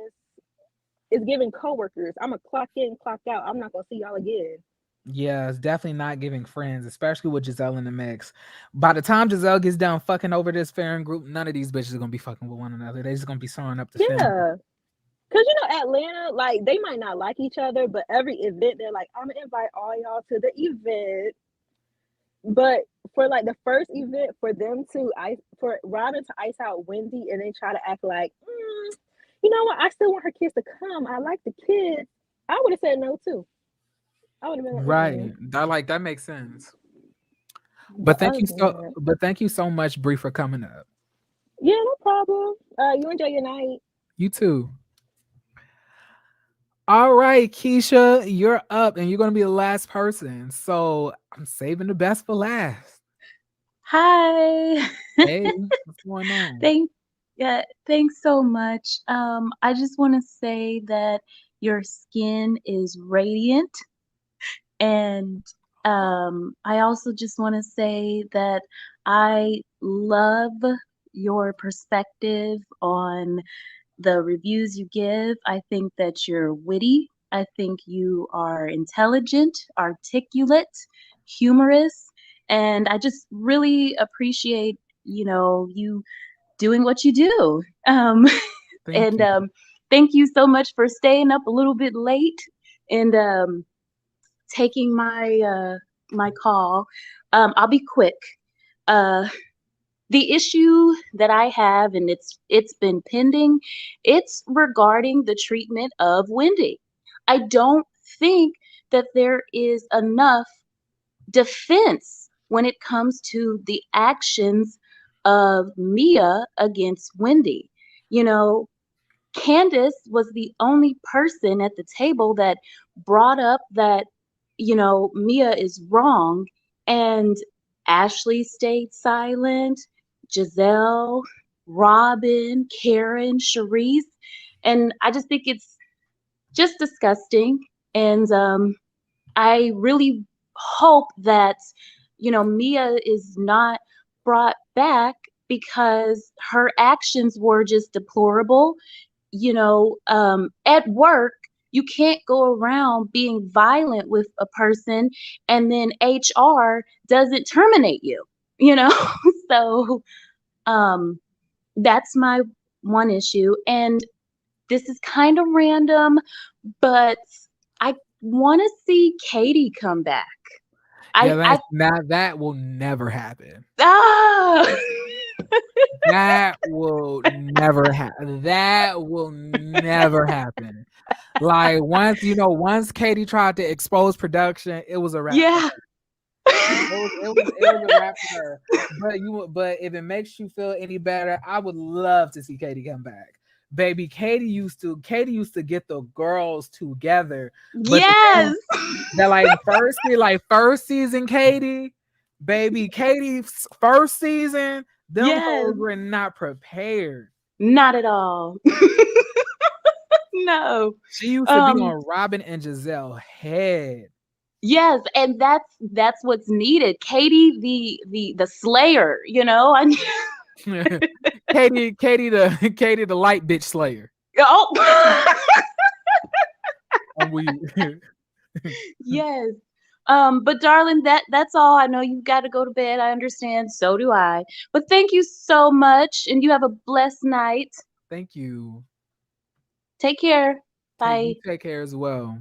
it's giving coworkers. I'm a clock in, clock out. I'm not gonna see y'all again. Yeah, it's definitely not giving friends, especially with Giselle in the mix. By the time Giselle gets done fucking over this Farron group, none of these bitches are gonna be fucking with one another. They're just gonna be sewing up the family. Yeah. Because, Atlanta, like, they might not like each other, but every event, they're like, I'm going to invite all y'all to the event. But for, like, the first event, for Robin to ice out Wendy and then try to act like, you know what, I still want her kids to come. I like the kids. I would have said no, too. I would have been like, right. That makes sense. But thank you so much, Bree, for coming up. Yeah, no problem. You enjoy your night. You too. All right, Keisha, you're up and you're going to be the last person. So I'm saving the best for last. Hi. Hey, what's going on? Thanks so much. I just want to say that your skin is radiant. And I also just want to say that I love your perspective on the reviews you give. I think that you're witty. I think you are intelligent, articulate, humorous, and I just really appreciate, you doing what you do. Thank you so much for staying up a little bit late and taking my my call. I'll be quick. The issue that I have, and it's been pending, it's regarding the treatment of Wendy. I don't think that there is enough defense when it comes to the actions of Mia against Wendy. Candace was the only person at the table that brought up that, Mia is wrong, and Ashley stayed silent. Giselle, Robin, Karen, Charisse, and I just think it's just disgusting. And I really hope that Mia is not brought back because her actions were just deplorable. At work, you can't go around being violent with a person and then HR doesn't terminate you. So that's my one issue. And this is kind of random, but I want to see Katie come back. Yeah, that will never happen. Ah! That will never happen. That will never happen. Like once Katie tried to expose production, it was a wrap. Yeah. It was a wrap for her. But if it makes you feel any better, I would love to see Katie come back. Baby, Katie used to get the girls together. But yes. that first season, Katie's first season, them hoes were not prepared. Not at all. No. She used to be on Robin and Giselle head. Yes, and that's what's needed. Katie, the Slayer, Katie the light bitch slayer. Oh. Yes. But darling, that's all. I know you've got to go to bed. I understand. So do I. But thank you so much, and you have a blessed night. Thank you. Take care. Bye. Take care as well.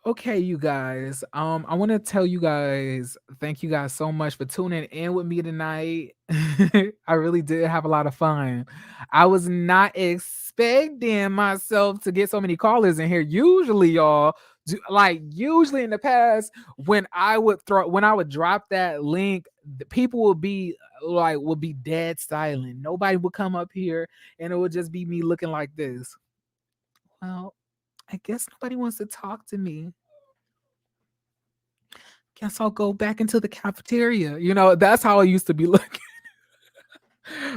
Okay, you guys. I want to tell you guys, thank you guys so much for tuning in with me tonight. I really did have a lot of fun. I was not expecting myself to get so many callers in here. Usually, y'all, usually in the past, when I would drop that link, the people would be dead silent. Nobody would come up here, and it would just be me looking like this. Well, I guess nobody wants to talk to me. Guess I'll go back into the cafeteria. That's how I used to be looking.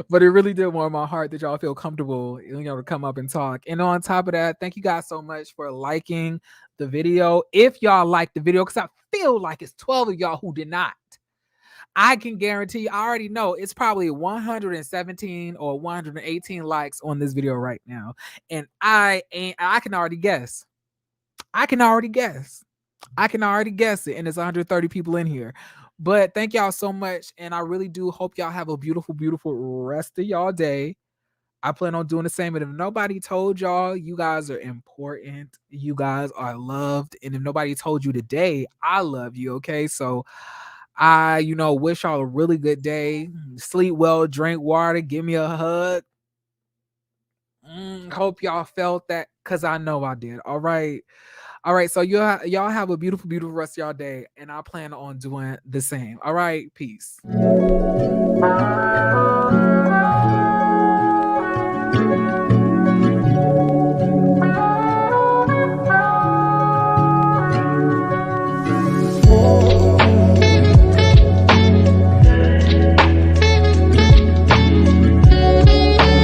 But it really did warm my heart that y'all feel comfortable, to come up and talk. And on top of that, thank you guys so much for liking the video. If y'all like the video, because I feel like it's 12 of y'all who did not. I can guarantee, I already know it's probably 117 or 118 likes on this video right now. And I can already guess. I can already guess it. And there's 130 people in here. But thank y'all so much. And I really do hope y'all have a beautiful, beautiful rest of y'all day. I plan on doing the same. And if nobody told y'all, you guys are important. You guys are loved. And if nobody told you today, I love you. Okay. So I, wish y'all a really good day. Sleep well, drink water, give me a hug. Hope y'all felt that, because I know I did. All right. So y'all have a beautiful, beautiful rest of y'all day. And I plan on doing the same. All right. Peace.